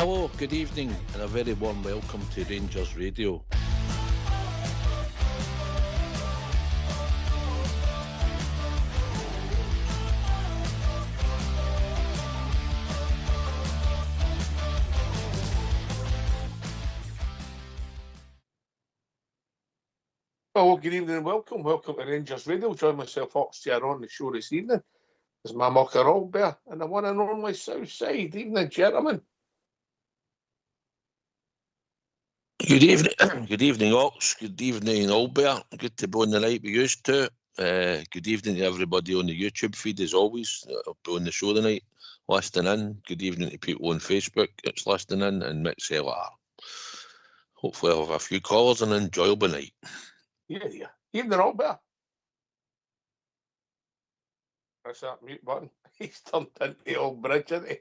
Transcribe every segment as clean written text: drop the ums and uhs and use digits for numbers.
Hello, good evening, and a very warm welcome to Rangers Radio. Hello, good evening and welcome. Welcome to Rangers Radio. Join myself, Oxtear, on the show this evening. There's my mucker Albert and the one and only South Side. Evening, gentlemen. Good evening, good evening, Ox. Good evening, Albert. Good to be on the night we used to. Good evening to everybody on the YouTube feed, as always. I'll be on the show tonight, listening in. Good evening to people on Facebook that's listening in, and MixLR. Hopefully I'll have a few callers and an enjoyable night. Yeah. Evening, Albert. Press that mute button. He's turned into the old bridge, isn't he?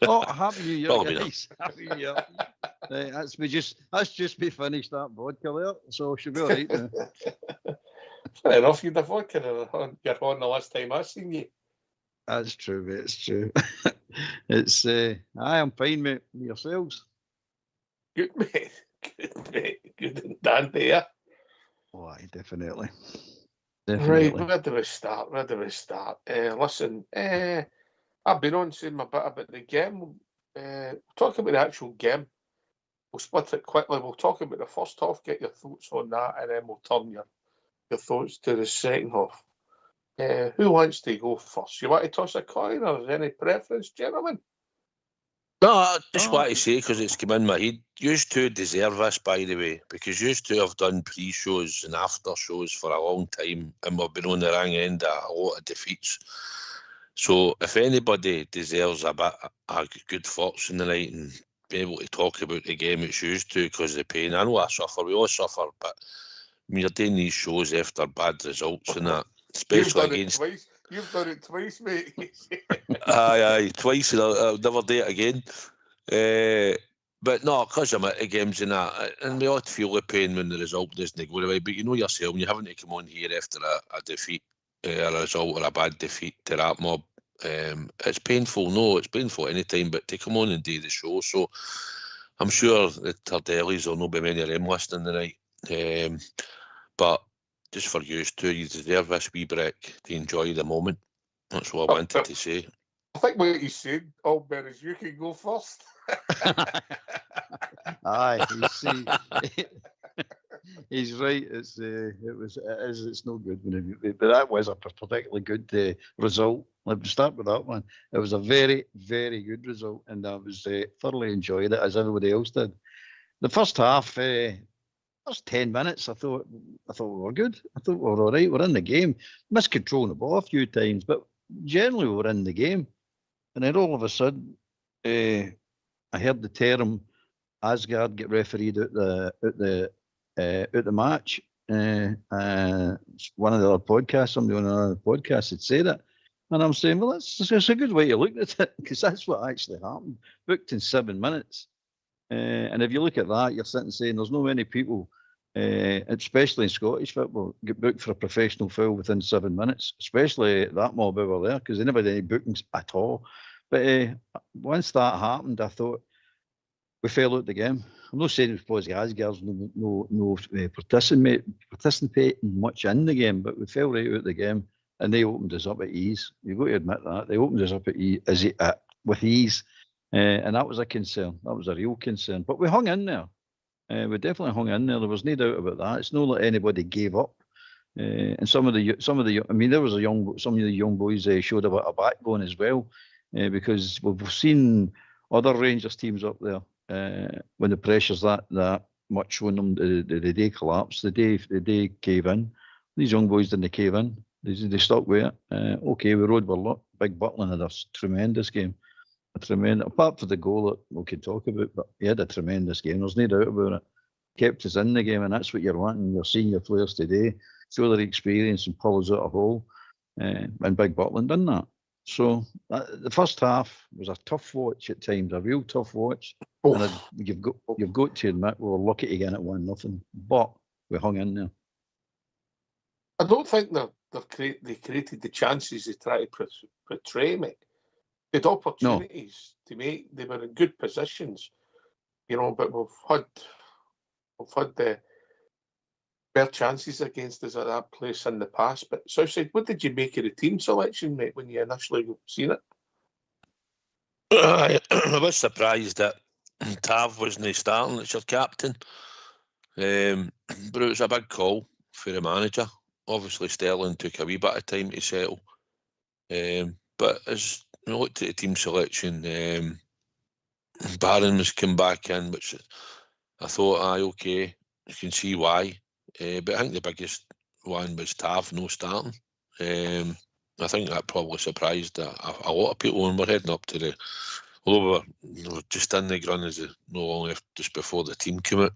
Oh, happy New Year, Probably guys. Happy New Year. That's just me finished that vodka there, so should be all right now. Fair enough, you'd have vodka you're on the last time I seen you. That's true, mate. It's true. It's I'm fine, mate. Yourselves? Good, mate. Good, mate. Good and dandy, yeah. Oh, aye, definitely. Right, where do we start? Listen, I've been on saying a bit about the game. Talk about the actual game. We'll split it quickly. We'll talk about the first half, get your thoughts on that, and then we'll turn your thoughts to the second half. Who wants to go first? You want to toss a coin, or is there any preference, gentlemen? No, I just want to say, because it's come in my head, you two deserve this, by the way, because you two have done pre-shows and after-shows for a long time, and we've been on the wrong end of a lot of defeats. So if anybody deserves a good fortune tonight and be able to talk about the game, it's you two, because of the pain. I know I suffer, we all suffer, but when you're doing these shows after bad results and that, especially against... You've done it twice, mate. Aye, twice, and I'll never do it again. But no, because I'm at the games and that, and we ought to feel the pain when the result doesn't go away. But you know yourself, when you're having to come on here after a defeat, a result or a bad defeat to that mob, it's painful. No, it's painful any time, but to come on and do the show. So I'm sure that Tardellis will not be many of them listening tonight. But just for you two, you deserve this wee break to enjoy the moment. That's what I wanted to say. I think what you said, Albert, is you can go first. Aye, you see, he's right. It's no good, but that was a particularly good result. Let's start with that one. It was a very, very good result, and I was thoroughly enjoyed it, as everybody else did. The first half, first 10 minutes, I thought we were good. I thought we were all right. We're in the game. Missed controlling the ball a few times, but generally we were in the game. And then all of a sudden, I heard the term Asgard get refereed out the match. One of the other podcasts, somebody on another podcast had said it. And I'm saying, well, that's a good way to look at it, because that's what actually happened. Booked in 7 minutes. And if you look at that, you're sitting saying there's no many people, especially in Scottish football, get booked for a professional foul within 7 minutes, especially that mob over there, because they never had any bookings at all. But once that happened, I thought we fell out the game. I'm not saying it's because the Asgards no participating much in the game, but we fell right out the game, and they opened us up at ease. You've got to admit that. They opened us up at ease, with ease. And that was a concern. That was a real concern. But we hung in there. We definitely hung in there. There was no doubt about that. It's not like anybody gave up. And some of the, I mean, there was some of the young boys showed a backbone as well, because we've seen other Rangers teams up there when the pressure's that much on them, the day collapse, the day cave in. These young boys didn't cave in. They stuck with it. Okay, we rode with Big Butland had a tremendous game. Apart from the goal that we can talk about, but he had a tremendous game. There's no doubt about it. Kept us in the game, and that's what you're wanting. Your senior players today show their experience and pull us out of hole. And Big Butland done that. So the first half was a tough watch at times, a real tough watch. Oh. And you've got to admit we were lucky to get it 1-0, but we hung in there. I don't think they created the chances they try to portray, mate. They had opportunities to make. They were in good positions, but we've had the bare chances against us at that place in the past. But Southside, what did you make of the team selection, mate, when you initially seen it? I was surprised that Tav wasn't starting as your captain. But it was a big call for the manager. Obviously, Sterling took a wee bit of time to settle. But as we looked at the team selection, Barron was come back in, which I thought, okay, you can see why. But I think the biggest one was Tav no starting. I think that probably surprised a lot of people when we're heading up to although we were just in the run as no long just before the team came out.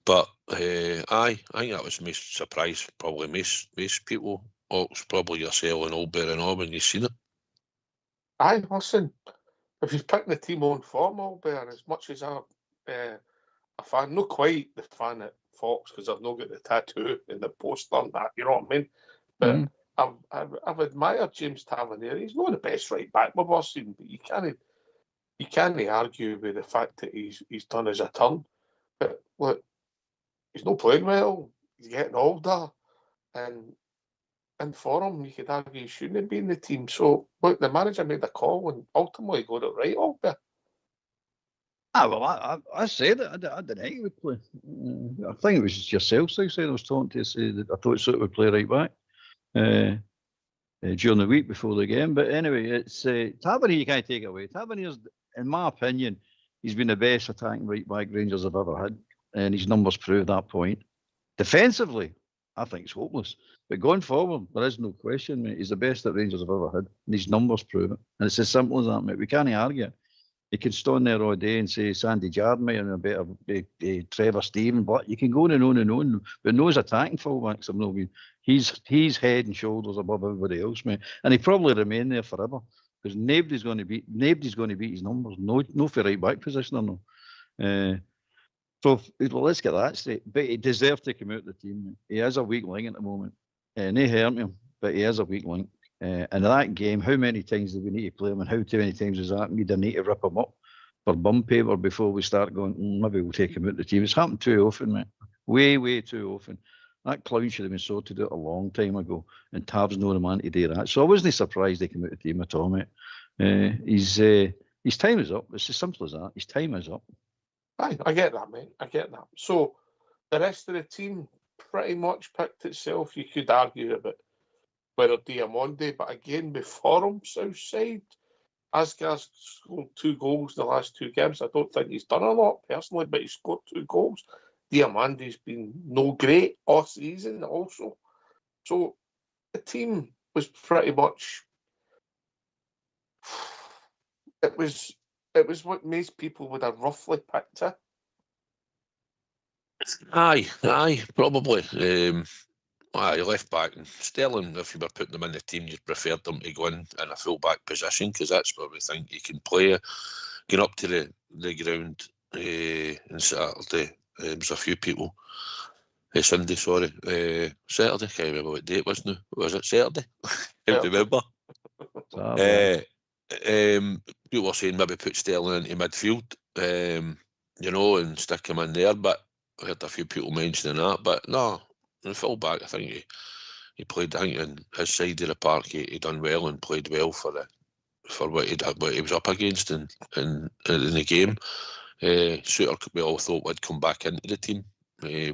But I think that was most surprise, probably most people. It was probably yourself and all bearing on when you seen it. Aye, listen, if you've picked the team on form, Albert, as much as I'm a fan, not quite the fan at Fox, because I've not got the tattoo in the poster and that, you know what I mean? But I've admired James Tavernier. He's not the best right back we've ever seen, but you can't argue with the fact that he's done as a turn. But look, he's not playing well. He's getting older, and for him, you could argue he shouldn't have been in the team. So look, the manager made a call and ultimately got it right, Albert. Well, I said it. I didn't think he would play. I think it was just yourself, so I was talking to say that I thought Soot would play right back during the week before the game. But anyway, it's Tavernier you can't take away. Tavernier's, in my opinion, he's been the best attacking right back Rangers have ever had, and his numbers prove that point. Defensively, I think it's hopeless. But going forward, there is no question, mate. He's the best that Rangers have ever had, and his numbers prove it. And it's as simple as that, mate. We can't argue it. You can stand there all day and say Sandy Jardine and a bit of Trevor Stephen, but you can go on and on and on. But those attacking fullbacks have not been. He's head and shoulders above everybody else, mate, and he probably remain there forever because nobody's going to beat his numbers. No for right back position or no. So let's get that straight. But he deserves to come out of the team, mate. He is a weak link at the moment, and they hurt him, but he is a weak link. And that game, how many times do we need to play him, and how too many times is that? We need to rip him up for bum paper before we start going, maybe we'll take him out of the team. It's happened too often, mate. Way, way too often. That clown should have been sorted out a long time ago, and Tav's no the man to do that. So I wasn't surprised they came out of the team at all, mate. His time is up. It's as simple as that. His time is up. Aye, I get that, mate. I get that. So the rest of the team pretty much picked itself. You could argue about whether Diamonde, but again, before him, Southside, Asgard's scored 2 goals in the last 2 games. I don't think he's done a lot personally, but he's scored 2 goals. Diamande's been no great all season also. So the team was pretty much, it was what most people would have roughly picked it. Aye, probably. Left back and Sterling, if you were putting them in the team, you'd prefer them to go in a full back position because that's where we think you can play. Going up to the ground on Saturday, there was a few people. Sunday, sorry. Saturday, can't remember what day it was now. Was it Saturday? Can't remember. People were saying maybe put Sterling into midfield, and stick him in there, but I heard a few people mentioning that. But no, in full back, I think he played. I think in his side of the park, he done well and played well for what he was up against in the game. Suter, we all thought would come back into the team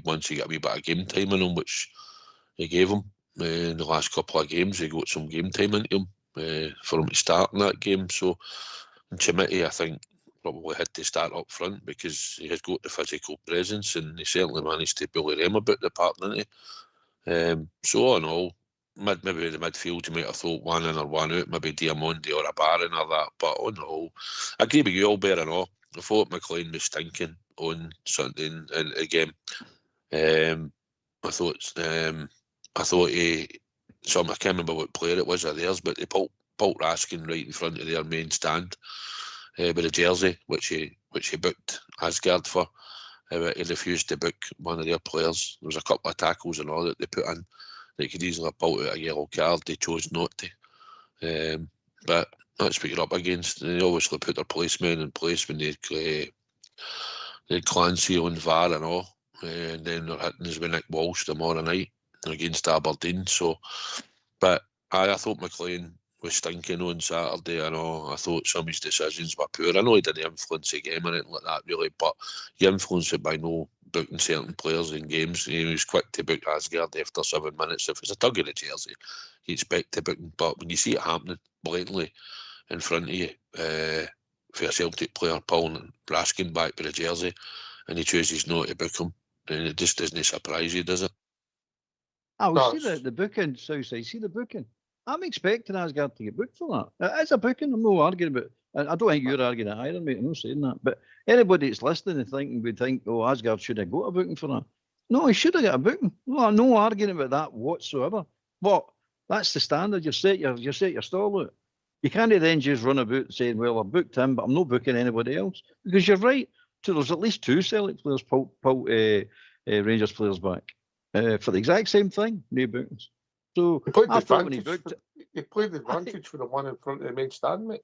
once he got a wee bit of game time in him, which he gave him in the last couple of games. He got some game time into him for him to start in that game. So, Chimiti, I think, probably had to start up front because he has got the physical presence and he certainly managed to bully them about the part, didn't he? So all in all, maybe the midfield you might have thought one in or one out, maybe Diamonde or a Barron or that, but all in all, I agree with you all, bear and all. I thought McLean was stinking on Sunday in the game. I thought I can't remember what player it was of theirs, but they pulled Raskin right in front of their main stand with a jersey, which he booked Asgard for. He refused to book one of their players. There was a couple of tackles and all that they put in. They could easily have pulled out a yellow card. They chose not to. But That's what you're up against. They obviously put their policemen in place when they had Clancy on VAR and all. And then they're hitting us with Nick Walsh tomorrow night against Aberdeen. So, but I thought McLean was stinking on Saturday. I know. I thought some of his decisions were poor. I know he didn't influence the game or anything like that, really, but he influenced it by no booking certain players in games. He was quick to book Asgard after 7 minutes. If it's a tug of the jersey, you expect to book him. But when you see it happening blatantly in front of you, for a Celtic player pulling Raskin back with a jersey, and he chooses not to book him, and it just doesn't surprise you, does it? Oh, see the booking, Southside. See the booking. I'm expecting Asgard to get booked for that. It's a booking. I'm not arguing about. I don't think you're arguing it either, mate. I'm not saying that. But anybody that's listening and thinking would think, oh, Asgard should have got a booking for that. No, he should have got a booking. No arguing about that whatsoever. But that's the standard. You've set your stall out. You can't then just run about saying, well, I booked him, but I'm not booking anybody else. Because you're right. There's at least 2 Celtic players pull Rangers players back for the exact same thing, no bookings. So he played the advantage for the one in front of the main stand, mate.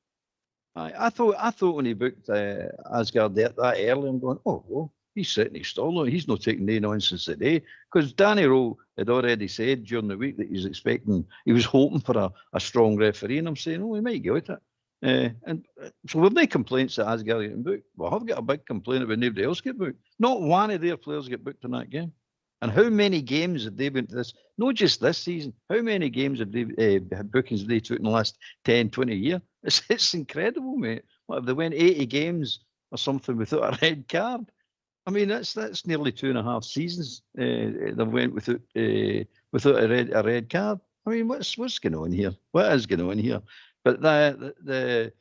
I thought when he booked Asgard that early, I'm going, oh, well, he's setting his stall out. He's not taking no nonsense today. Because Danny Rowe had already said during the week that he was hoping for a strong referee, and I'm saying, oh, he might get it. And so we've no complaints that Asgard getting booked. Well, I've got a big complaint about nobody else get booked. Not one of their players get booked in that game. And how many games have they been to this? Not just this season. How many games have they bookings have they took in the last 10, 20 years? It's incredible, mate. What, if they went 80 games or something without a red card? I mean, that's nearly 2.5 seasons they went without a red card. I mean, what's going on here? What is going on here? But I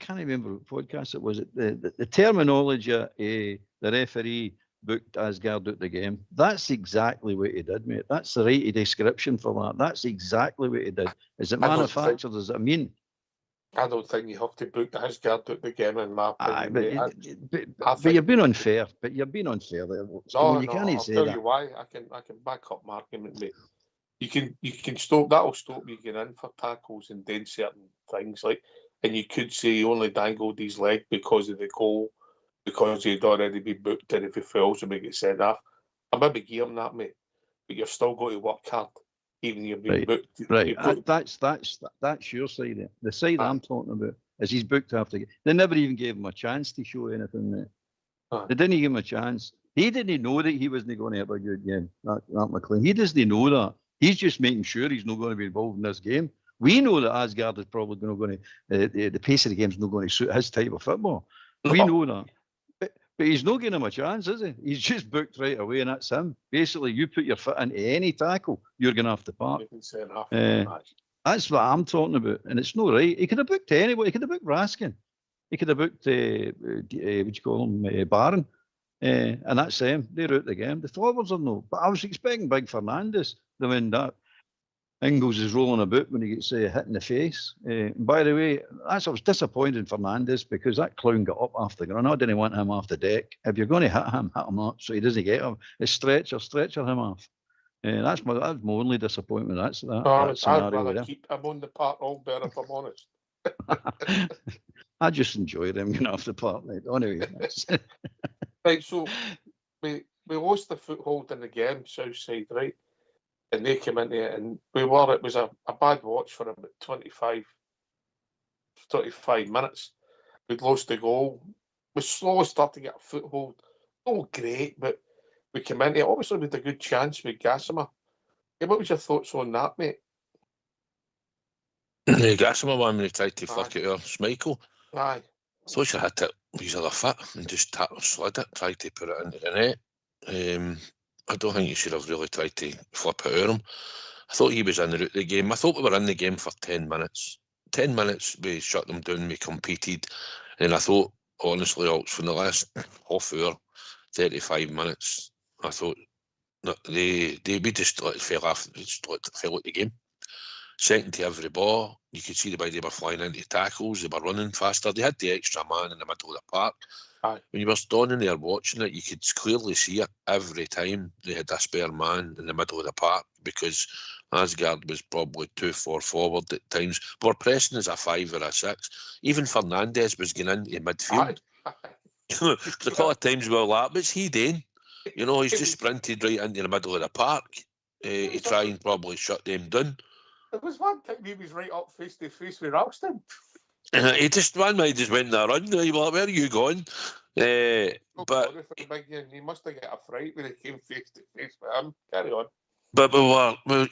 can't remember what podcast it was. The terminology the referee booked Asgard out the game. That's exactly what he did, mate. That's the right description for that. That's exactly what he did. Is it manufactured? Does it mean? I don't think you have to book Asgard out the game in my opinion. But you're being unfair. But you're being unfair there. No, I'll tell you why. I can back up my argument, mate. You can stop. That'll stop you getting in for tackles and doing certain things and you could say he only dangled his leg because of the goal, because he'd already been booked, and if he fails, he'll make it sent off. I maybe give him that, mate, but you've still got to work hard, even if you've been booked. Right, that's your side. There. The side I'm talking about is he's booked after. They never even gave him a chance to show anything, mate. They didn't give him a chance. He didn't know that he wasn't going to have a good game. That McLean. He doesn't know that. He's just making sure he's not going to be involved in this game. We know that Asgard is probably going to the pace of the game is not going to suit his type of football. No. We know that. But he's not giving him a chance, is he? He's just booked right away, and that's him. Basically, you put your foot into any tackle, you're going to have to park. That's what I'm talking about, and it's not right. He could have booked anybody. He could have booked Raskin. He could have booked, what do you call him, Barron. And that's them. They're out the game. The forwards are no. But I was expecting Big Fernandes to win that. Ingles is rolling about when he gets hit in the face. By the way, I was disappointed in Fernandes because that clown got up off the ground. I didn't want him off the deck. If you're going to hit him up so he doesn't get him. It's stretcher him off. That's my only disappointment. That's that. I'd rather keep him on the park all better, if I'm honest. I just enjoy them getting off the park, mate. Anyway. Right, so we lost the foothold in the game, Southside, right? And they came into it, and it was a bad watch for about 25 minutes. We'd lost the goal. We slowly started to get a foothold. Oh, great, but we came into it. Obviously, we had a good chance with Gassama. What was your thoughts on that, mate? The Gassama one when he tried to flick it off Schmeichel. Aye. I thought you had to use other foot and just slid it, tried to put it into the net. I don't think you should have really tried to flip it at him. I thought he was in the route of the game. I thought we were in the game for 10 minutes. 10 minutes, we shut them down, we competed. And I thought, honestly, from the last half hour, 35 minutes, I thought we just fell out the game. Second to every ball, you could see the way they were flying into tackles, they were running faster. They had the extra man in the middle of the park. Aye. When you were standing there watching it, you could clearly see it every time they had a spare man in the middle of the park because Asgard was probably too far forward at times. We were pressing as a 5 or a 6. Even Fernandes was getting into midfield. There's a couple of times we were like, what's he doing? You know, he's just sprinted right into the middle of the park to try and probably shut them down. There was one time he was right up face to face with Ralston. He just one night just went there run. He was like, where are you going? But he must have got a fright when he came face to face with him. Carry on. But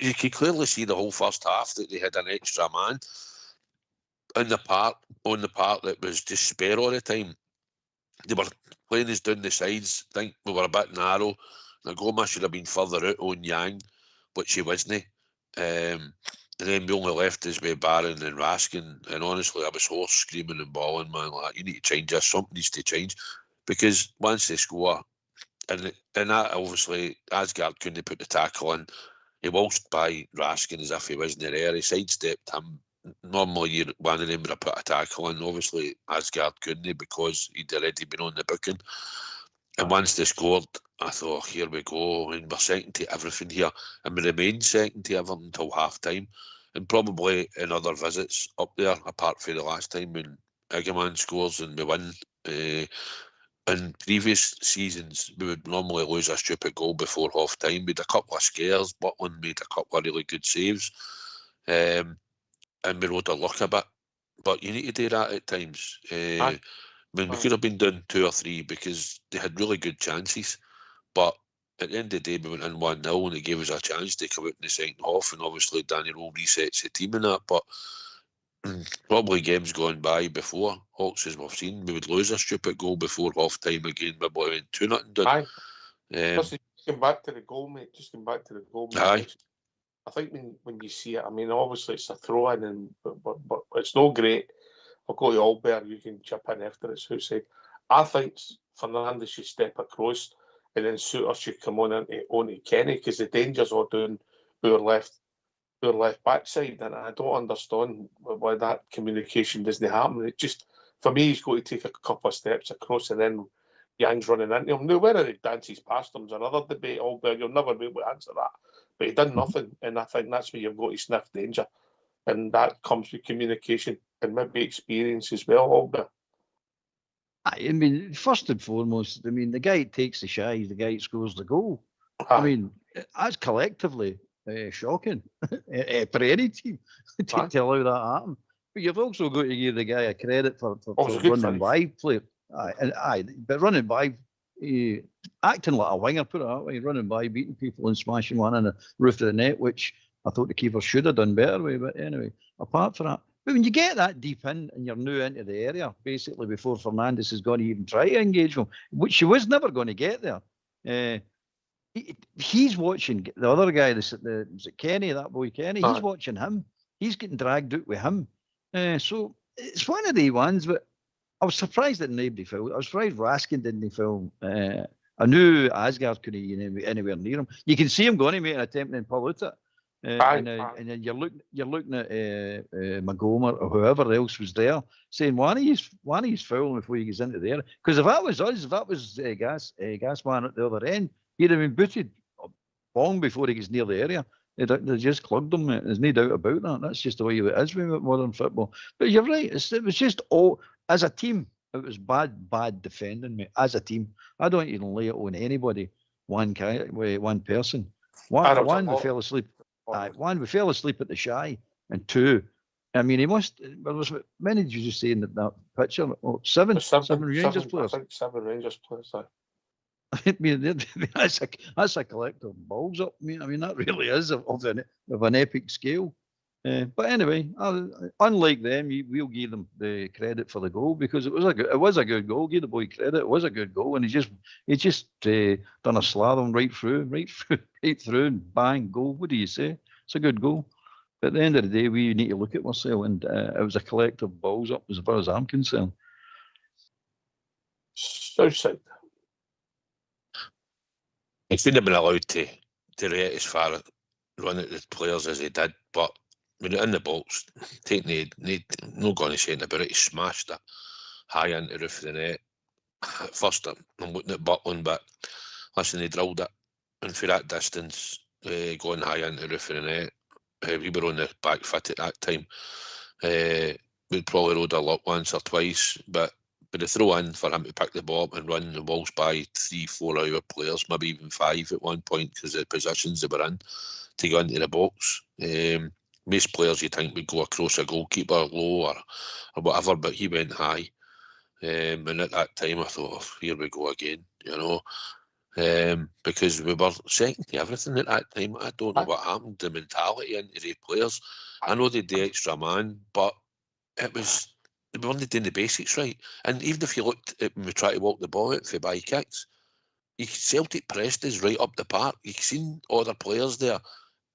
you could clearly see the whole first half that they had an extra man on the park that was just spare all the time. They were playing us down the sides. I think we were a bit narrow. Nagoma should have been further out on Yang, but she wasn't. And then we only left us with Barron and Raskin. And honestly, I was hoarse, screaming and bawling, man. Like, you need to change this. Something needs to change. Because once they score, and that obviously, Asgard couldn't put the tackle in. He waltzed by Raskin as if he wasn't there. He sidestepped him. Normally, one of them would have put a tackle in. Obviously, Asgard couldn't because he'd already been on the booking. And once they scored, I thought, here we go. And we're second to everything here. And we remained second to everything until half-time. And probably in other visits up there, apart from the last time when Iggerman scores and we win. In previous seasons, we would normally lose a stupid goal before half-time. We had a couple of scares. Butland made a couple of really good saves. And we rode our luck a bit. But you need to do that at times. I mean, we could have been done 2 or 3 because they had really good chances. But at the end of the day, we went in 1-0 and it gave us a chance to come out in the second half. And obviously, Danny Rowe resets the team in that. But probably games gone by before, Hawks, as we've seen, we would lose a stupid goal before half-time again. We went 2-0 done. Just come back to the goal, mate. Aye. I think when you see it, I mean, obviously it's a throw-in, but it's no great. I'll go to Albert, you can chip in after it's who said. I think Fernandes should step across and then Suter should come on onto Kenny because the dangers are doing our left backside, and I don't understand why that communication doesn't happen. It just, for me, he's got to take a couple of steps across and then Yang's running into him. Now, whether he dances past him's another debate, Albert. You'll never be able to answer that. But he done nothing, and I think that's where you've got to sniff danger. And that comes with communication and maybe experience as well, Albert. I mean, first and foremost, I mean, the guy that takes the shy, the guy that scores the goal. I mean, that's collectively shocking for any team to allow that to happen. But you've also got to give the guy a credit for running by play. But running by, acting like a winger, put it that way, running by, beating people and smashing one in the roof of the net, which I thought the keeper should have done better with. But anyway, apart from that, but when you get that deep in and you're new into the area, basically before Fernandes is going to even try to engage him, which he was never going to get there. He's watching the other guy, was it Kenny, that boy Kenny? He's watching him. He's getting dragged out with him. So it's one of the ones, but I was surprised that nobody fouled. I was surprised Raskin didn't foul. I knew Asgard couldn't get anywhere near him. You can see him going to make an attempt and pull out it. And then you're looking at Magoma or whoever else was there, saying, why are you fouling before he gets into there? Because if that was us, if that was Gasman at the other end, he'd have been booted long before he gets near the area. They just clubbed him. There's no doubt about that. That's just the way it is with modern football. But you're right. It was just all, as a team, it was bad defending, mate. As a team, I don't even lay it on anybody. One person. One, we fell asleep. One, we fell asleep at the shy, and 2, I mean, he must. Well, was many did you just say in that picture? Oh, seven Rangers players. I think 7 Rangers players. I mean, that's a collective balls up. I mean, that really is of an epic scale. But anyway, unlike them, we'll give them the credit for the goal because it was a good goal. Give the boy credit. It was a good goal, and he just done a slalom right through, and bang, goal. What do you say? It's a good goal. But at the end of the day, we need to look at ourselves, and it was a collective balls up as far as I'm concerned. Southside. He couldn't have been allowed to rate as far as run at the players as he did, but when you're in the box, no going to say anything about it, he smashed it high into the roof of the net. At first, I'm looking at Butland, but listen, he drilled it, and for that distance, going high into the roof of the net, we were on the back foot at that time. We'd probably rode our luck once or twice, but the throw in for him to pick the ball up and run the balls by 3-4 of our players, maybe even 5 at one point, because of the positions they were in, to go into the box. Most players you think would go across a goalkeeper low or whatever, but he went high. And at that time I thought, oh, here we go again, you know. Because we were second to everything at that time. I don't know what happened, the mentality into the players. I know they did extra man, but it was, they weren't doing the basics right. And even if you looked at when we tried to walk the ball out for by kicks, Celtic pressed us right up the park. You seen other players there,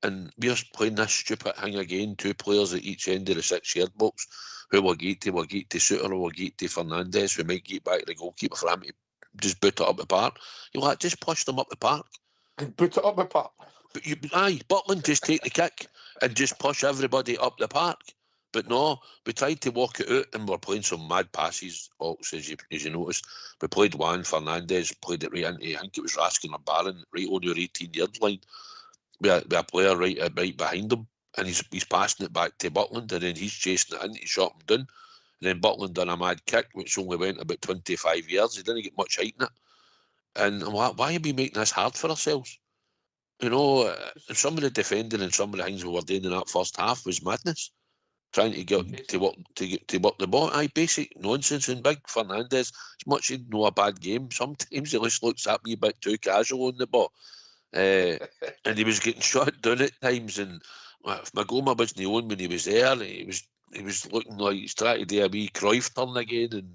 and we're playing this stupid thing again, 2 players at each end of the 6-yard box, who will get to Suter, or will get to Fernandez, who might get back to the goalkeeper for him to just boot it up the park. You're like, just push them up the park. And boot it up the park. But Butland just take the kick and just push everybody up the park. But no, we tried to walk it out, and we're playing some mad passes, also, as you noticed. We played one, Fernandez played it right into, I think it was Raskin or Barron, right on your 18-yard line, with a player right behind him, and he's passing it back to Butland, and then he's chasing it in, he shot him down, and then Butland done a mad kick, which only went about 25 yards. He didn't get much height in it. And I'm like, why are we making this hard for ourselves? You know, some of the defending and some of the things we were doing in that first half was madness. Trying to get to work the ball. Basic nonsense. And Big Fernandez, as much as he'd know a bad game, sometimes he just looks at me a bit too casual on the ball. And he was getting shot down at times. And if Magoma wasn't on when he was there, he was looking like he's trying to do a wee Cruyff turn again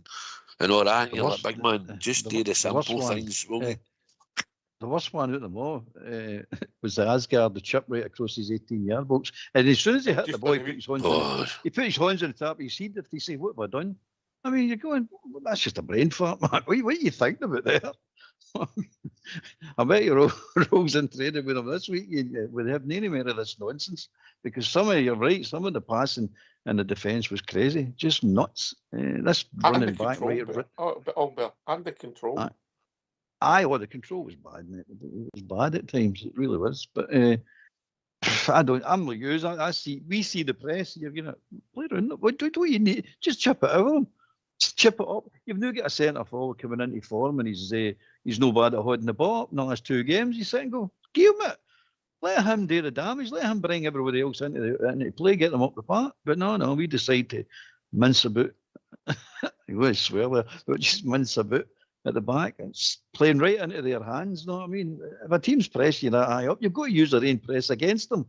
and all that. You're like, big man, just do the simple things. The worst one out of them all was the Asgard, the chip right across his 18-yard box. And as soon as he hit the ball, he put his hands on the top of his head. If they say, what have I done? I mean, you're going, well, that's just a brain fart, man. What are you thinking about there? I bet you're rolls in training with him this week. We'd have any more of this nonsense, because you're right, some of the passing and the defence was crazy, just nuts. This running back right. Under control. The control was bad, mate. It was bad at times. It really was. But I'm like you. We see the press. You're gonna play around. What do you need? Just chip it over him. Just chip it up. You've now got a centre forward coming into form, and he's no bad at holding the ball up in the last 2 games. You sit and go, give him it. Let him do the damage. Let him bring everybody else into play, get them up the park. But no, we decide to mince about. I would swear there, but just mince about at the back. It's playing right into their hands. Know what I mean? If a team's pressing you that high up, you've got to use their own press against them.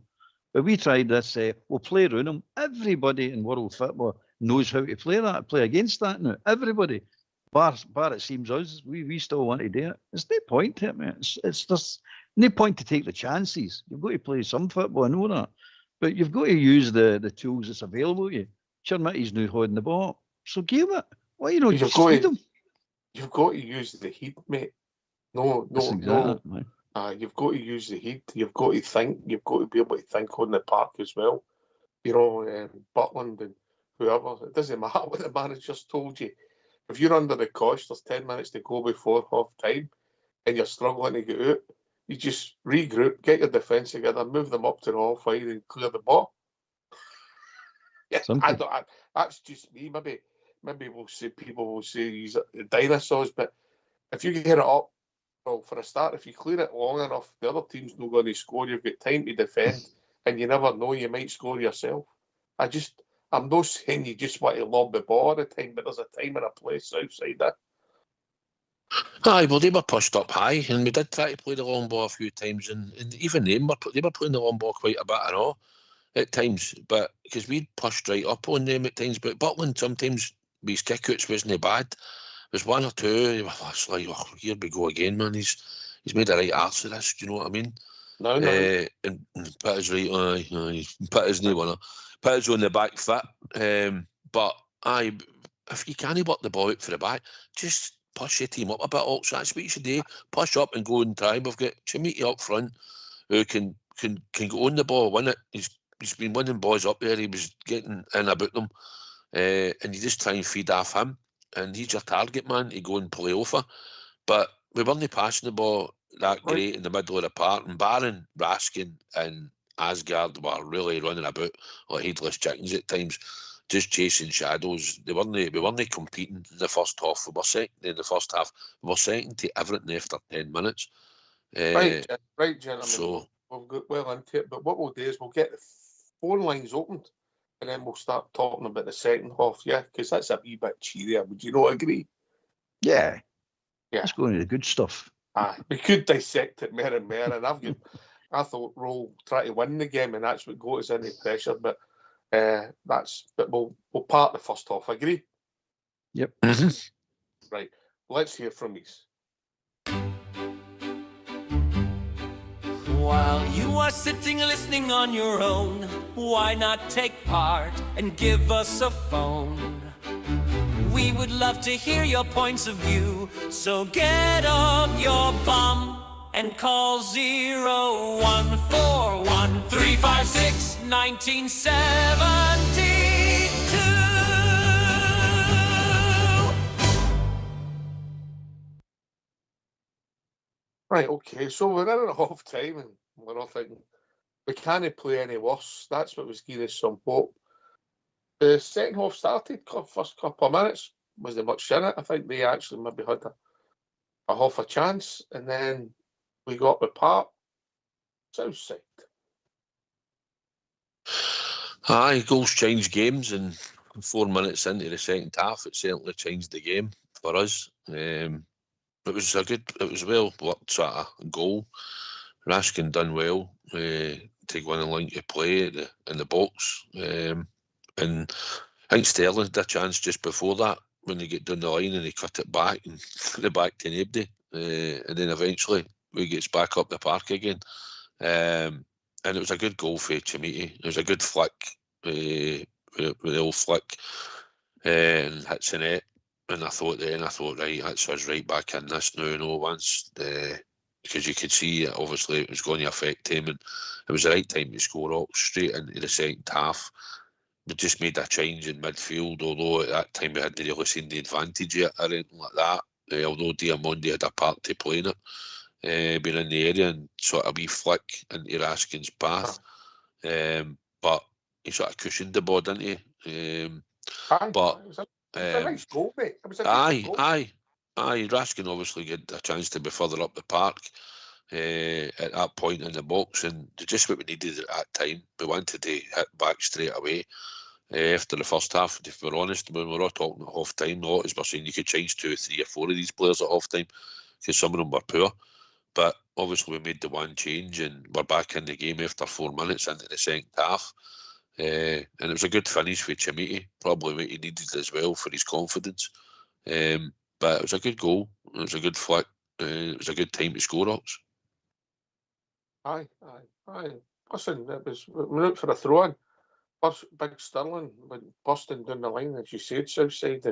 But we tried this. We'll play around them. Everybody in world football knows how to play against that now. Everybody. Bar it seems us, we still want to do it. There's no point to it, man. It's just no point to take the chances. You've got to play some football, I know that. But you've got to use the tools that's available to you. Chermitty's now holding the ball. So give it. Why you not just feed them? You've got to use the heat, mate. No. You've got to use the heat. You've got to think. You've got to be able to think on the park as well. You know, Butland and whoever. It doesn't matter what the manager's told you. If you're under the cosh, there's 10 minutes to go before half time, and you're struggling to get out, you just regroup, get your defence together, move them up to the half-wide and clear the ball. Yeah, that's just me. Maybe people will say he's dinosaurs, but if you get it up, well, for a start, if you clear it long enough, the other team's not going to score. You've got time to defend, and you never know, you might score yourself. I'm not saying you just want to lob the ball all the time, but there's a time and a place outside that. Aye, well, they were pushed up high, and we did try to play the long ball a few times, and even they were playing the long ball quite a bit and all at times, but because we'd pushed right up on them at times. But Butland sometimes his kickouts wasn't bad. There's 1 or 2. It's like, oh, here we go again, man. He's made a right arse of this. Do you know what I mean? No. And put his right, put his knee on put his on the back foot. But if you can't work the ball out for the back, just push your team up a bit. Also, that's what you should do. Push up and go and try. We've got Chermitty up front who can go on the ball, win it. He's been winning balls up there. He was getting in about them, and you just try and feed off him. And he's your target man to go and play over. But we weren't passing the ball that great in the middle of the park. And barring Raskin and Asgard were really running about like headless chickens at times, just chasing shadows. We weren't competing in the first half. We were second in the first half. We were second to everything after 10 minutes. Right, gentlemen. So we'll go well into it, but what we'll do is we'll get the phone lines opened, and then we'll start talking about the second half, yeah, because that's a wee bit cheerier. Would you not agree? Yeah. Let's go into the good stuff. We could dissect it more and more, and I thought we'll try to win the game, and that's what got us any pressure. But we'll part the first half. Agree? Yep. Right. Let's hear from these. While you are sitting listening on your own, why not take part and give us a phone? We would love to hear your points of view, so get off your bum and call 01413561972. Right, okay, so we're in at half time, and we're all thinking we can't play any worse. That's what was giving us some hope. The second half started, first couple of minutes, wasn't much in it. I think they actually maybe had a half a chance, and then we got the part south side. Aye, goals change games, and 4 minutes into the second half, it certainly changed the game for us. It was well worked sort of goal. Raskin done well to go in and line to play in the box. And I think Sterling had a chance just before that when they get down the line and they cut it back and put it back to nobody. And then eventually we gets back up the park again. And it was a good goal for Chimiti. It was a good flick with the old flick and hits the net. And I thought, right, that's us right back in this now, once, because you could see obviously it was going to affect him, and it was the right time to score up straight into the second half. We just made a change in midfield, although at that time we hadn't really seen the advantage yet or anything like that. Although Diamondi had a part to play in it, being in the area and sort of wee flick into Raskin's path. But he sort of cushioned the ball, didn't he? But it was a nice goal, mate. It was a goal. Aye. Raskin obviously get a chance to be further up the park at that point in the box, and just what we needed at that time. We wanted to hit back straight away after the first half. If we're honest, when we're all talking at half time, a lot of us were saying you could change 2, 3 or 4 of these players at half time because some of them were poor. But obviously we made the one change and we're back in the game after 4 minutes into the second half. And it was a good finish for Chimiti, probably what he needed as well for his confidence. But it was a good goal. It was a good flick. It was a good time to score, Ox. Aye. Listen, we were out for a throw-in. Big Sterling went busting down the line, as you said, south side,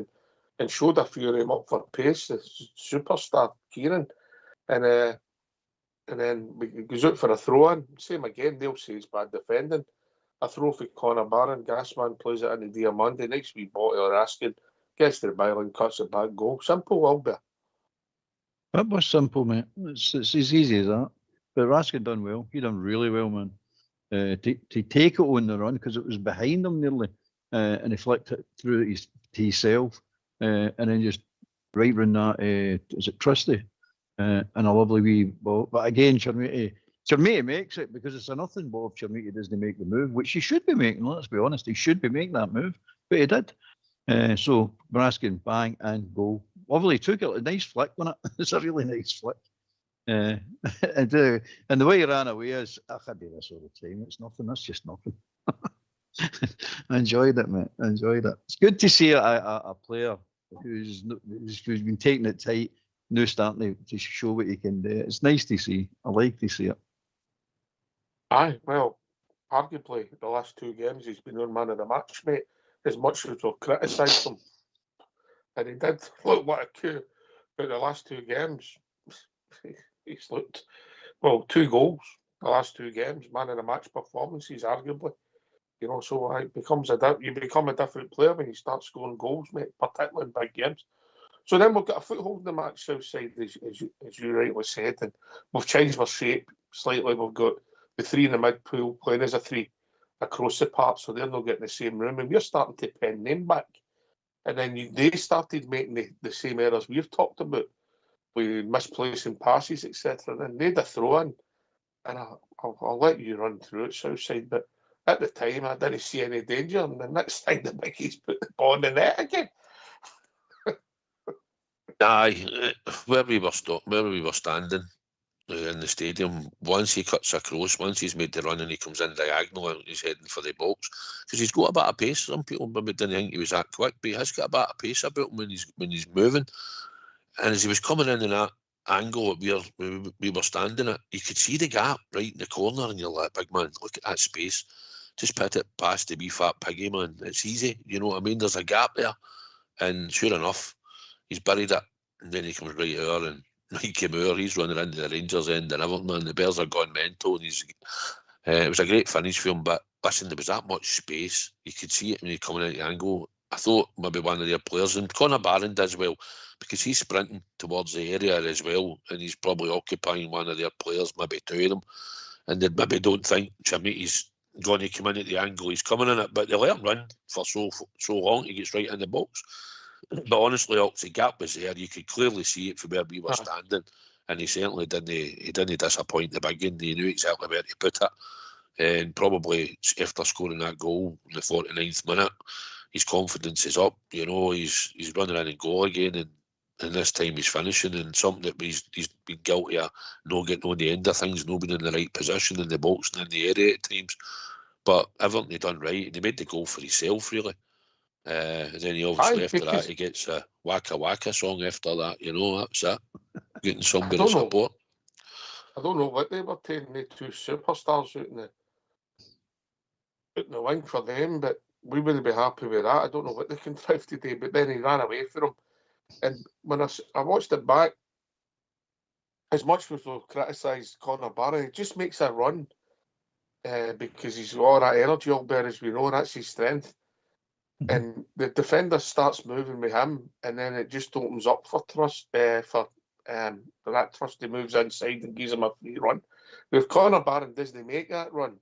and showed a few of them up for pace, the superstar Kieran. And then he goes out for a throw-in. Same again, they'll say it's bad defending. A throw for Conor Barron, Gasman plays it into Diamandi, next wee bottle of Raskin, gets to the byline, cuts it back, goal. Simple, Wilbur. That was simple, mate. It's as easy as that. But Raskin done well. He done really well, man. To take it on the run, because it was behind him nearly, and he flicked it through to himself, and then just right round that, is it Trusty? And a lovely wee ball. But again, Chermiti makes it because it's a nothing ball if Chermiti doesn't make the move, which he should be making, let's be honest. He should be making that move, but he did. So Raskin, bang, and goal. Lovely, took it, a nice flick, wasn't it? It's a really nice flick. And the way he ran away is, I can't do this all the time. It's nothing. That's just nothing. I enjoyed it, mate. I enjoyed it. It's good to see a player who's been taking it tight, now starting to show what he can do. It's nice to see. I like to see it. Aye, well, arguably the last 2 games he's been on man of the match, mate. As much as we've criticised him, and he did look what a coup. But the last 2 games, he's looked, 2 goals the last 2 games, man of the match performances, arguably. So it you become a different player when you start scoring goals, mate, particularly in big games. So then we've got a foothold in the match south side, as you rightly said, and we've changed our shape slightly. We've got the three in the midfield playing as a three across the park, so they're not getting the same room, and we're starting to pen them back. And then they started making the same errors we've talked about, with misplacing passes, etc. And then they had a throw in, and I'll let you run through it, Southside, but at the time I didn't see any danger, and the next thing the Mickey's put the ball in the net again. Aye, where we were standing in the stadium, once he cuts across, once he's made the run and he comes in diagonal and he's heading for the box, because he's got a bit of pace. Some people maybe didn't think he was that quick, but he has got a bit of pace about him when he's moving. And as he was coming in that angle where we were standing at, you could see the gap right in the corner, and you're like, big man, look at that space. Just put it past the wee fat piggy, man. It's easy, you know what I mean? There's a gap there. And sure enough, he's buried it, and then he comes right out, and Mikey Moore, he's running into the Rangers end and Everton, and the Bears are gone mental. And it was a great finish for him, but listen, there was that much space. You could see it when he coming into the angle. I thought maybe one of their players, and Connor Barron does well, because he's sprinting towards the area as well, and he's probably occupying one of their players, maybe two of them, and they maybe don't think Chamiti's going to come in at the angle he's coming in at, but they let him run for so long, he gets right in the box. But honestly, the gap was there. You could clearly see it from where we were standing, and he certainly didn't disappoint the big one. He knew exactly where to put it, and probably after scoring that goal in the 49th minute, his confidence is up. You know, he's running in and goal again, and this time he's finishing, and something that he's been guilty of not getting on the end of things, not being in the right position in the box and in the area at times. But everything he done right, and he made the goal for himself, really. And then he obviously after that he gets a Waka Waka song after that, you know, that's it. Getting somebody support. I don't know what they were taking the two superstars out in the wing for them, but we wouldn't be happy with that. I don't know what they contrived today, but then he ran away from him. And when I watched it back, as much as we've criticised Connor Barron, he just makes a run because he's got all that energy up there, as we know, that's his strength. And the defender starts moving with him, and then it just opens up for Trust. For that Trusty moves inside and gives him a free run. If Connor Barron doesn't make that run,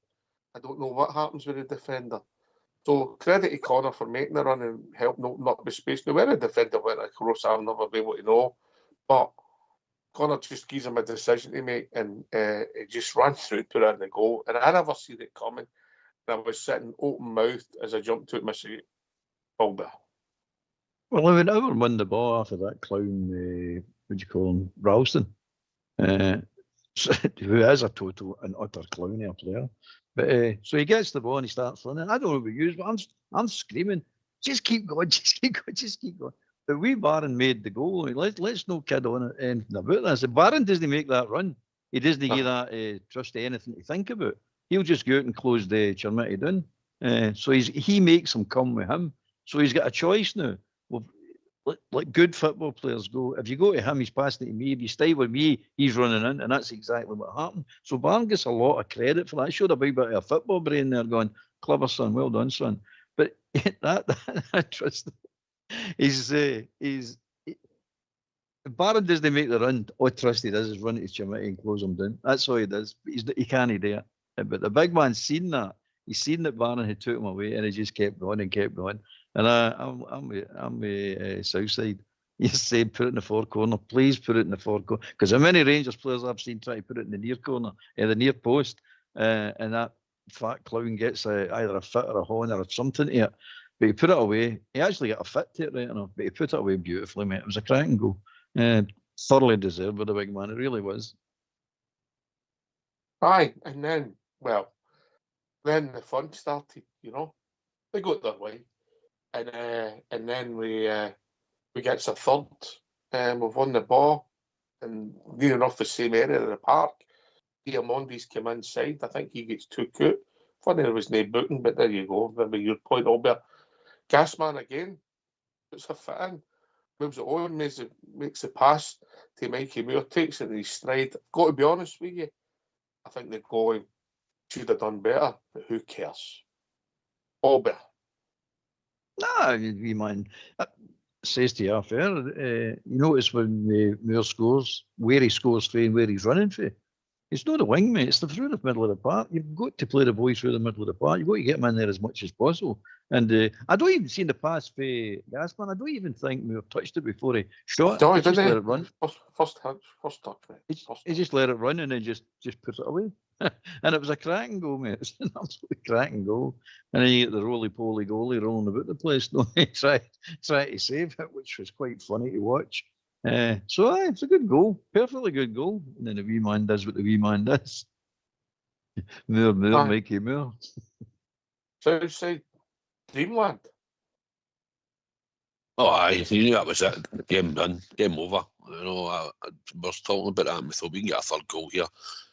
I don't know what happens with the defender. So credit to Connor for making the run and helping open up the space. Now where the defender went across, I'll never be able to know. But Connor just gives him a decision to make, and he just ran through, put it in the goal. And I never seen it coming. And I was sitting open mouthed as I jumped to it myself. Well, if we never won the ball after that clown, what do you call him, Ralston, who is a total and utter clown player. But so he gets the ball and he starts running. I don't know what you use, but I'm screaming, just keep going, just keep going, just keep going. But Barron made the goal. Let's no kid on it anything about this. If Barron doesn't make that run, he doesn't give that Trusty anything to think about. He'll just go out and close the Chermity down. So he makes him come with him. So he's got a choice now. Well, like good football players go, if you go to him, he's passing it to me. If you stay with me, he's running in. And that's exactly what happened. So Barron gets a lot of credit for that. Showed a big bit of football brain there going, clever son, well done, son. But that trust, if Barron doesn't make the run, all Trusty does is run to his Chermity and close him down. That's all he does. But he can't do it. But the big man's seen that. He's seen that Barron had took him away, and he just kept going and kept going. And I'm with Southside. You say put it in the far corner. Please put it in the far corner. Because how many Rangers players I've seen try to put it in the near corner, the near post, and that fat clown gets either a fit or a horn or something to it. But he put it away. He actually got a fit to it right enough, but he put it away beautifully, mate. It was a cracking goal. Thoroughly deserved by the big man. It really was. Aye, and then, then the fun started, you know. They got their way. And then we get a third, and we've won the ball, and near enough the same area of the park. Diamondi's come inside. I think he gets took out. Funny there was no booting, but there you go. Maybe your point, Albert. Gasman again puts a fit in, moves it on, makes the pass to Mikey Moore, takes it in his stride. I've got to be honest with you, I think the goalie should have done better, but who cares? Albert. Nah, you mind. Says to you fair. You notice when Moore scores, where he scores for and where he's running for. It's not a wing, mate. It's through the middle of the park. You've got to play the boys through the middle of the park. You've got to get them in there as much as possible. And I don't even see the pass for Gassman. I don't even think we have touched it before he shot. No, he just let it run. First touch, mate. He just let it run and then just put it away. And it was a cracking goal, mate. It was an absolutely cracking goal. And then you get the roly-poly goalie rolling about the place. No, he tried to save it, which was quite funny to watch. So it's a good goal, perfectly good goal. And then the wee man does what the wee man does. More, Mikey, more. Southside Dreamland. Oh, aye, you knew that was it. Game done, game over. You know, I was talking about that and we thought we can get a third goal here.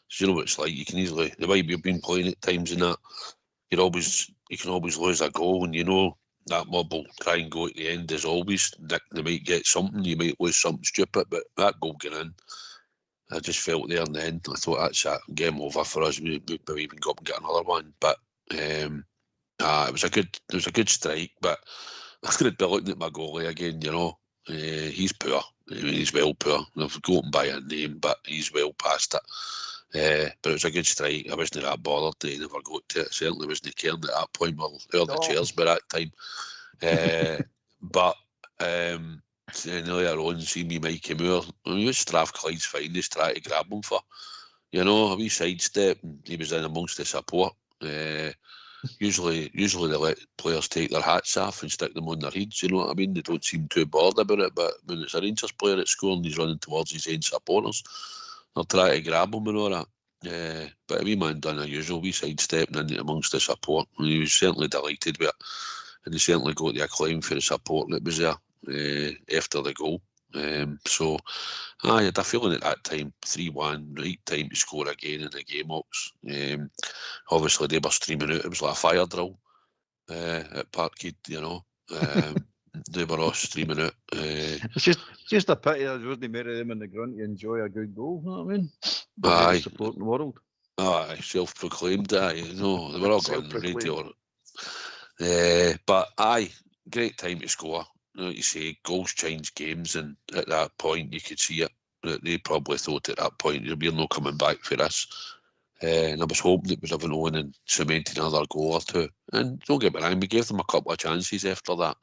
So you know what it's like. You can easily, the way you've been playing at times in that, you can always lose a goal, and you know that mob will try and go at the end as always. They might get something, you might lose something stupid, but that goal getting in, I just felt there in the end. I thought that's it, game over for us. We even go up and get another one, but it was a good strike. But I'm going to be looking at my goalie again. You know, he's poor. I mean, he's well poor. I've got him by a name, but he's well past it. But it was a good strike. I wasn't that bothered. They never got to it. Certainly wasn't caring at that point. Well, the chairs by that time. But earlier on, seeing me Mikey Moore, I mean, Strathclyde's finest, try to grab him for, you know, a wee sidestep, and he was in amongst the support. Usually they let players take their hats off and stick them on their heads, you know what I mean? They don't seem too bored about it, but when it's a Rangers player at score and he's running towards his own supporters, they'll try to grab him and all that. But a wee man done a usual wee sidestepping in amongst the support, and he was certainly delighted with it, and he certainly got the acclaim for the support that was there after the goal. So I had a feeling at that time, 3-1, right time to score again in the game ops. Obviously they were streaming out, it was like a fire drill at Parkhead, you know. They were all streaming out. It's just a pity there wasn't many of them in the grunt to enjoy a good goal, you know what I mean? Aye. Supporting the world. Aye, self-proclaimed, you know, they were all going on the radio. But aye, great time to score. Like you say, goals change games, and at that point you could see it. They probably thought at that point we're not coming back for this. And I was hoping it was having on and cementing another goal or two. And don't get me wrong, we gave them a couple of chances after that.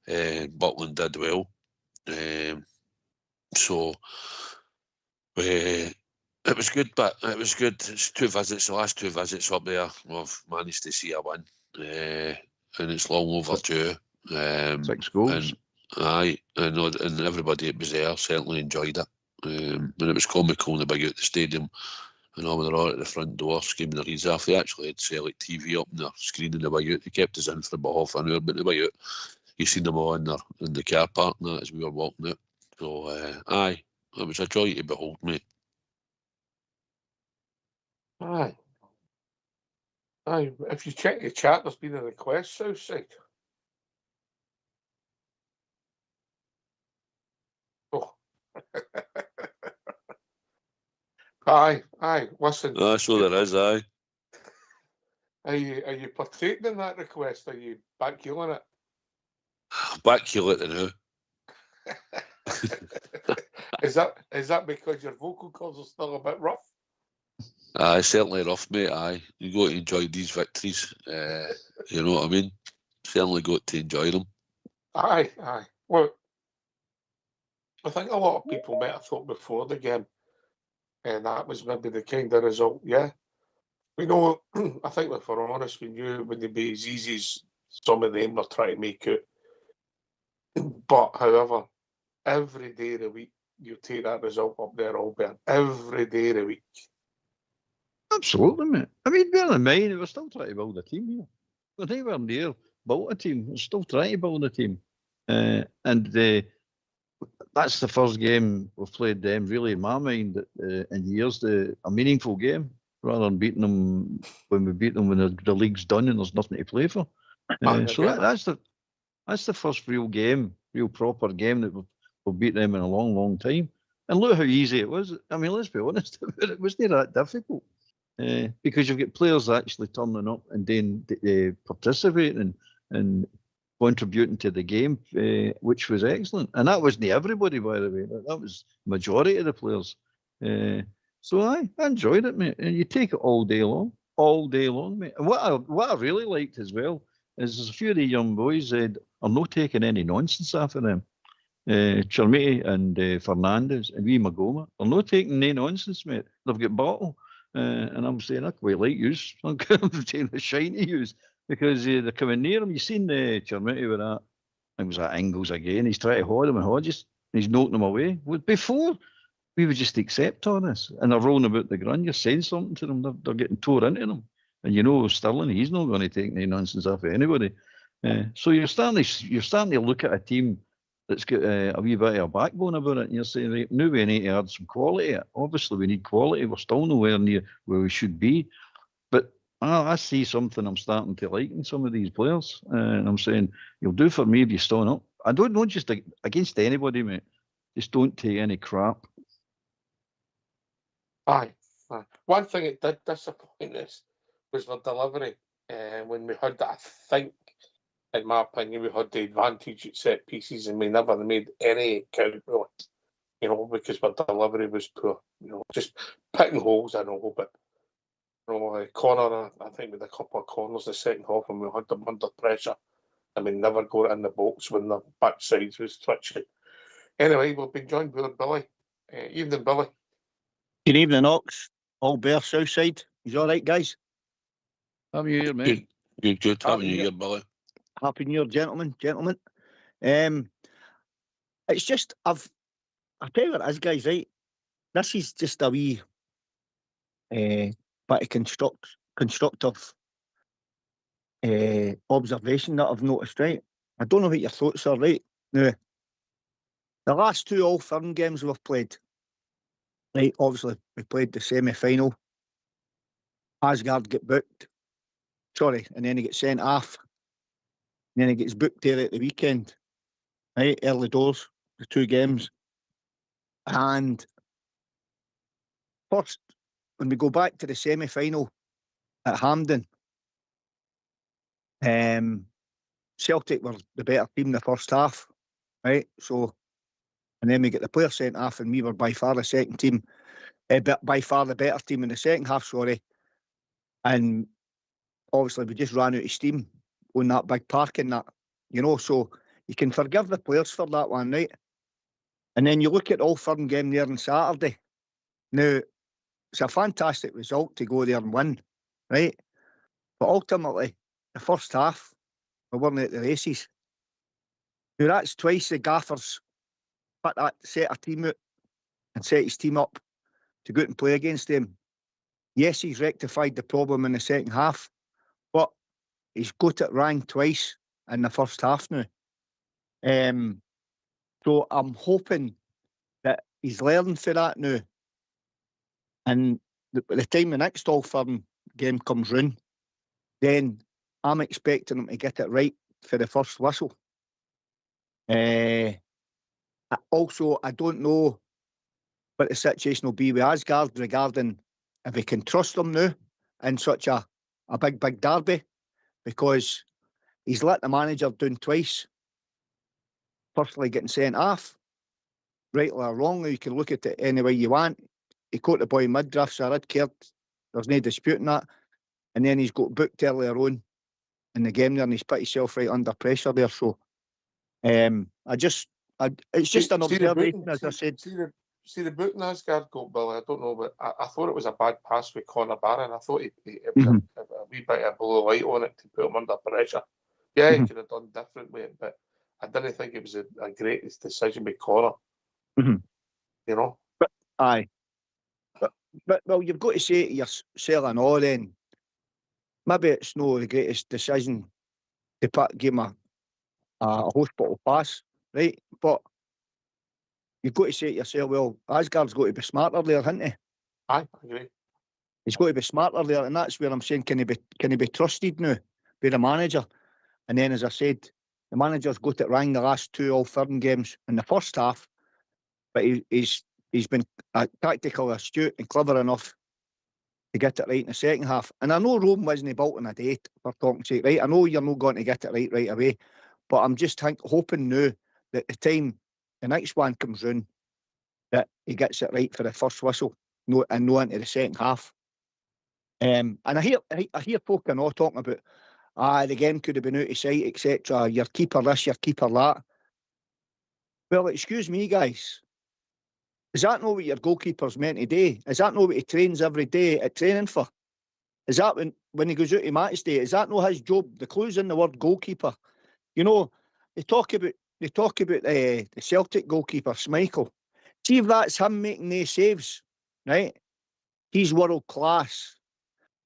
Butland did well. So it was good, but it was good. It's the last two visits up there, we've managed to see a win. And it's long overdue. 6 goals. And everybody that was there certainly enjoyed it. And it was comical in the big out the stadium, and all they were all at the front door screaming their heads off. They actually had Celtic TV up on their screen in the way out. They kept us in for about half an hour, but the way out, you seen them all in the car park and that as we were walking out. So aye, it was a joy to behold, mate. Aye. If you check the chat, there's been a request, Southside. Oh. Aye. Listen. So there is, aye. Are you partaking in that request? Are you backheeling it? Backheel it now. Is that because your vocal cords are still a bit rough? Aye, certainly rough, mate. Aye, you got to enjoy these victories. You know what I mean? Certainly got to enjoy them. Aye. Well, I think a lot of people might have thought before the game, and that was maybe the kind of result. Yeah, we know. I think if we're honest, we knew it wouldn't be as easy as some of them were trying to make it. But however, every day of the week you take that result up there, Albert. Every day of the week. Absolutely, mate. I mean, bear in mind, we're still trying to build a team here. We're nowhere near built a team. We're still trying to build a team. That's the first game we've played them, really, in my mind, in years, a meaningful game, rather than beating them when we beat them when the league's done and there's nothing to play for. That's the first real proper game that we've beat them in a long, long time. And look how easy it was. I mean, let's be honest, it wasn't that difficult. Because you've got players actually turning up and then participating and contributing to the game, which was excellent. And that wasn't everybody, by the way. That was the majority of the players. So I enjoyed it, mate. And you take it all day long, mate. And what I really liked as well is there's a few of the young boys are not taking any nonsense after them. Chermiti and Fernandez and wee Magoma are not taking any nonsense, mate. They've got bottle. And I'm saying, I quite like yous. I'm taking a shiny yous because they're coming near him. You seen the Chermiti with that? It was at Ingles again. He's trying to hold him and Hodges. He's knocking him away. Well, before, we would just accept all this. And they're rolling about the ground. You're saying something to them. They're getting tore into them. And you know Sterling, he's not going to take any nonsense off of anybody. So you're starting to look at a team that's got a wee bit of a backbone about it. And you're saying, right, now we need to add some quality. Obviously, we need quality. We're still nowhere near where we should be. But I see something I'm starting to like in some of these players. And I'm saying, you'll do for me if you stand up. I don't know just against anybody, mate. Just don't take any crap. Aye. One thing it did disappoint us was the delivery. When we had that, I think, in my opinion, we had the advantage at set pieces and we never made any count, really. You know, because our delivery was poor. You know, just picking holes, I know, but you know, corner, I think with a couple of corners the second half and we had them under pressure and we never got in the box when the backsides was twitching. Anyway, we've been joined by Billy. Evening, Billy. Good evening, Ox. All Bear Southside. You all right, guys? How are you here, mate? Good. Happy New Year, Billy. Happy New Year, gentlemen. It's just I tell you what it is, guys. Right, this is just a wee bit of constructive observation that I've noticed. Right, I don't know what your thoughts are. Right now, the last two All Firm games we've played. Right, obviously we played the semi-final. Asgard get booked. Sorry, and then he gets sent off. And then he gets booked there at the weekend. Right, early doors, the two games. And first, when we go back to the semi-final at Hampden, Celtic were the better team in the first half. Right, so, and then we get the player sent off, and we were by far the second team, by far the better team in the second half. Sorry, and obviously we just ran out of steam on that big parking that, you know, so you can forgive the players for that one, right? And then you look at All Firm game there on Saturday. Now, it's a fantastic result to go there and win, right? But ultimately, the first half, we weren't at the races. Now, that's twice the Gaffer's set a team out and set his team up to go out and play against them. Yes, he's rectified the problem in the second half, but he's got it wrong twice in the first half now. So I'm hoping that he's learned for that now. And by the time the next All Firm game comes round, then I'm expecting him to get it right for the first whistle. Also, I don't know what the situation will be with Asgard regarding if we can trust him now in such a big derby, because he's let the manager down twice. Firstly, getting sent off, rightly or wrongly, you can look at it any way you want. He caught the boy mid-drift, so I had cared. There's no disputing that. And then he's got booked earlier on in the game there, and he's put himself right under pressure there. So, it's just an observation, as I said. See the booting Asgard got, Billy. I don't know, but I thought it was a bad pass with Conor Barron. I thought it was a wee bit of blue light on it to put him under pressure. Yeah, he could have done different with it, but I didn't think it was a great decision by Conor. You know? But, aye. But well, you've got to say to yourself and all then, maybe it's not the greatest decision to give him a hospital pass, right? But you've got to say to yourself, well, Asgard's got to be smarter there, hasn't he? Aye, I agree. He's got to be smarter there, and that's where I'm saying, can he be trusted now by the manager? And then, as I said, the manager's got it wrong the last two All Firm games in the first half, but he's been tactical, astute and clever enough to get it right in the second half. And I know Rome wasn't built in a day, for talking sake, right? I know you're not going to get it right away, but I'm just hoping now that the time the next one comes round, that he gets it right for the first whistle. no into the second half. And I hear folk and all talking about, the game could have been out of sight, etc. Your keeper this, your keeper that. Well, excuse me, guys. Is that not what your goalkeeper's meant to do? Is that not what he trains every day at training for? Is that when he goes out to match day? Is that not his job? The clue's in the word goalkeeper. You know, they talk about the Celtic goalkeeper, Schmeichel. See if that's him making these saves, right? He's world class.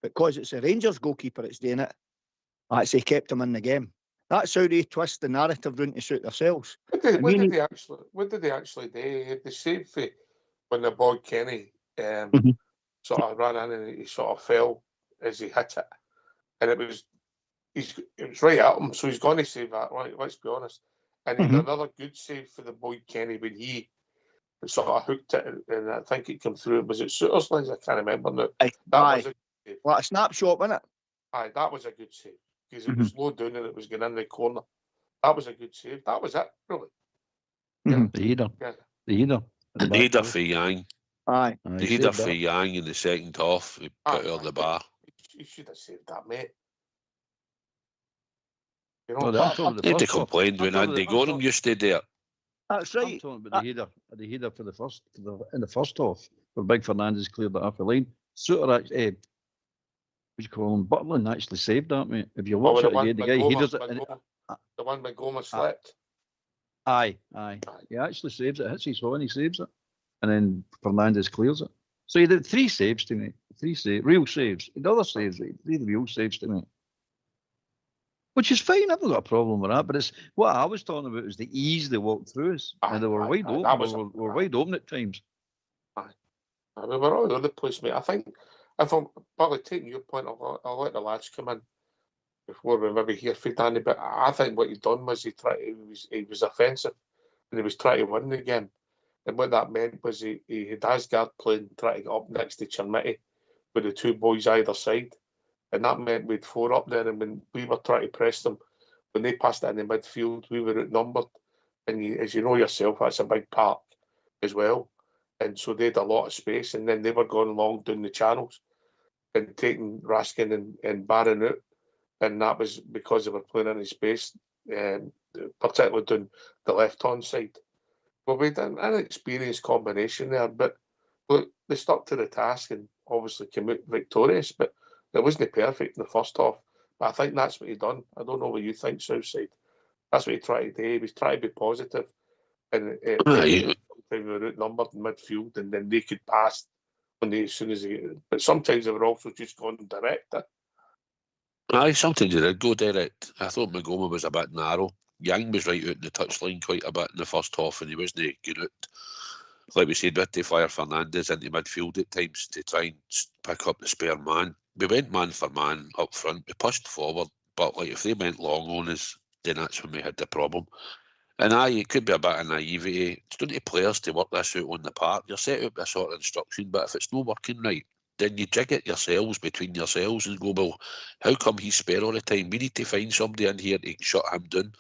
Because it's a Rangers goalkeeper that's doing it. Actually kept him in the game. That's how they twist the narrative round to suit themselves. What did they actually do? They saved for when the boy Kenny sort of ran in and he sort of fell as he hit it, and it was right at him, so he's going to save that, right? Let's be honest. And he had another good save for the boy Kenny when he sort of hooked it, and I think it came through. Was it Souters' legs? I can't remember now. That was a good save. Like a snapshot, wasn't it? Aye, that was a good save because it was low down and it was going in the corner. That was a good save. That was it, really. Yeah. The header for Yang. Aye. The header for Yang in the second half. He put it on the bar. You should have saved that, mate. You know, need to complain when Andy Gorham used to do it. That's right. I'm talking about the header for in the first half, where Big Fernandes cleared it off the line. What do you call him? Butland actually saved that, mate. If you watch it again, the guy headers it. The one McGoma slept. Aye. He actually saves it. Hits his horn, he saves it, and then Fernandes clears it. So he did 3 saves to me. 3 saves, real saves. The other saves, 3 real saves to me. Which is fine. I've not got a problem with that. But it's what I was talking about is the ease they walked through us, and they were wide open. We were wide open at times. We were all over the place, mate. I think, if I'm partly taking your point, I'll let the lads come in before we maybe hear from Danny. But I think what he done was he was offensive, and he was trying to win the game. And what that meant was he had Asgard playing, trying to get up next to Chermity with the 2 boys either side. And that meant we had 4 up there, and when we were trying to press them, when they passed it in the midfield, we were outnumbered. And as you know yourself, that's a big park as well. And so they had a lot of space, and then they were going along down the channels and taking Raskin and Barron out. And that was because they were playing in his space, particularly down the left-hand side. Well, we had an inexperienced combination there, but look, they stuck to the task and obviously came out victorious, but it wasn't perfect in the first half. But I think that's what he done. I don't know what you think, Southside. That's what he tried to do. He was trying to be positive. And sometimes we were outnumbered in midfield, and then they could pass as soon as they get it. But sometimes they were also just going direct. Aye, sometimes they did go direct. I thought McGoma was a bit narrow. Yang was right out in the touchline quite a bit in the first half, and he wasn't good out. Like we said, we had to fire Fernandes into midfield at times to try and pick up the spare man. We went man for man up front. We pushed forward, but like if they went long on us, then that's when we had the problem. And it could be a bit of naivety. It's down to players to work this out on the park. You're set out with a sort of instruction, but if it's not working right, then you jig it yourselves between yourselves and go, well, how come he's spare all the time? We need to find somebody in here to shut him down.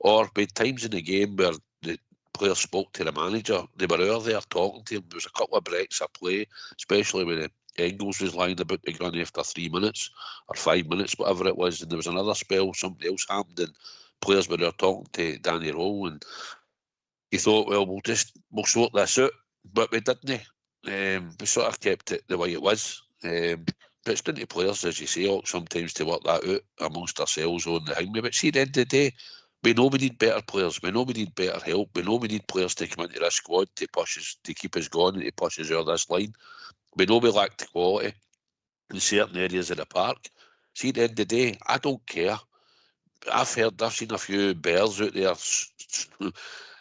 Or by times in the game where the players spoke to the manager, they were out there talking to him. There was a couple of breaks of play, especially when Engels was lying about to run after 3 minutes or 5 minutes, whatever it was. And there was another spell, something else happened, and players were there talking to Danny Rowe, and he thought, well, we'll sort this out. But we didn't. We sort of kept it the way it was. But it's down to players, as you say, sometimes to work that out amongst ourselves on the thing. But see, at the end of the day, we know we need better players. We know we need better help. We know we need players to come into this squad to push us, to keep us going and to push us out this line. We know we lack the quality in certain areas of the park. See, at the end of the day, I don't care. I've seen a few bears out there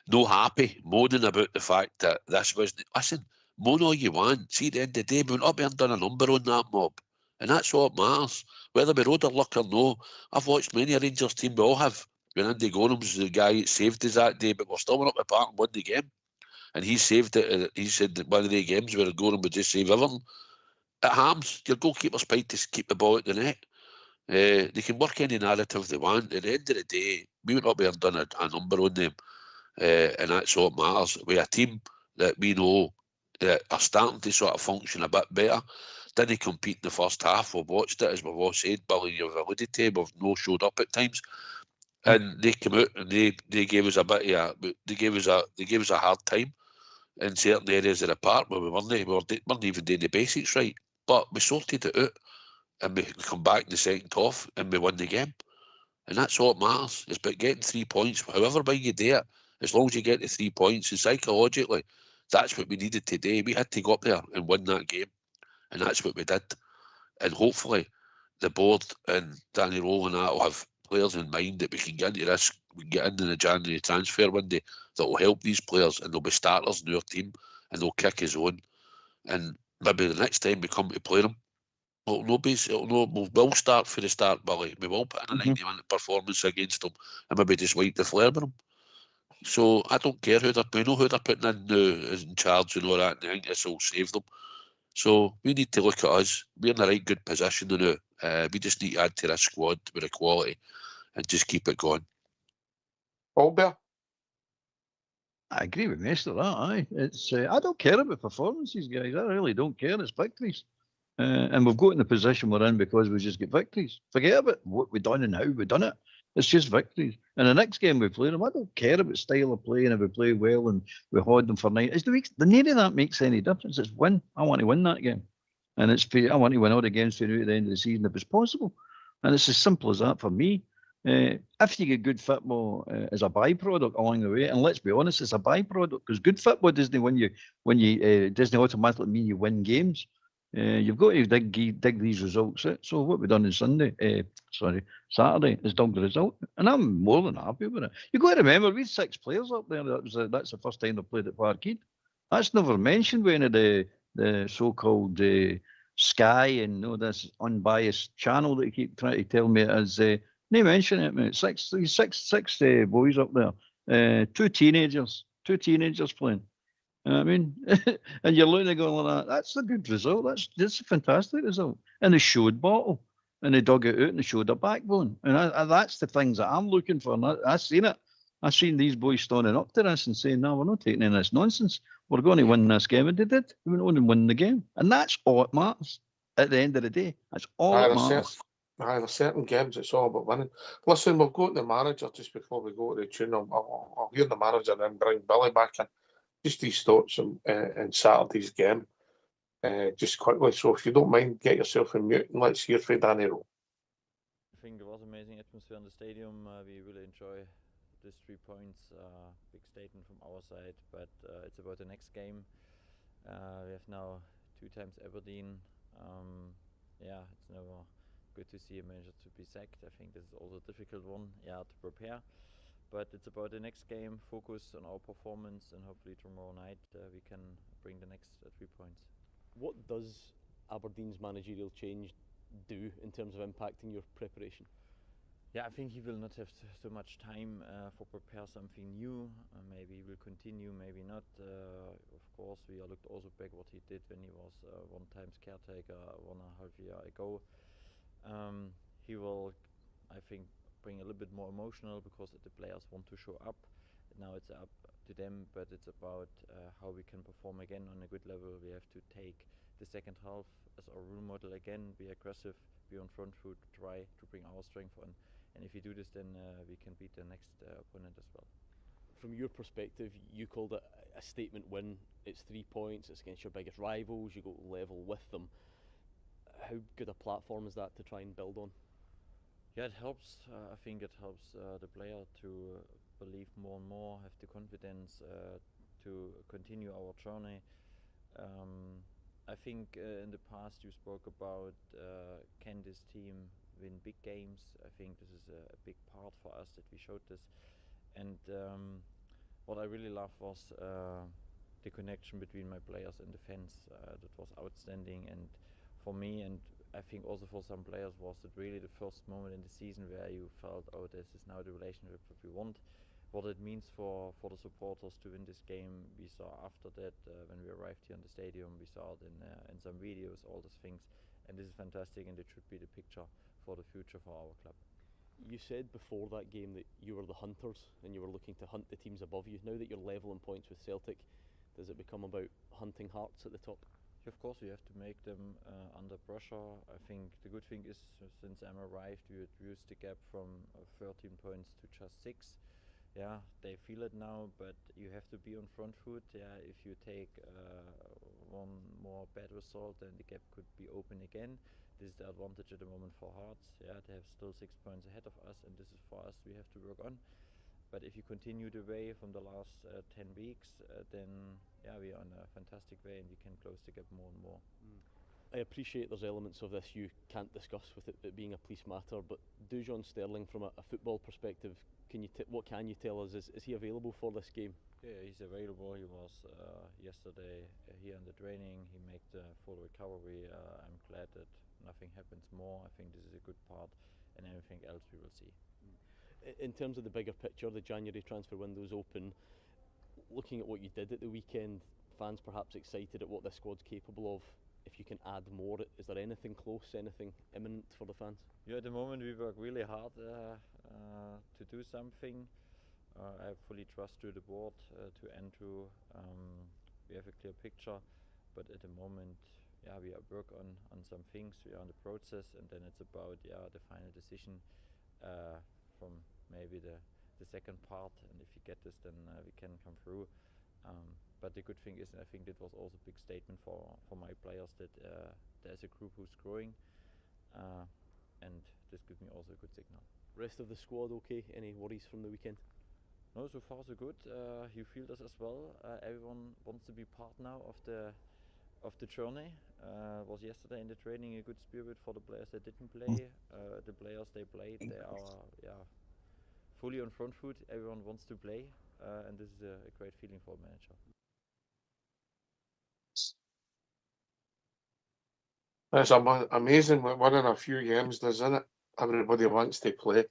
no happy, moaning about the fact that this wasn't. Listen, moan all you want. See, at the end of the day, we went up there and done a number on that mob. And that's all that matters. Whether we rode our luck or no, I've watched many a Rangers team, we all have. When Andy Gorham's the guy that saved us that day, but we're still went up the park and won the game. And he saved it. He said that one of the games where Gorham would just save everything. It happens. Your goalkeeper's paid to keep the ball at the net. They can work any narrative they want. At the end of the day, we went up there and done a number on them. And that's all that matters. We're a team that we know are starting to sort of function a bit better. Didn't compete in the first half. We've watched it, as we've all said. Billy, you've alluded to, we've no showed up at times. And they came out and they gave us a bit of they gave us a hard time in certain areas of the park where we weren't even doing the basics right. But we sorted it out, and we come back in the second half and we won the game. And that's all that matters. It's about getting 3 points, however way you do it. As long as you get the 3 points, and psychologically, that's what we needed today. We had to go up there and win that game, and that's what we did. And hopefully, the board and Danny Rowe and that will have players in mind that we can get into this. We can get into the January transfer window that will help these players, and they'll be starters in our team, and they'll kick his own. And maybe the next time we come to play them, we'll start for the start, Billy. We will put in a 90-minute performance against them, and maybe just wipe the flare with them. So I don't care we know who they're putting in now in charge and all that, and I think this will save them. So we need to look at us. We're in the right good position now. We just need to add to this squad with the quality and just keep it going. Albert? I agree with most of that. Aye, it's I don't care about performances, guys. I really don't care. It's victories, and we've got in the position we're in because we just get victories. Forget about what we've done and how we've done it. It's just victories. And the next game we play them, I don't care about style of play and if we play well and we hold them for 9. None of that makes any difference. It's win. I want to win that game, and I want to win all the games to at the end of the season if it's possible. And it's as simple as that for me. If you get good football as a byproduct along the way, and let's be honest, it's a byproduct because good football doesn't doesn't automatically mean you win games. You've got to dig these results out. So what we've done on Saturday is dug the result, and I'm more than happy with it. You've got to remember we had 6 players up there. That's the first time they played at Parkhead. That's never mentioned with any of the so-called Sky and this unbiased channel that you keep trying to tell me it is. No mention it, mate. Six boys up there. 2 teenagers playing. You know what I mean? And you're looking at going like that. That's a good result. That's a fantastic result. And they showed bottle, and they dug it out, and they showed a backbone. And that's the things that I'm looking for. And I've seen it. I've seen these boys standing up to this and saying, "No, we're not taking any of this nonsense. We're going to win this game." And they did. We went on and win the game, and that's all that matters. At the end of the day, that's all that matters. There's certain games it's all about winning. Listen, we'll go to the manager just before we go to the tune. I'll hear the manager and bring Billy back in. Just these thoughts on Saturday's game, just quickly. So if you don't mind, get yourself in mute and let's hear from Danny Rowe. I think it was amazing atmosphere in the stadium. We really enjoy these 3 points. Big statement from our side, but it's about the next game. We have now 2 times Aberdeen. It's never good to see a manager to be sacked. I think this is also a difficult one, to prepare. But it's about the next game, focus on our performance, and hopefully tomorrow night we can bring the next 3 points. What does Aberdeen's managerial change do in terms of impacting your preparation? I think he will not have so much time for prepare something new. Maybe he will continue, maybe not. Of course, we looked also back what he did when he was one times caretaker 1.5 years ago. He will, I think, bring a little bit more emotional because the players want to show up. Now it's up to them, but it's about how we can perform again on a good level. We have to take the second half as our role model again, be aggressive, be on front foot, try to bring our strength on. And if we do this, then we can beat the next opponent as well. From your perspective, you called it a statement win. It's 3 points, it's against your biggest rivals, you go level with them. How good a platform is that to try and build on? It helps. I think it helps the player to believe more and more, have the confidence to continue our journey. I think in the past you spoke about can this team win big games. I think this is a big part for us that we showed this. And what I really loved was the connection between my players and the fans. That was outstanding, and for me, and I think also for some players, was it really the first moment in the season where you felt, oh, this is now the relationship that we want. What it means for the supporters to win this game, we saw after that when we arrived here in the stadium. We saw it in some videos, all these things, and this is fantastic, and it should be the picture for the future for our club. You said before that game that you were the hunters and you were looking to hunt the teams above you. Now that you're level in points with Celtic, Does it become about hunting Hearts at the top? Of course, you have to make them under pressure. I think the good thing is, since Emma arrived, we reduced the gap from 13 points to just 6. Yeah, they feel it now, but you have to be on front foot. Yeah, if you take one more bad result, then the gap could be open again. This is the advantage at the moment for Hearts. Yeah, they have still 6 points ahead of us, and this is for us we have to work on. But if you continue the way from the last 10 weeks, then yeah, we are on a fantastic way, and we can close the gap more and more. I appreciate there's elements of this you can't discuss with it being a police matter, but Dujon Sterling, from a football perspective, what can you tell us? Is he available for this game? Yeah, he's available. He was yesterday here in the training. He made the full recovery. I'm glad that nothing happens more. I think this is a good part, and anything else we will see. In terms of the bigger picture, the January transfer window's open. Looking at what you did at the weekend, fans perhaps excited at what this squad's capable of. If you can add more, is there anything close, anything imminent for the fans? Yeah, at the moment we work really hard to do something. I fully trust to the board, to Andrew. We have a clear picture, but at the moment, yeah, we are work on some things. We are in the process, and then it's about the final decision from maybe the second part. And if you get this, then we can come through. But the good thing is, and I think it was also a big statement for my players, that there's a group who's growing, and this gives me also a good signal. Rest of the squad okay? Any worries from the weekend? No, so far so good. You feel this as well. Everyone wants to be part now of the journey. Was yesterday in the training a good spirit for the players that didn't play. The players they played, they are fully on front foot. Everyone wants to play, and this is a great feeling for a manager. It's amazing what winning a few games does, isn't it? Everybody wants to play.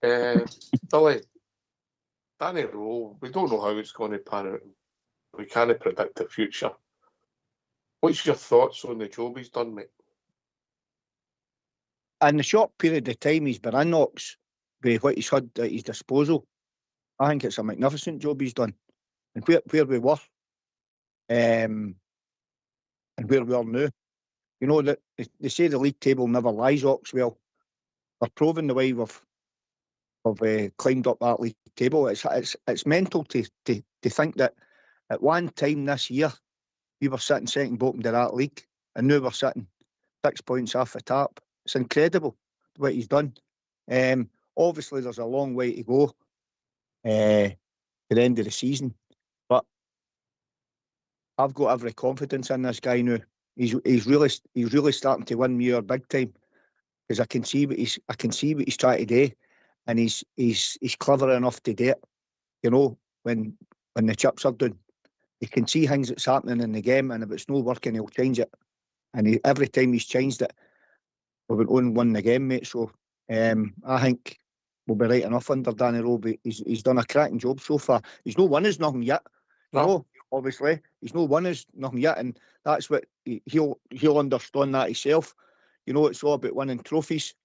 Billy, Danny Rowe, we don't know how it's going to pan out. We can't predict the future. What's your thoughts on the job he's done, mate? In the short period of time he's been in Knox, with what he's had at his disposal, I think it's a magnificent job he's done. And where we were, and where we are now, you know, that they say the league table never lies, Oxwell. We're proving the way we've climbed up that league table. It's mental to think that at one time this year we were sitting second bottom to that league, and now we're sitting 6 points off the top. It's incredible what he's done. Obviously, there's a long way to go to the end of the season, but I've got every confidence in this guy now. He's really starting to win me over big time, because I can see what he's trying to do, and he's clever enough to do it. You know, when the chips are down, he can see things that's happening in the game, and if it's not working, he'll change it. And every time he's changed it, we went on and won the game, mate. So I think we'll be right enough under Danny Rowe. He's done a cracking job so far. He's not won us nothing yet. You know, obviously, he's not won us nothing yet, and that's what he'll understand that himself. You know, it's all about winning trophies.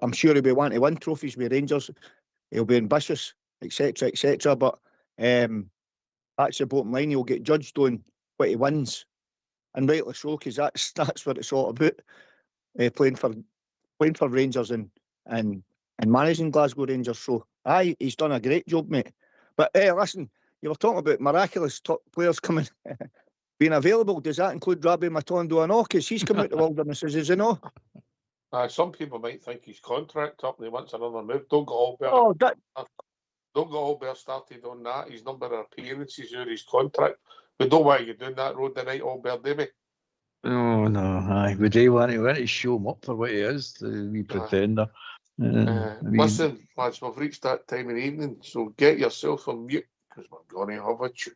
I'm sure he'll be wanting to win trophies with Rangers. He'll be ambitious, etc., etc. But that's the bottom line. He'll get judged on what he wins, and rightly so, because that's what it's all about. Playing for Rangers and managing Glasgow Rangers. So he's done a great job, mate. But listen, you were talking about miraculous top players coming being available. Does that include Rabbi Matondo and all? Because he's come out the wilderness, is he not? Some people might think his contract up and he wants another move. Don't get all bear started on that. His number of appearances or his contract. We don't want you doing that road tonight, all bear, do we? Oh no, aye. We do want to show him up for what he is, the wee pretender. Listen, lads, we've reached that time in the evening, so get yourself on mute, because we're going to have a tune.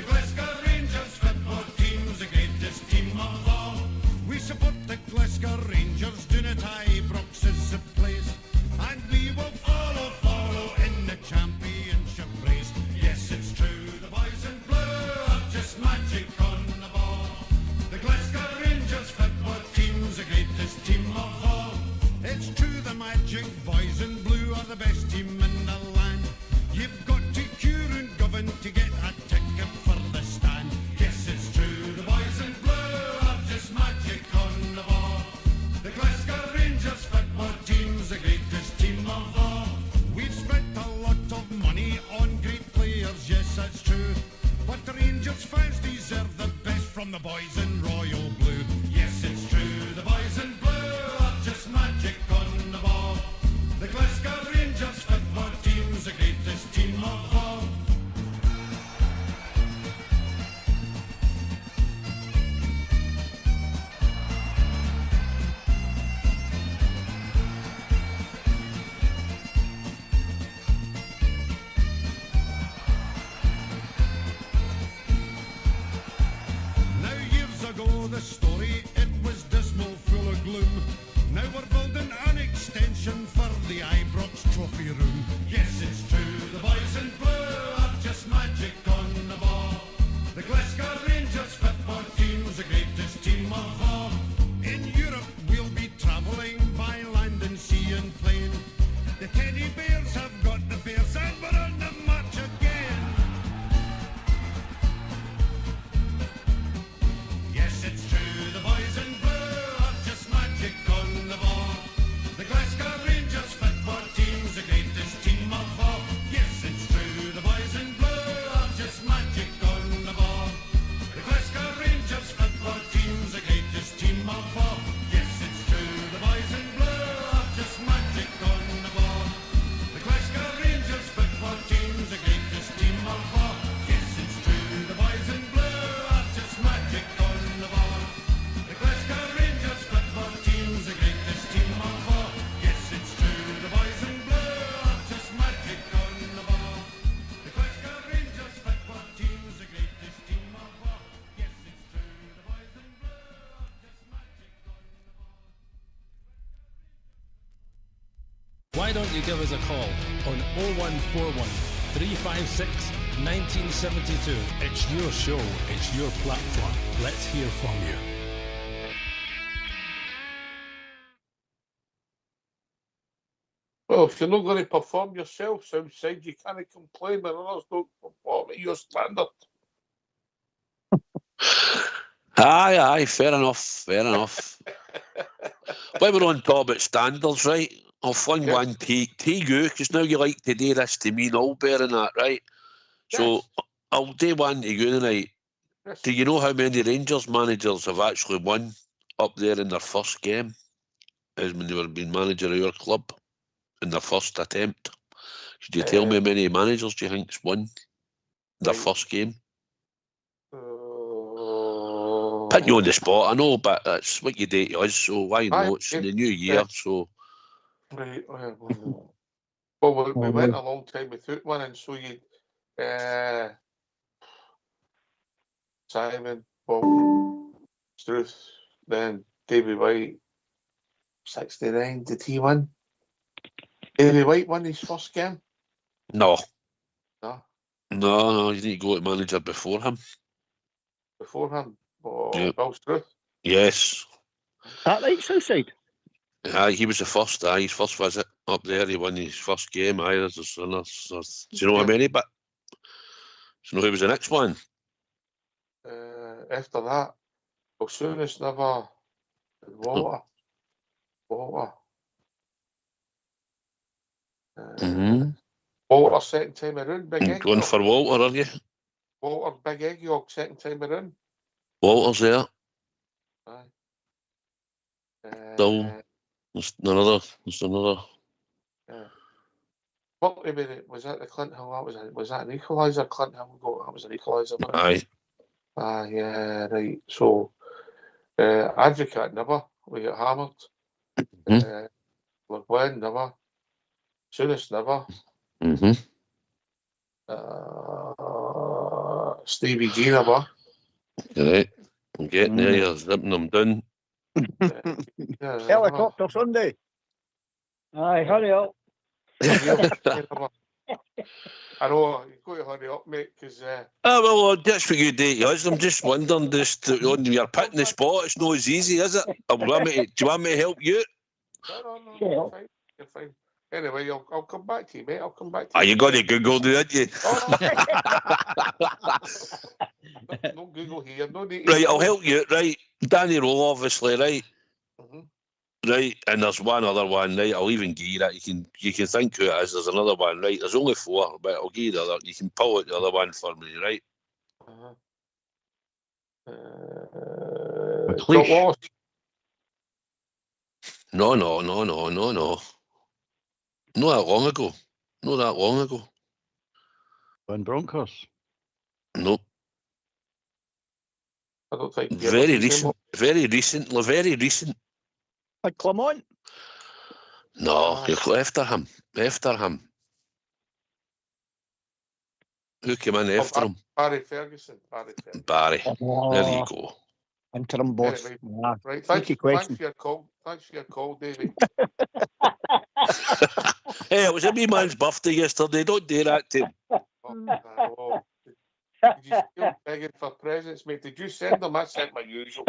Glasgow Rangers, fit for teams again. magic boys in blue are the best team in the land. You've got to cure and govern to get a ticket for the stand. Yes, it's true, the boys in blue are just magic on the ball. The Glasgow Rangers football team's the greatest team of all. We've spent a lot of money on great players, yes, that's true. But the Rangers fans deserve the best from the boys in royal blue. Yes, it's true, the boys in blue are just magic on the ball. The Glasgow Rangers football team's the greatest team of all. The story, it was dismal, full of gloom. Now we're building an extension for the Ibrox Trophy room. Yes, it's true, the boys in blue are just magic on the ball. The Glasgow Rangers football team's the greatest team of all. In Europe we'll be travelling by land and sea and plane. The Teddy Bears have got the Bears and we're on the march again. Yes, it's true, the boys in blue are just magic on the ball. The Glasgow Rangers football team's the greatest team of all. Yes, it's true, the boys in blue are just magic on the ball. The Glasgow Rangers football team's the greatest team of all. Yes, it's true, the boys in blue are just magic on the ball. The Glasgow Rangers football team's the greatest team of all. Yes, it's true, the boys in blue are just magic on the ball. The Glasgow Rangers football team's the greatest team of all. Yes, it's true, the boys in blue are just magic on the ball. The Glasgow Rangers football team's the greatest team of all. Yes, it's true, the boys in blue are just magic on the ball. Why don't you give us a call on 0141 356 1972. It's your show, it's your platform. Let's hear from you. Well, if you're not going to perform yourself, Southside, you can't complain when others don't perform at your standard. Aye, fair enough. When we're on top about standards, right? I'll fling one to you, because now you like to do this to me and Albert and that, right? So I'll do one to you tonight. Yes. Do you know how many Rangers managers have actually won up there in their first game? As when they were being manager of your club in their first attempt? Could you tell me how many managers do you think's won their first game? Put you on the spot, I know, but that's what you do to us, so why not? It's in the new year, so... Right, well, we went a long time without one, and so you... Simon, Bob, Struth, then Davy White, 69, did he win? Davy White won his first game? No, No. you need to go to manager before him. Before him? Yep. Bill Struth? Yes. That right, Southside? Aye, he was the first, his first visit up there, he won his first game, do you know how many, but do you know who was the next one? After that, well, Soonest never, Walter. Walter second time around, Big Egg. Going for Walter, are you? Walter, Big Egg Yog, second time around. Walter's there. Aye. Still, there's another. What was that the Clint Hill? Was that an equaliser? Clint Hill got that was an equaliser. Aye. Yeah, right. So, Advocate never. We got hammered. Le Guin never. Soonest never. Stevie G never. Right. I'm getting there. You're zipping them down. Helicopter Sunday. Aye, hurry up. I know, you've got to hurry up, mate, because... well, that's what you do to us. I'm just wondering, when you're putting the spot, it's not as easy, is it? Do you want me to help you? No, fine. You're fine. Anyway, I'll come back to you, mate. I'll come back to you. You got to Google, didn't you? No Google here. No need. Right, I'll help you. Right, Danny Rowe, obviously, right. Right, and there's one other one, right? I'll even give you that. You can think who it is. There's another one, right? There's only 4, but I'll give you the other. You can pull out the other one for me, right? McLeish. No. Not that long ago. Not that long ago. Van Bronckhorst. Nope. I don't think. Very recent. Very recent. Like Clement? No, you're after him. Who came in after him? Barry Ferguson. Barry. There you go. Interim boss. Anyway, right. Thanks for your call, David. Hey, it was a wee man's birthday yesterday. Don't do that to him. Did you still begging for presents, mate? Did you send them? I sent my usual.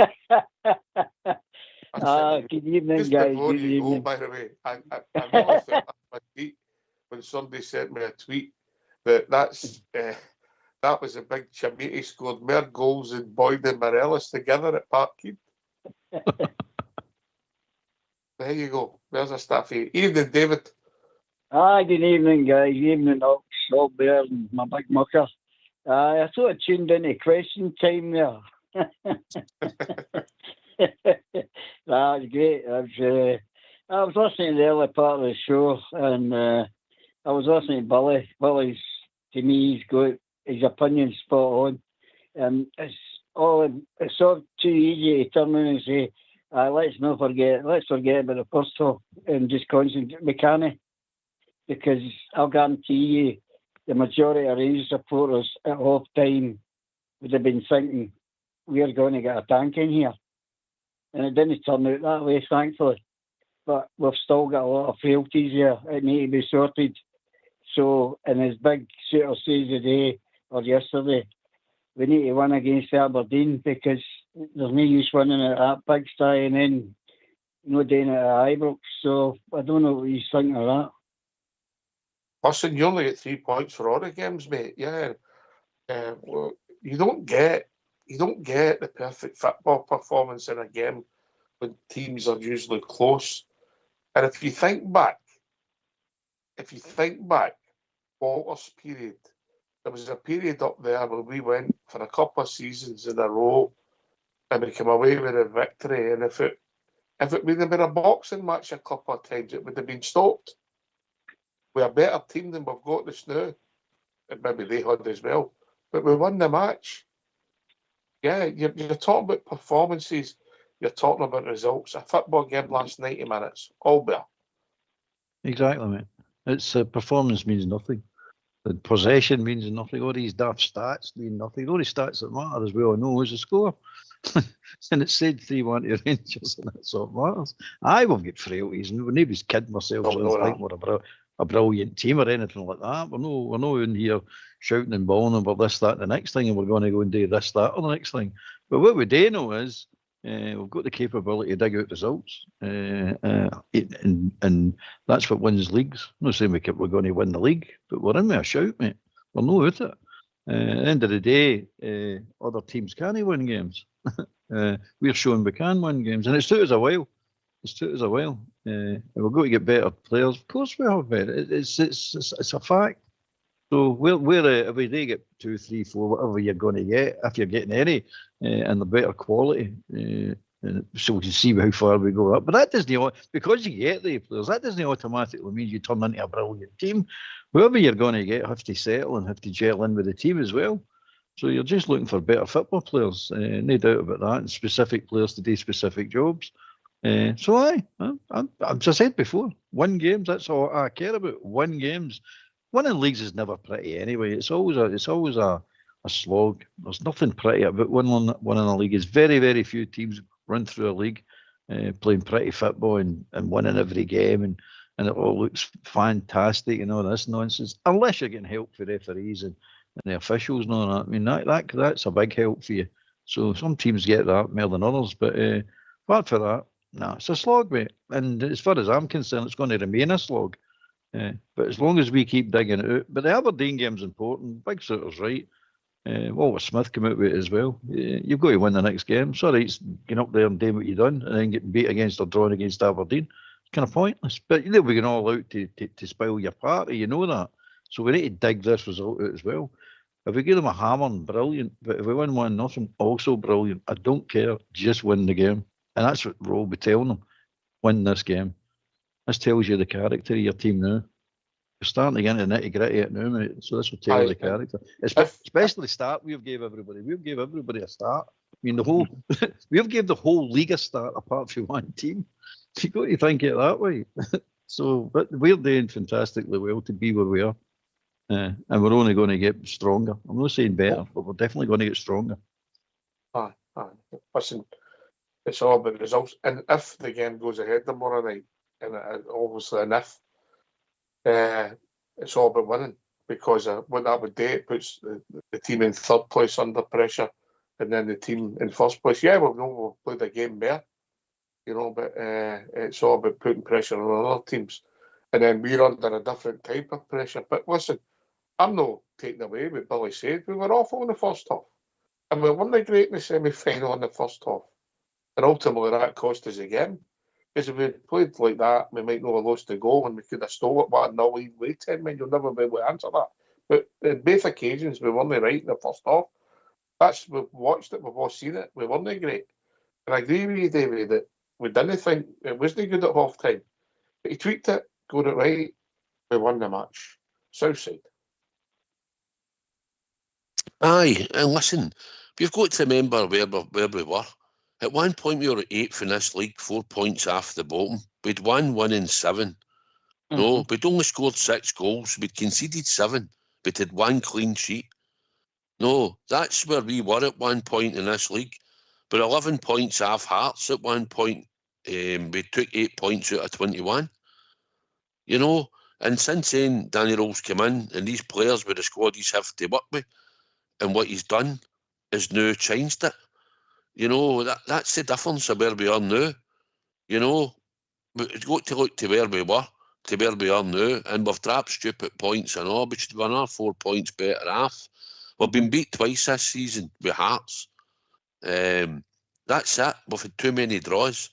Good evening, just guys. Before Good you evening. go, by the way, I really felt my feet when somebody sent me a tweet that was a big Chamiti scored more goals than Boyd and Morelos together at Parkhead. There you go. There's a stuff here. Evening, David. Good evening, guys. Evening, Ox, Bear, and my big mucker. I sort of tuned into question time there. That was great. I was listening to the early part of the show, and I was listening to Billy. Billy's, to me, he's got his opinion spot on. It's all too easy to turn around and say, let's forget about the first half and just concentrate. We can't, because I'll guarantee you the majority of Rangers supporters at half time would have been thinking, we're going to get a tank in here. And it didn't turn out that way, thankfully. But we've still got a lot of frailties here that need to be sorted. So, and as Big Shooter says today or yesterday, we need to win against Aberdeen, because there's no use winning at that pigsty and then doing it at Ibrox. So I don't know what you think of that. Listen, you only get 3 points for all the games, mate. Yeah. Well, you don't get the perfect football performance in a game when teams are usually close. And if you think back, Walter's period, there was a period up there where we went for a couple of seasons in a row and we came away with a victory. And if it would have been a boxing match a couple of times, it would have been stopped. We're a better team than we've got this now. And maybe they had as well. But we won the match. Yeah, you're talking about performances. You're talking about results. A football game lasts 90 minutes. All better. Exactly, mate. It's performance means nothing. The possession means nothing. All these daft stats mean nothing. The only stats that matter, as we all know, is the score. And it said 3-1 to Rangers, and that's what matters. I will get frailties, and nobody's kidding ourselves. We're a brilliant team or anything like that. We're not in here shouting and bawling about this, that, and the next thing, and we're going to go and do this, that, or the next thing. But what we do know is we've got the capability to dig out results, and that's what wins leagues. I'm not saying we're going to win the league, but we're in with a shout, mate. We're not out it. At the end of the day, other teams can't win games. We're showing we can win games, and it's took us a while. And we're going to get better players. Of course we have better. It's a fact. So if we do get 2, 3, 4, whatever you're going to get, if you're getting any, and the better quality, so we can see how far we go up. But that doesn't, because you get the players, that doesn't automatically mean you turn into a brilliant team. Whoever you're going to get have to settle and have to gel in with the team as well. So you're just looking for better football players, no doubt about that, and specific players to do specific jobs. So as I said before, win games, that's all I care about. Win games. Winning leagues is never pretty anyway. It's always a slog. There's nothing pretty about winning a league. It's very, very few teams run through a league playing pretty football and winning every game, and it all looks fantastic and all this nonsense, unless you're getting help for referees and the officials and all that. I mean, that's a big help for you. So some teams get that more than others, but apart from that, No, it's a slog, mate. And as far as I'm concerned, it's going to remain a slog. But as long as we keep digging it out. But the Aberdeen game's important. Big Sutter's right. Walter Smith came out with it as well. You've got to win the next game. Sorry, it's getting up there and doing what you've done and then getting beat against or drawing against Aberdeen. It's kind of pointless. But they'll be going all out to spoil your party. You know that. So we need to dig this result out as well. If we give them a hammering, brilliant. But if we win 1-0, also brilliant. I don't care. Just win the game. And that's what we'll be telling them. Win this game. This tells you the character of your team now. You're starting to get into the nitty-gritty it now, mate. So this will tell you the character. Especially the start we've gave everybody. We've gave everybody a start. I mean, the whole we've gave the whole league a start apart from one team. You've got to think it that way. So, but we're doing fantastically well to be where we are. And we're only going to get stronger. I'm not saying better, but we're definitely going to get stronger. Listen, it's all about the results. And if the game goes ahead tomorrow night, and obviously an if, it's all about winning, because what that would do, it puts the team in third place under pressure, and then the team in first place. Yeah, we'll play the game better, you know, but it's all about putting pressure on other teams, and then we're under a different type of pressure. But listen, I'm not taking away what Billy said. We were awful in the first half, and we won the great in the semi-final in the first half, and ultimately that cost us a game. Because if we played like that, we might not have lost the goal and we could have stole it 1-0 late 10 men. You'll never be able to answer that. But in both occasions, we weren't right in the first half. We've watched it, we've all seen it. We weren't great. And I agree with you, David, that we didn't think it wasn't good at half time. But he tweaked it, got it right, we won the match. Southside. Aye, and listen, we've got to remember where we were. At one point, we were 8th in this league, 4 points off the bottom. We'd won 1 in 7. No, we'd only scored 6 goals. We'd conceded 7. We'd had 1 clean sheet. No, that's where we were at one point in this league. We're 11 points off Hearts at one point. We took 8 points out of 21. You know, and since then, Danny Rowell's come in, and these players with the squad he's have to work with, and what he's done is now changed it. You know, that's the difference of where we are now. You know, we've got to look to where we were, to where we are now, and we've dropped stupid points and all, but we're another 4 points better off. We've been beat twice this season with Hearts. That's it. We've had too many draws.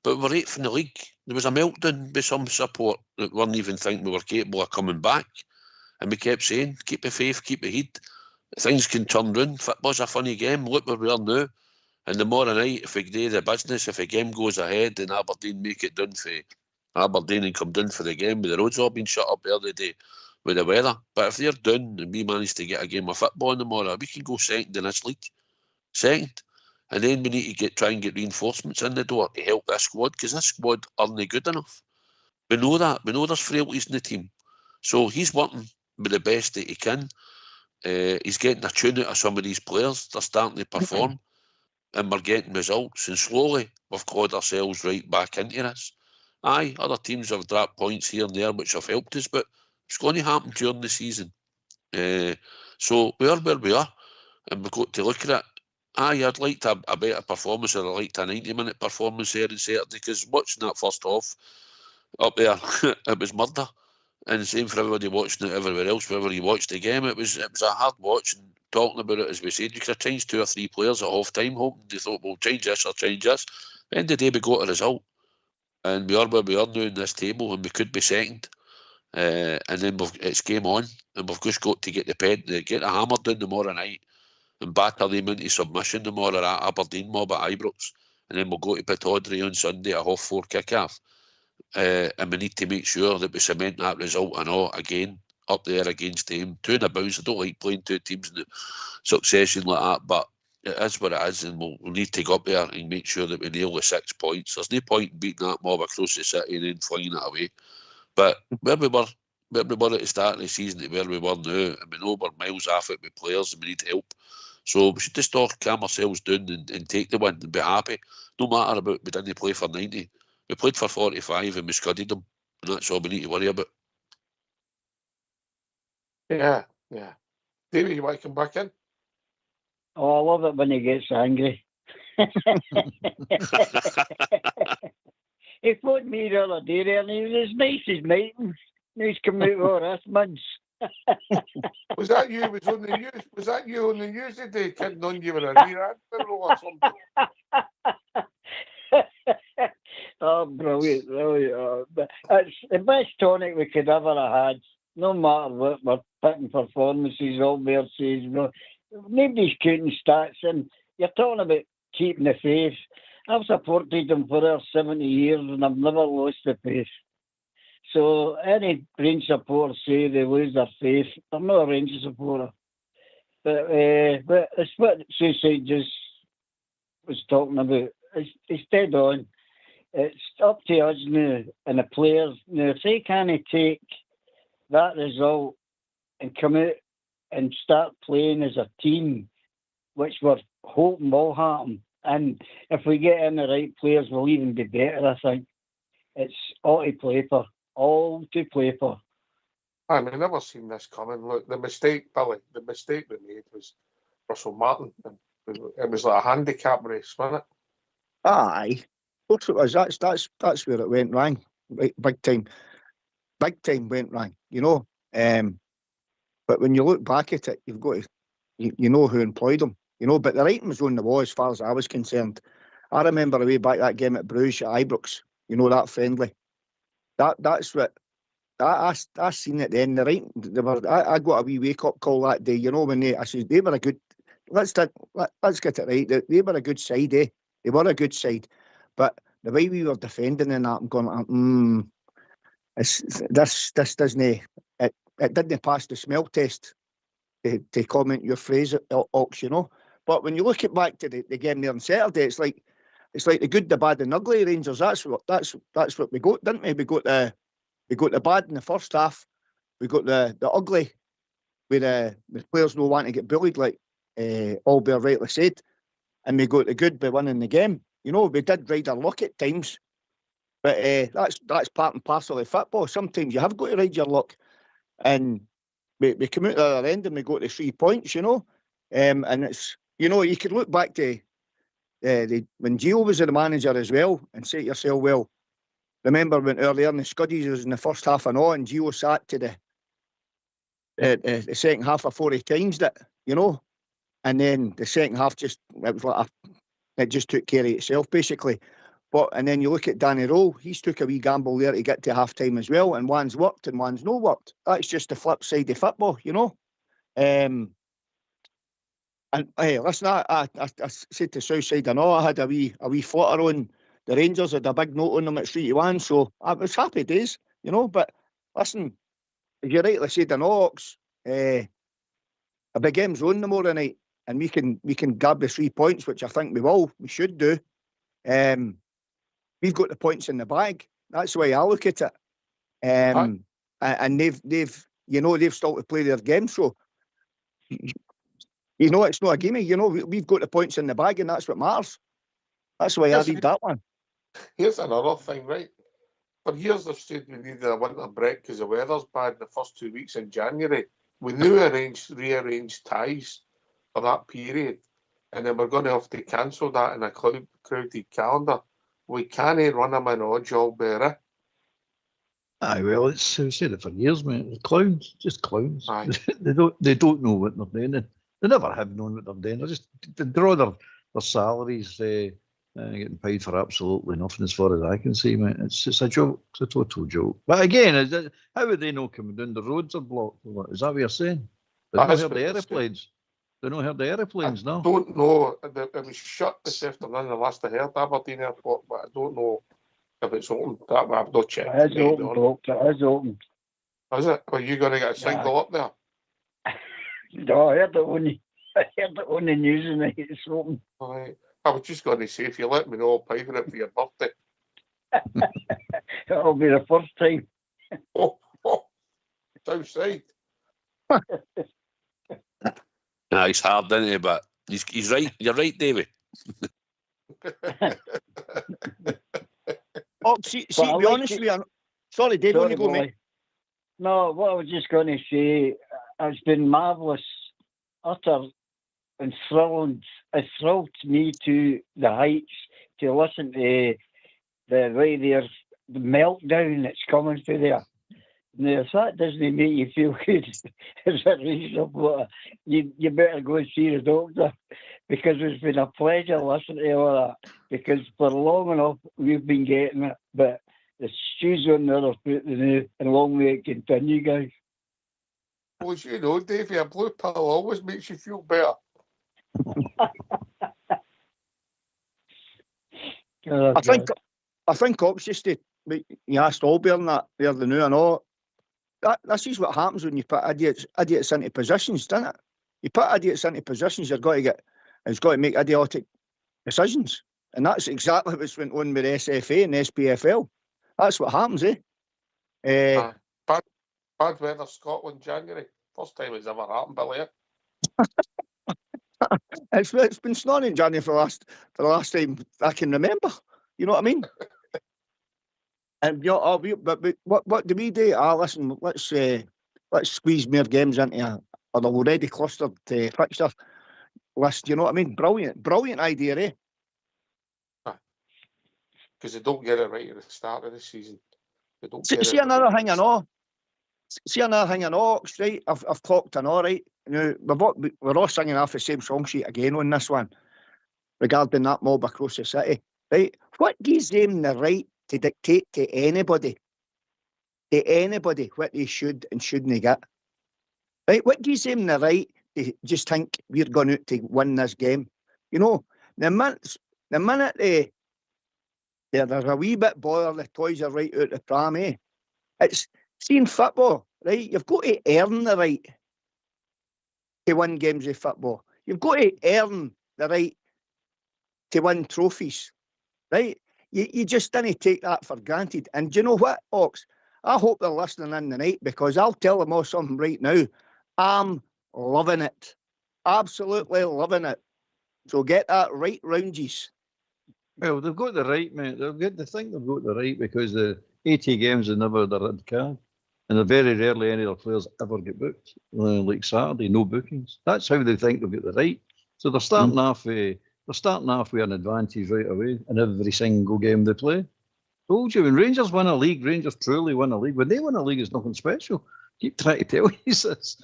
But we're 8th in the league. There was a meltdown with some support that weren't even thinking we were capable of coming back. And we kept saying, keep the faith, keep the heat. Things can turn round. Football's a funny game. Look where we are now. And tomorrow night, if we do the business, if the game goes ahead and Aberdeen make it down for Aberdeen and come down for the game, with the roads all been shut up early day with the weather. But if they're down and we manage to get a game of football tomorrow, we can go second in this league. Second. And then we need to try and get reinforcements in the door to help this squad, because this squad aren't good enough. We know that. We know there's frailties in the team. So he's working with the best that he can. He's getting a tune out of some of these players. They're starting to perform. And we're getting results, and slowly we've clawed ourselves right back into this. Aye, other teams have dropped points here and there which have helped us, but it's going to happen during the season. So we are where we are, and we've got to look at it. Aye, I'd like to have a better performance, or I'd like a 90-minute performance there on Saturday, because watching that first half up there, it was murder. And the same for everybody watching it everywhere else, wherever you watched the game, it was a hard watch. And talking about it, as we said, you could have changed 2 or 3 players at half time, hoping they thought, we'll change this or change this. At the end of the day, we got a result, and we are where we are now in this table, and we could be second. And then it's game on, and we've just got to get the hammer down tomorrow night and batter them into submission tomorrow at Aberdeen mob at Ibrox, and then we'll go to Pittodrie on Sunday at 4:30 kick-off. And we need to make sure that we cement that result and all again up there against them. 2 in a bounce. I don't like playing 2 teams in succession like that, but it is what it is, and we'll need to go up there and make sure that we nail the 6 points. There's no point in beating that mob across the city and then flying it away. But where we were at the start of the season to where we were now, and we know we're miles off it with players and we need help. So we should just all calm ourselves down and take the win and be happy. No matter about we didn't play for 90. We played for 45 and we scudded them, and that's all we need to worry about. Yeah. David, you want to come back in? Oh, I love it when he gets angry. He phoned me the other day there, and he was as nice as Martin. He's come out with all this muds. Was that you? Was that you on the news today, kidding on you with a rear admiral or something? Oh, brilliant, brilliant. It's the best tonic we could ever have had. No matter what, we're picking performances, all versus. Nobody's counting stats, and you're talking about keeping the faith. I've supported them for their 70 years, and I've never lost the faith. So any Rangers supporters say they lose their faith, I'm not a Rangers supporter. But it's what Suicide just was talking about. It's dead on. It's up to us now and the players. Now, if they can't take that result and come out and start playing as a team, which we're hoping will happen, and if we get in the right players, we'll even be better, I think. It's all to play for. All to play for. I mean, I've never seen this coming. Look, the mistake, Billy, the mistake we made was Russell Martin. It was like a handicap race, wasn't it? Aye. Of course it was. That's where it went wrong. Right, big time went wrong, you know. But when you look back at it, you've got to, you know who employed him, you know. But the writing was on the wall as far as I was concerned. I remember way back that game at Bruges at Ibrox, you know, that friendly. That's what I seen at the end. The writing, I got a wee wake up call that day, you know, when I said they were a good. Let's get it right. They were a good side, eh? They were a good side, but the way we were defending and that, I'm going, this doesn't. It didn't pass the smell test. To comment your phrase, Ox, you know. But when you look back to the game there on Saturday, it's like the good, the bad, and ugly Rangers. That's what we got, didn't we? We got the bad in the first half. We got the ugly, where the players don't want to get bullied, like Albert rightly said, and we got the good by winning the game. You know, we did ride our luck at times, but that's part and parcel of football. Sometimes you have got to ride your luck, and we come out the other end and we got the 3 points. You know, and it's, you know, you could look back to when Gio was the manager as well, and say to yourself, well, remember when earlier in the Scuddies was in the first half and all, and Gio sat to the second half before he changed it, you know, and then the second half it was like it just took care of itself basically. But and then you look at Danny Rowe, he's took a wee gamble there to get to half time as well, and one's worked and one's no worked. That's just the flip side of football, you know. And hey, listen, I said to Southside, I know I had a wee flutter on the Rangers, had a big note on them at 3-1, so I was happy days, you know. But listen, as you rightly said, an Ox, a big game's on tomorrow night, and we can grab the 3 points, which I think we should do. We've got the points in the bag. That's the way I look at it. And they've you know, they've still to play their game, so you know, it's not a gimme. You know, we've got the points in the bag, and that's what matters. That's the way I read that one. Here's another thing, right? For years they've said we needed a winter break because the weather's bad in the first 2 weeks in January. We knew rearranged ties for that period, and then we're going to have to cancel that in a crowded calendar. We can't run them in odd job, better. Aye, well, we've said it for years, mate. Clowns, just clowns. Aye. They don't know what they're doing. They never have known what they're doing. They draw their salaries, getting paid for absolutely nothing, as far as I can see, mate. It's a joke. It's a total joke. But again, how would they know coming down? The roads are blocked. Is that what you're saying? They don't hear the aeroplanes. They don't hear the aeroplanes, no? I don't know. It was shut this afternoon, the last I heard, Aberdeen Airport, but I don't know if it's open. That I've not checked. It is open, Doctor. It is open. Is it? Are you going to get a signal up there? No, I heard it on the news and it's open. Right. I was just going to say, if you let me know, I'll pay for it for your birthday. It'll be the first time. Oh, outside. Nah, he's hard, isn't he? But he's right. You're right, Davey. See, to be honest with you, sorry, Dave, on you go, mate. No, what I was just going to say, it's been marvellous, utter enthralled me to the heights to listen to the way the meltdown that's coming through there. Now, if that doesn't make you feel good as a reasonable, you better go and see the doctor, because it's been a pleasure listening to all that, because for long enough we've been getting it, but the shoe's on the other foot now, and long may it continue, guys. Well, as you know, Davey, a blue pill always makes you feel better. I think Ops just to, you asked Allbear that the other day, I know this is what happens when you put idiots into positions, doesn't it? You put idiots into positions, it's got to make idiotic decisions, and that's exactly what's went on with SFA and SPFL. That's what happens, eh? Bad weather Scotland January. First time it's ever happened, Billy. It's been snowing in January for the last time I can remember. You know what I mean? And but what do we do? Listen, let's squeeze more games into an already clustered fixture list. You know what I mean? Brilliant idea, eh? Because they don't get it right at the start of the season. They don't see another thing I know. Right? I've talked and all right. You know, we're all singing off the same song sheet again on this one regarding that mob across the city. Right? What gives them the right to dictate to anybody what they should and shouldn't get? Right? What gives them the right to just think we're going out to win this game? You know, the minute there's a wee bit bother, the toys are right out the pram, eh? It's seeing football, right? You've got to earn the right to win games of football. You've got to earn the right to win trophies, right? You just didn't take that for granted. And do you know what, Ox? I hope they're listening in tonight, because I'll tell them all something right now. I'm loving it. Absolutely loving it. So get that right, Roundies. Well, they've got the right, mate. They think they've got the right, because the 80 games have never had a red card. And very rarely any of the players ever get booked. Like Saturday, no bookings. That's how they think they've got the right. So they're starting off with an advantage right away in every single game they play. Told you, when Rangers win a league, Rangers truly win a league. When they win a league, it's nothing special. Keep trying to tell you this.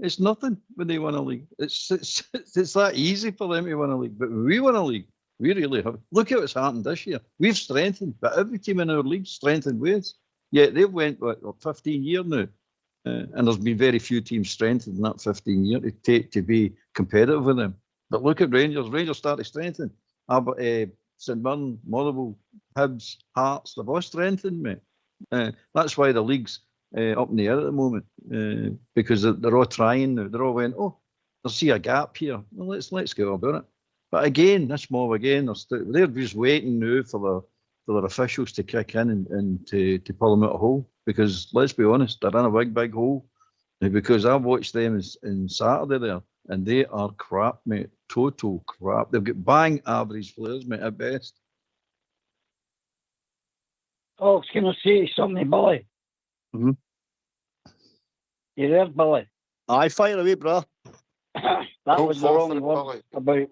It's nothing when they win a league. It's that easy for them to win a league. But when we win a league, we really have. Look at what's happened this year. We've strengthened, but every team in our league strengthened ways. Yeah, they've went 15 years now, and there's been very few teams strengthened in that 15 years to be competitive with them. But look at Rangers. Rangers started strengthening. St Mirren, Motherwell, Hibs, Hearts, they've all strengthened, mate. That's why the league's up in the air at the moment, because they're all trying now. They're all went, there's see a gap here. Well, let's go about it. But again, this mob again, they're just waiting now for their officials to kick in and to pull them out of a hole. Because let's be honest, they're in a big hole. Because I watched them in Saturday there, and they are crap, mate. Total crap. They've got bang average players, mate, at best. Oh, I was going to say something, Billy. Mm-hmm. You there, Billy? Aye, fire away, bro. That was the wrong one about...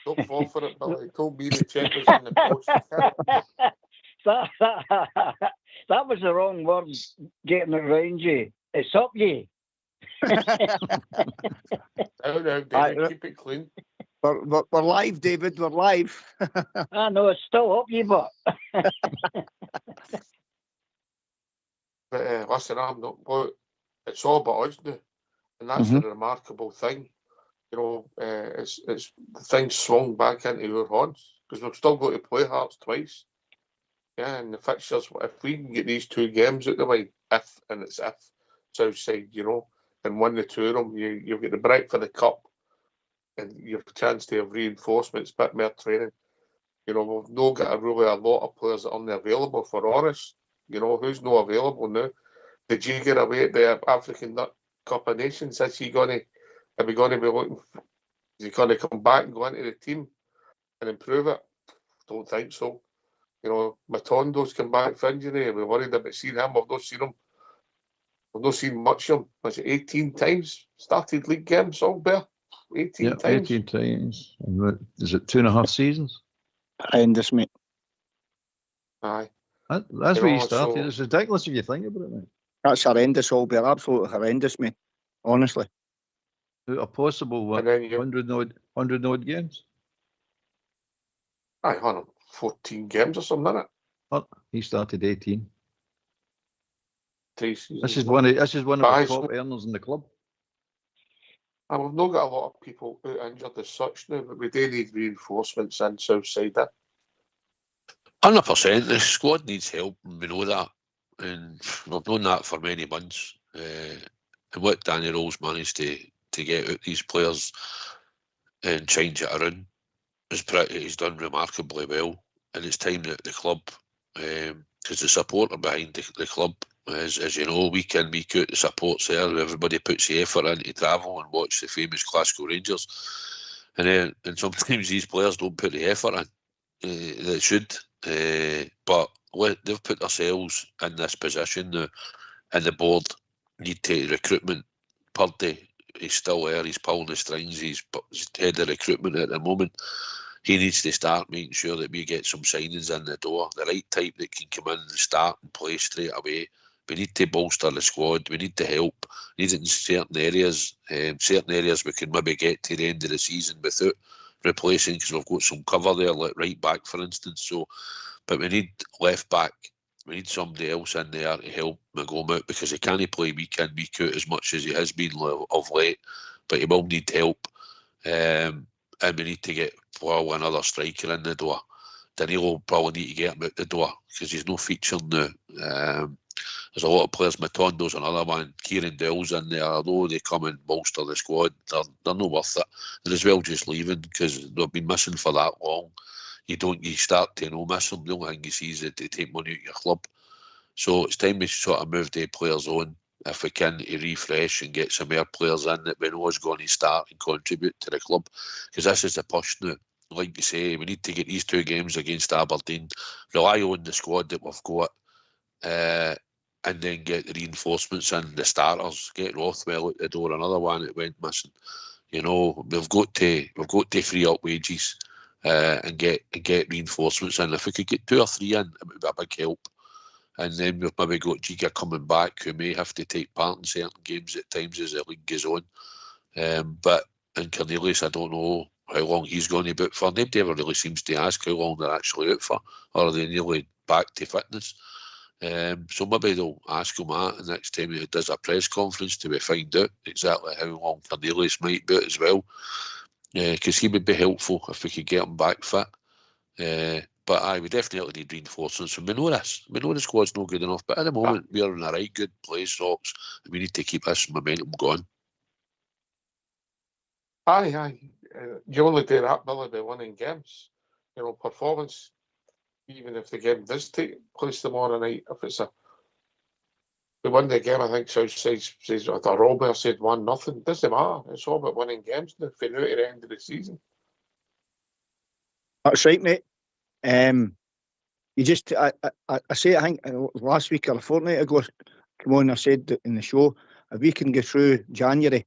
Don't fall for it, Billy. Told me the check was in the post. That was the wrong word, getting it round you. It's up you. No, David, keep it clean. We're live, David. We're live. I know it's still up you, but. But listen, I'm not. Well, it's all about us now, and that's the remarkable thing. You know, it's the thing swung back into our hands, because we've still got to play Hearts twice. Yeah, and the fixtures, if we can get these two games out the way, if Southside, you know, and win the two of them, you'll get the break for the cup, and you've a chance to have reinforcements, bit more training. You know, we've not got really a lot of players that aren't available for Honest. You know, who's not available now? Did you get away at the African Cup of Nations? Are we going to be looking? Is he going to come back and go into the team and improve it? Don't think so. You know, Matondo's come back for injury. We're worried about seeing him. We've not seen him. We've not seen much of him. Was it 18 times started league games, all there? 18 times. 18 times. And what, is it 2.5 seasons? Horrendous, mate. Aye. That's where you started. It's ridiculous if you think about it, mate. That's horrendous, Albert. Absolutely horrendous, mate. Honestly. Out of possible, what, 100 odd games? Aye, 114 games or something, isn't it? Oh, he started 18. 3 seasons. This is one of the top earners in the club. And we've not got a lot of people out injured as such now, but we do need reinforcements in Southside. 100%. The squad needs help, and we know that. And we've known that for many months. And what Danny Rose managed to get out these players and change it around he's done remarkably well. And it's time that the club, because the support are behind the club, as you know, week in, week out, the support's there. Everybody puts the effort in to travel and watch the famous Glasgow Rangers. And sometimes these players don't put the effort in they should. But they've put themselves in this position now, and the board need to recruitment. Purdy, he's still there, he's pulling the strings, he's head of recruitment at the moment. He needs to start making sure that we get some signings in the door, the right type that can come in and start and play straight away. We need to bolster the squad, we need to help, we need it in certain areas. Certain areas we can maybe get to the end of the season without replacing, because we've got some cover there, like right back for instance. So, but we need left back, we need somebody else in there to help McGowan out, because he can't play week in, week out as much as he has been of late, but he will need help. And we need to get another striker in the door. Danilo will probably need to get him out the door, because he's no feature now. There's a lot of players, Matondo's another one, Kieran Dell's in there. Although they come and bolster the squad, they're not worth it. They're as well just leaving, because they've been missing for that long. You start to miss them. The only thing you see is that they take money out of your club. So it's time we sort of move the players on, if we can, to refresh and get some more players in that we know is going to start and contribute to the club. Because this is the push now. Like you say, we need to get these 2 games against Aberdeen, rely on the squad that we've got, and then get the reinforcements in, the starters, get Rothwell out the door, another one that went missing. You know, we've got to free up wages and get reinforcements in. If we could get 2 or 3 in, it would be a big help. And then we've maybe got Giga coming back, who may have to take part in certain games at times as the league goes on. But in Cornelius, I don't know how long he's going to be out for. Nobody ever really seems to ask how long they're actually out for, or are they nearly back to fitness. So maybe they'll ask him that, and next time he does a press conference till we find out exactly how long Cornelius might be out as well, because he would be helpful if we could get him back fit. But we definitely need reinforcements, and we know this. We know the squad's not good enough, but at the moment we're in a right good place, Rocks, and we need to keep this momentum going. Aye. You only do that, Billy, by winning games. You know, performance, even if the game does take place tomorrow night, if it's we win the game, I think Southside says, the Robert said 1-0. Doesn't matter. It's all about winning games now, for now to the end of the season. That's right, mate. You just, I say, I think last week or a fortnight ago, come on, I said in the show, if we can get through January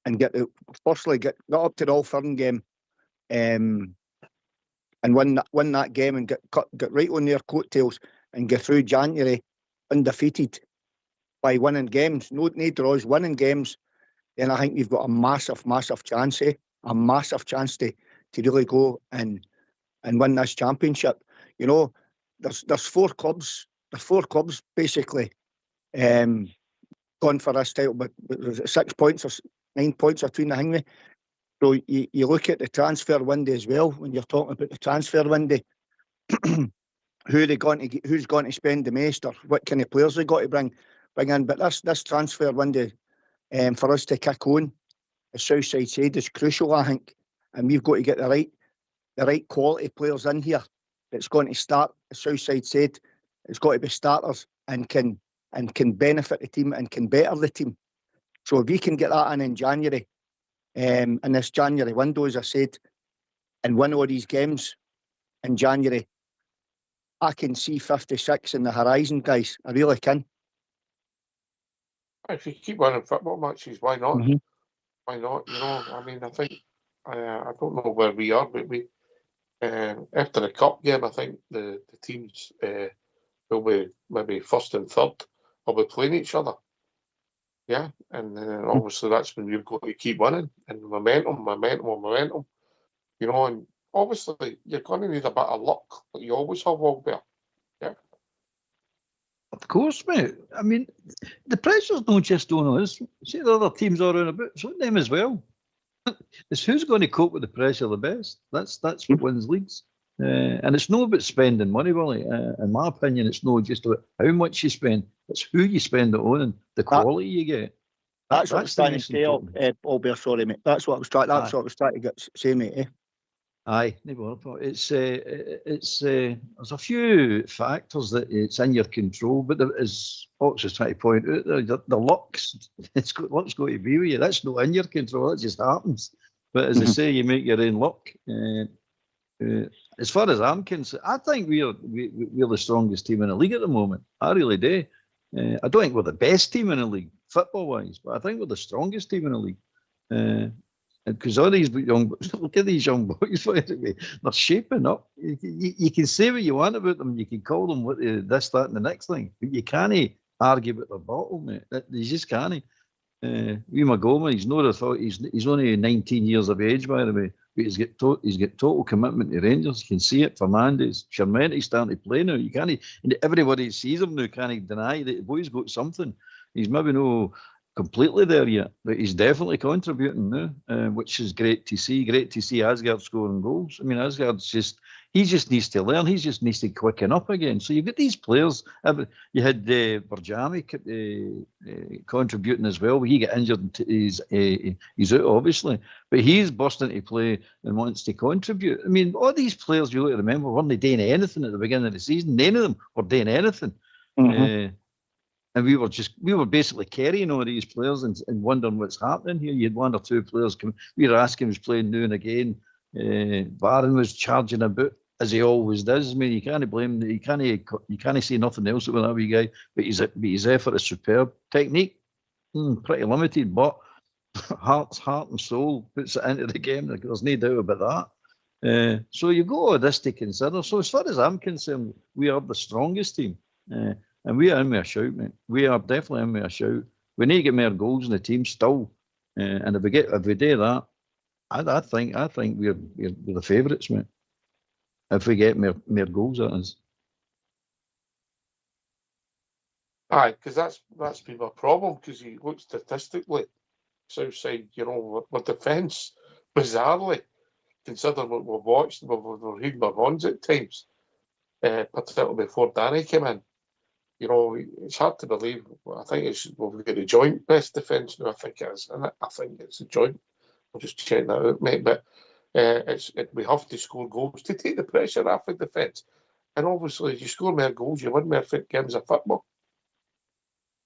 and get up to the All-Firm game, and win that game and get right on their coattails and get through January undefeated by winning games, no draws, winning games, then I think we've got a massive chance, a massive chance to really go and win this championship. You know, there's 4 clubs. There's 4 clubs basically gone for this title, but 6 points or 9 points between the hangman. So you look at the transfer window as well. When you're talking about the transfer window, who's going to spend the most, or what kind of players they got to bring in. But this transfer window, for us to kick on, the Southside side is crucial, I think, and we've got to get the right quality players in here that's going to start. The Southside side, it's got to be starters and can benefit the team and can better the team. So if we can get that in January, in this January window, as I said, and win all these games in January, I can see 56 in the horizon, guys. I really can. If you keep winning football matches, why not? Mm-hmm. Why not? You know, I mean, I think I don't know where we are, but we after the cup game, I think the teams will be maybe first and third will be playing each other. Yeah, and obviously that's when you've got to keep winning and momentum. You know, and obviously you're going to need a bit of luck, like you always have, Albert. Yeah. Of course, mate. I mean, the pressure's not just on us. See the other teams all around about, it's on them as well. It's who's going to cope with the pressure the best. That's what wins leagues. And it's not about spending money, Willie. In my opinion, it's not just about how much you spend. It's who you spend it on and the quality you get. That's what I was trying to say, Albert. Sorry, mate. That's what I was trying. That's what I was trying to say, mate. Eh? Aye, it's there's a few factors that it's in your control, but there is Ox is trying to point out the luck's luck's got to be with you. That's not in your control. That just happens. But as I say, you make your own luck. As far as I'm concerned, I think we're the strongest team in the league at the moment. I really do. I don't think we're the best team in the league football-wise, but I think we're the strongest team in the league. Because all these look at these young boys, they're shaping up. You can say what you want about them. You can call them this, that, and the next thing, but you can't argue about their bottle, mate. You just can't. Magoma, he's not a thought. He's only 19 years of age, by the way. But he's got total commitment to Rangers. You can see it. Fernandes, Shermante's starting to play now. You can't. Everybody sees him now. Can't deny that the boy's got something. He's maybe no completely there yet, but he's definitely contributing now, which is great to see. Great to see Asgard scoring goals. I mean, Asgard's he just needs to learn. He just needs to quicken up again. So you've got these players. You had Barjami contributing as well. He got injured. He's out, obviously, but he's bursting into play and wants to contribute. I mean, all these players, you got to remember, weren't doing anything at the beginning of the season. None of them were doing anything. Mm-hmm. And we were basically carrying all these players and wondering what's happening here. You had one or two players come. We were asking was playing now and again. Barron was charging about as he always does. I mean, you can't blame. You can't say nothing else about that wee guy. But his effort is superb. Technique, pretty limited, but heart and soul puts it into the game. There's no doubt about that. So you've got all this to consider. So as far as I'm concerned, we are the strongest team. And we are in with a shout, mate. We are definitely in with a shout. We need to get more goals in the team still. And if we do that, I think we're the favourites, mate. If we get more goals at us. Aye, because that's been my problem. Because you look statistically, Southside, you know, with defence, bizarrely, considering what we've watched, we've read my runs at times, particularly before Danny came in. You know, it's hard to believe. I think we've got a joint best defence now. I think it is, and I think it's a joint. I'll just check that out, mate. But we have to score goals to take the pressure off the defence. And obviously, if you score more goals, you win more games of football.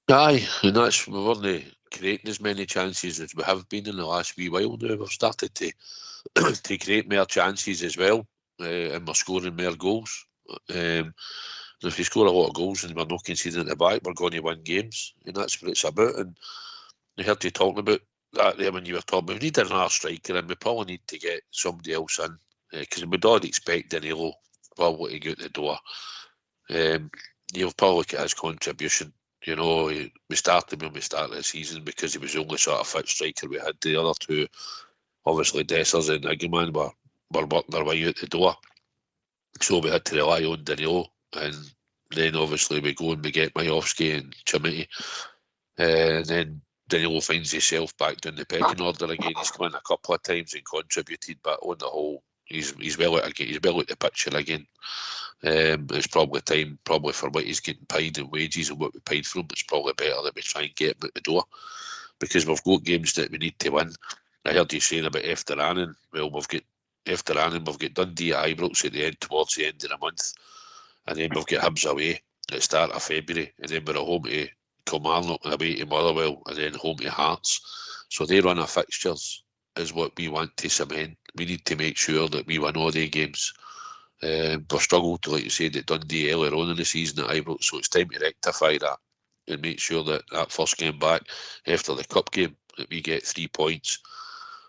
Aye, and we weren't creating as many chances as we have been in the last wee while now. We've started to create more chances as well, and we're scoring more goals. If you score a lot of goals and we're not conceding at the back, we're going to win games, and that's what it's about. And I heard you talking about that there when you were talking about we need another striker, and we probably need to get somebody else in because we don't expect Danilo probably to go out the door. You'll probably get his contribution. You know, we started when we started the season because he was the only sort of fit striker we had. The other two, obviously Dessers and Iggerman, were working their way out the door, so we had to rely on Danilo. And then obviously we go and we get Majowski and Chimity. And then Danilo finds himself back down the pecking order again. He's come in a couple of times and contributed, but on the whole, he's well out the picture again. It's probably time, for what he's getting paid in wages and what we paid for him. It's probably better that we try and get him out the door because we've got games that we need to win. I heard you saying about after Annan. Well, we've got Dundee at Ibrox towards the end of the month. And then we've got Hibs away at the start of February, and then we're at home to Kilmarnock and away to Motherwell, and then home to Hearts. So their run of fixtures is what we want to cement. We need to make sure that we win all the games. We've struggled, like you said, at Dundee earlier on in the season at Ibrox, so it's time to rectify that and make sure that first game back after the cup game that we get 3 points,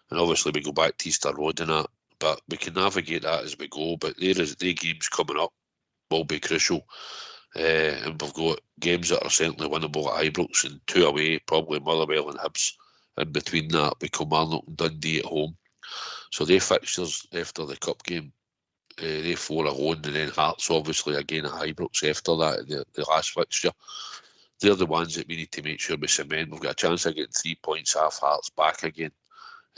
and obviously we go back to Easter Road and that, but we can navigate that as we go. But the games coming up will be crucial, and we've got games that are certainly winnable at Ibrox and 2 away, probably Motherwell and Hibs. In between that, we Kilmarnock and Dundee at home. So they fixtures after the cup game, they 4 alone, and then Hearts obviously again at Ibrox after that, the last fixture. They're the ones that we need to make sure we cement. We've got a chance of getting 3 points off Hearts back again.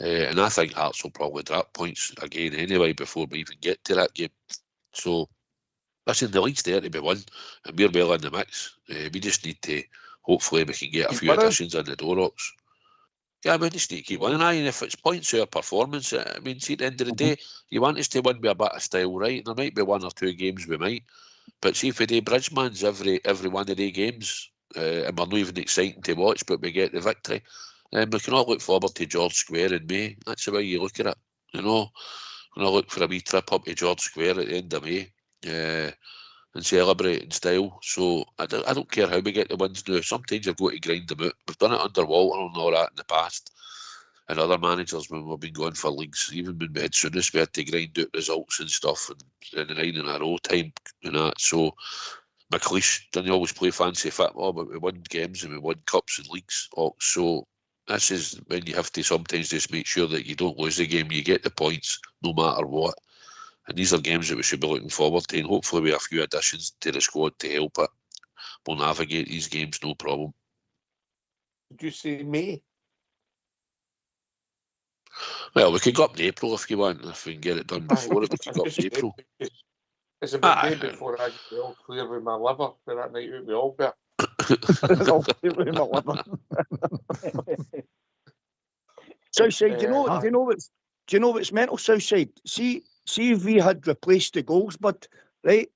And I think Hearts will probably drop points again anyway before we even get to that game. So, listen, the league's there to be won, and we're well in the mix. We just need to, hopefully we can get a few additions in the Dorocks. Yeah, we just need to keep winning. And if it's points to our performance, I mean, see, at the end of the day, you want us to win with a bit of style, right? There might be 1 or 2 games we might, but see, if we do Bridgemans every one of the games, and we're not even exciting to watch, but we get the victory, then we can all look forward to George Square in May. That's the way you look at it, you know. When I look for a wee trip up to George Square at the end of May, and celebrate in style. So I don't care how we get the wins now. Sometimes you've got to grind them out. We've done it under Walter and all that in the past, and other managers when we've been going for leagues. Even when we had Souness, we had to grind out results and stuff, and in the 9 in a row time and that. So McLeish didn't always play fancy football, but we won games and we won cups and leagues. So this is when you have to sometimes just make sure that you don't lose the game. You get the points no matter what. And these are games that we should be looking forward to, and hopefully we have a few additions to the squad to help it. We'll navigate these games, no problem. Did you say May? Well, we could go up in April if you want. If we can get it done before, we could go up in April. It's a bit day before I get all clear with my liver for that night out with Albert. Southside, do you know what's mental, Southside? See if we had replaced the goals, but right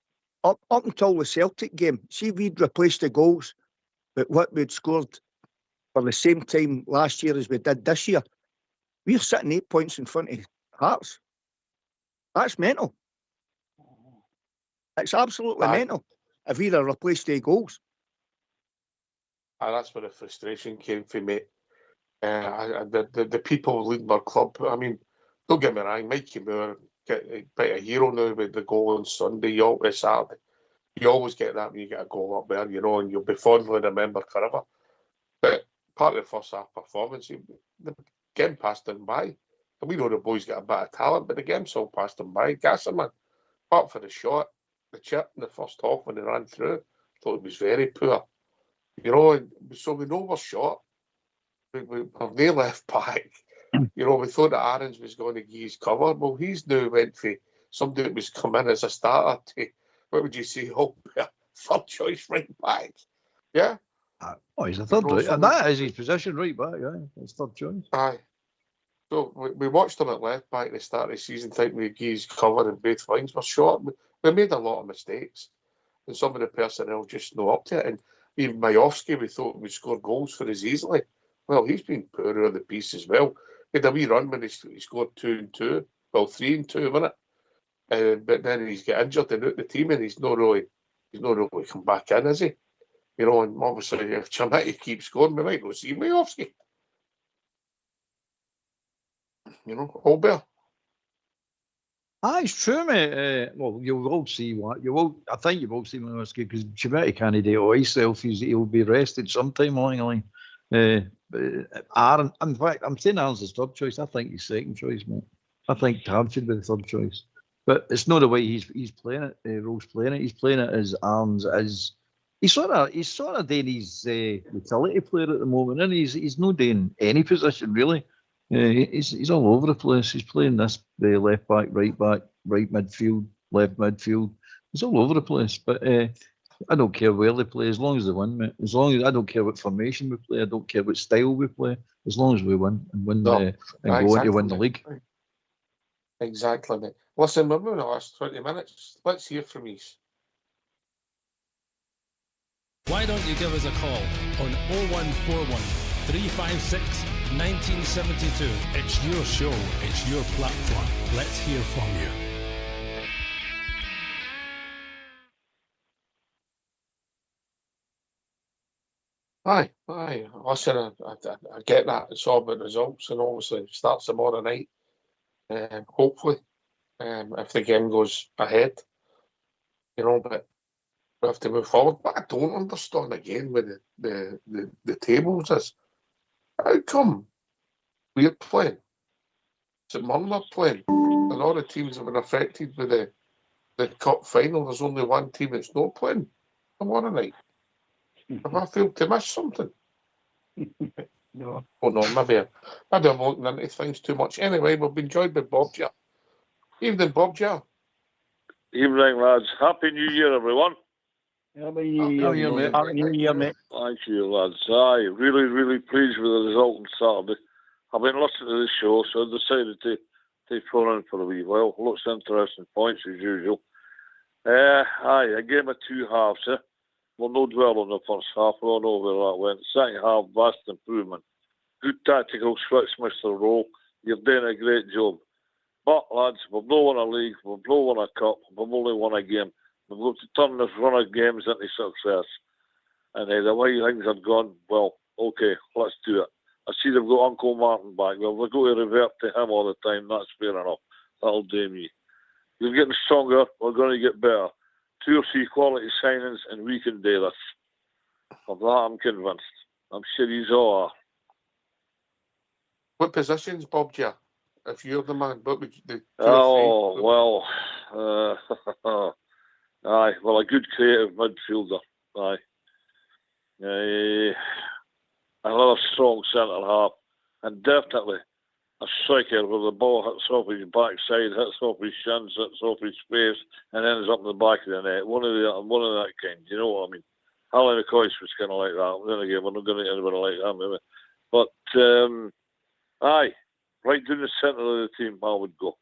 up until the Celtic game, see if we'd replaced the goals with what we'd scored for the same time last year as we did this year, we're sitting 8 points in front of Hearts. That's mental. It's absolutely mental if we'd have replaced the goals. That's where the frustration came from, mate. The people leading our club, I mean, don't get me wrong, Mikey Moore get a bit of hero now with the goal on Sunday, Saturday. You always get that when you get a goal up there, you know, and you'll be fondly remembered forever. But part of the first half performance, the game passed them by. And we know the boys got a bit of talent, but the game still passed them by. Gasserman, apart for the shot, the chip in the first half when they ran through, thought it was very poor. You know, so we know we're short. We've no left back. You know, we thought that Aarons was going to give his cover. Well, he's now went for somebody that was come in as a starter to, what would you say, third choice right back. Yeah? Oh, he's a third right. And that is his position, right back, yeah. It's third choice. Aye. So we watched him at left back at the start of the season, thinking we'd give his cover in both wings. We're short. We made a lot of mistakes. And some of the personnel just not up to it. And even Majowski, we thought would score goals for us easily. Well, he's been poor on the piece as well. He had a wee run when he scored 2-2. Well, 3-2, wasn't it? But then he's got injured and out the team, and he's not really come back in, is he? You know, and obviously if Chamati keeps scoring, we might not see Majowski. You know, Albert. It's true, mate. Well, you will see what I think you will see Majowski because Chamati can't do it himself. He'll be rested sometime along the line. But Aaron, in fact, I'm saying Aaron's his third choice. I think he's second choice, mate. I think Tab should be the third choice. But it's not the way he's playing it. Rowe's playing it. He's playing it as Aaron's as he's sort of doing his utility player at the moment, and he's not doing any position really. He's all over the place. He's playing this left back, right midfield, left midfield. He's all over the place. But I don't care where they play, as long as they win, mate. As long as I don't care what formation we play, I don't care what style we play, as long as we win and win go on to win the league. Exactly, mate. Listen, we're moving the last 20 minutes. Let's hear from you. Why don't you give us a call on 0141 356 1972. It's your show, it's your platform. Let's hear from you. Aye. Listen, I get that. It's all about results, and obviously it starts tomorrow night. Hopefully, if the game goes ahead, but we have to move forward. What I don't understand again with the tables is how come we're playing, St Mirren are playing, and all the teams that were affected with the cup final, there's only one team that's not playing tomorrow night. Have I failed to miss something? No. Oh no, maybe I'm looking into things too much. Anyway, we've been joined by Bob Jar. Evening, Bob Jar. Evening, lads. Happy New Year, everyone. Happy New Year, mate. Happy New Year, mate. Thank you, lads. Aye, really, really pleased with the result on Saturday. I've been listening to the show, so I decided to phone in for a wee while. Lots of interesting points, as usual. Aye, a game of two halves, eh? We'll no dwell on the first half. We all know where that went. Second half, vast improvement. Good tactical switch, Mr. Rowe. You're doing a great job. But, lads, we've no won a league, we've no won a cup, we've only won a game. We've got to turn this run of games into success. And the way things have gone, well, okay, let's do it. I see they've got Uncle Martin back. Well, we're going to revert to him all the time. That's fair enough. That'll do me. We're getting stronger. We're going to get better. 2 or 3 quality signings, and we can do this. Of that, I'm convinced. I'm sure you all are. What positions, Bob Jar? If you're the man, what would you do? Well, aye, well, a good creative midfielder. Aye. Another strong centre half, and definitely a striker where the ball hits off his backside, hits off his shins, hits off his face, and ends up in the back of the net. One of that kind. You know what I mean? Harley McCoy was kind of like that. Then again, we're not going to get anybody like that, maybe. But aye, right down the centre of the team, I would go.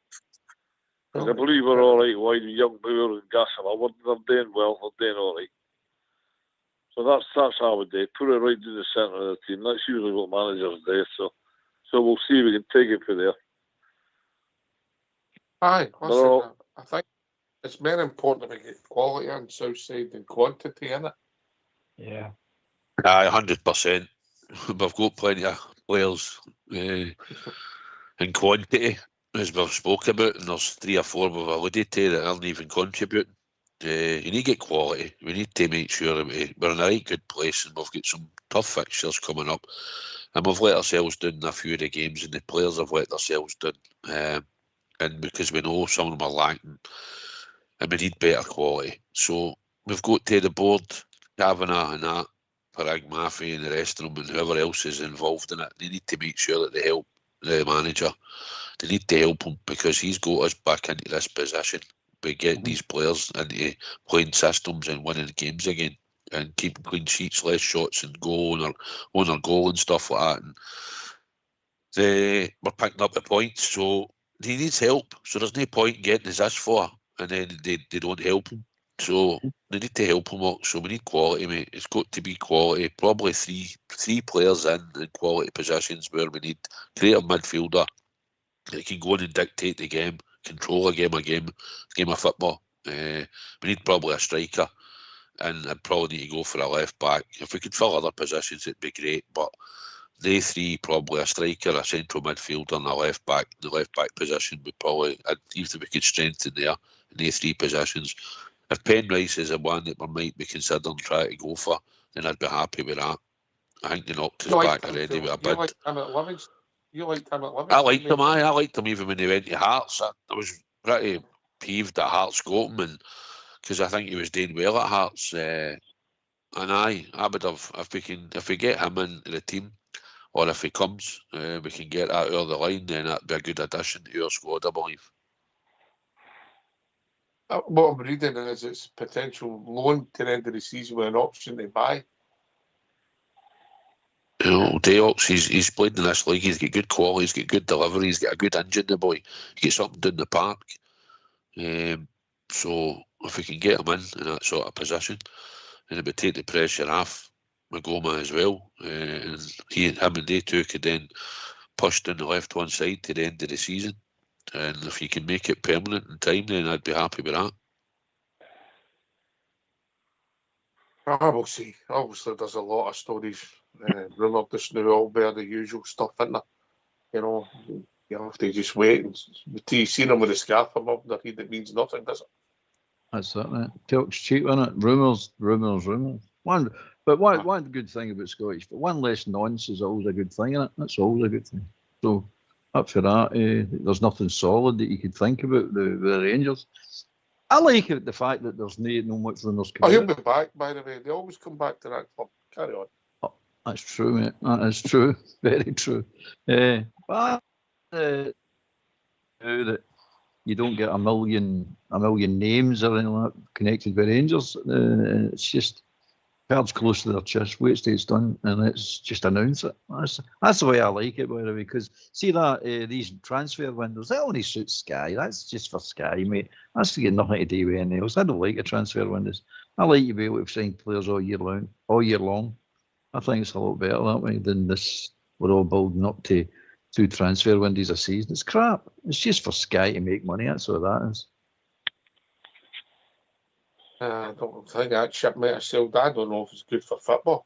Because I believe we're all right wide with Young Boer and Gassama. They're doing well. They're doing all right. So that's how I would do. Put it right in the centre of the team. That's usually what managers do. So we'll see if we can take it from there. Aye, listen, I think it's very important to get quality on Southside than quantity, innit? Yeah. Aye, 100%. We've got plenty of players in quantity, as we've spoke about, and there's 3 or 4 we've alluded to that aren't even contributing. You need to get quality. We need to make sure that we're in a right good place, and we've got some tough fixtures coming up. And we've let ourselves down in a few of the games, and the players have let themselves down. And because we know some of them are lacking, and we need better quality. So we've got to the board, Kavanagh and that, Parag Maffey and the rest of them, and whoever else is involved in it, they need to make sure that they help the manager. They need to help him, because he's got us back into this position. We get these players into playing systems and winning games again, and keeping clean sheets, less shots and goal on our goal and stuff like that. And we're picking up the points, so he needs help. So there's no point in getting his ass for, and then they don't help him. So they need to help him out. So we need quality, mate. It's got to be quality. Probably three players in quality positions where we need creative midfielder that can go in and dictate the game, control a game of football. We need probably a striker, and I'd probably need to go for a left back. If we could fill other positions, it'd be great. But they 3, probably a striker, a central midfielder, and a left back. The left back position would probably, if we could strengthen there in the 3 positions. If Penrice is the one that we might be considering trying to go for, then I'd be happy with that. I think they knocked us back already with a bid. You liked him at Livingston? I liked him, I liked him even when he went to Hearts. I was pretty peeved that Hearts got him, because I think he was doing well at Hearts. And I would have, if we get him into the team, or if he comes, we can get that out of the line, then that'd be a good addition to our squad, I believe. What I'm reading is it's potential loan to the end of the season with an option to buy. You know, Deox, he's played in this league. He's got good quality. He's got good delivery. He's got a good engine, the boy. He gets something down the park. So if we can get him in that sort of position, and it would take the pressure off Magoma as well. And him and they 2 could then push down the left-hand side to the end of the season. And if you can make it permanent in time, then I'd be happy with that. We'll see. Obviously, there's a lot of stories rumoured just now, all bear the usual stuff, isn't there? You know, you have to just wait until you see them with a scarf above their head. It means nothing, does it? That's it, mate. Talk's cheap, isn't it? Rumours. One good thing about Scottish, but one less nonsense is always a good thing, isn't it? That's always a good thing. So, up for that, there's nothing solid that you could think about the Rangers. I like it, the fact that there's no much rumours coming he'll be back, by the way. They always come back to that club. Carry on. Oh, that's true, mate. That is true. Very true. But that you don't get a million names or anything like that connected with Rangers. It's just cards close to their chest, wait till it's done, and let's just announce it. That's the way I like it, by the way, because see that these transfer windows, that only suits Sky. That's just for Sky, mate. That's to get nothing to do with anything else. I don't like the transfer windows. I like to be able to sign players all year long. I think it's a lot better that way than this. We're all building up to 2 transfer windows a season. It's crap. It's just for Sky to make money. That's what that is. I don't think that ship might have sold. I don't know if it's good for football.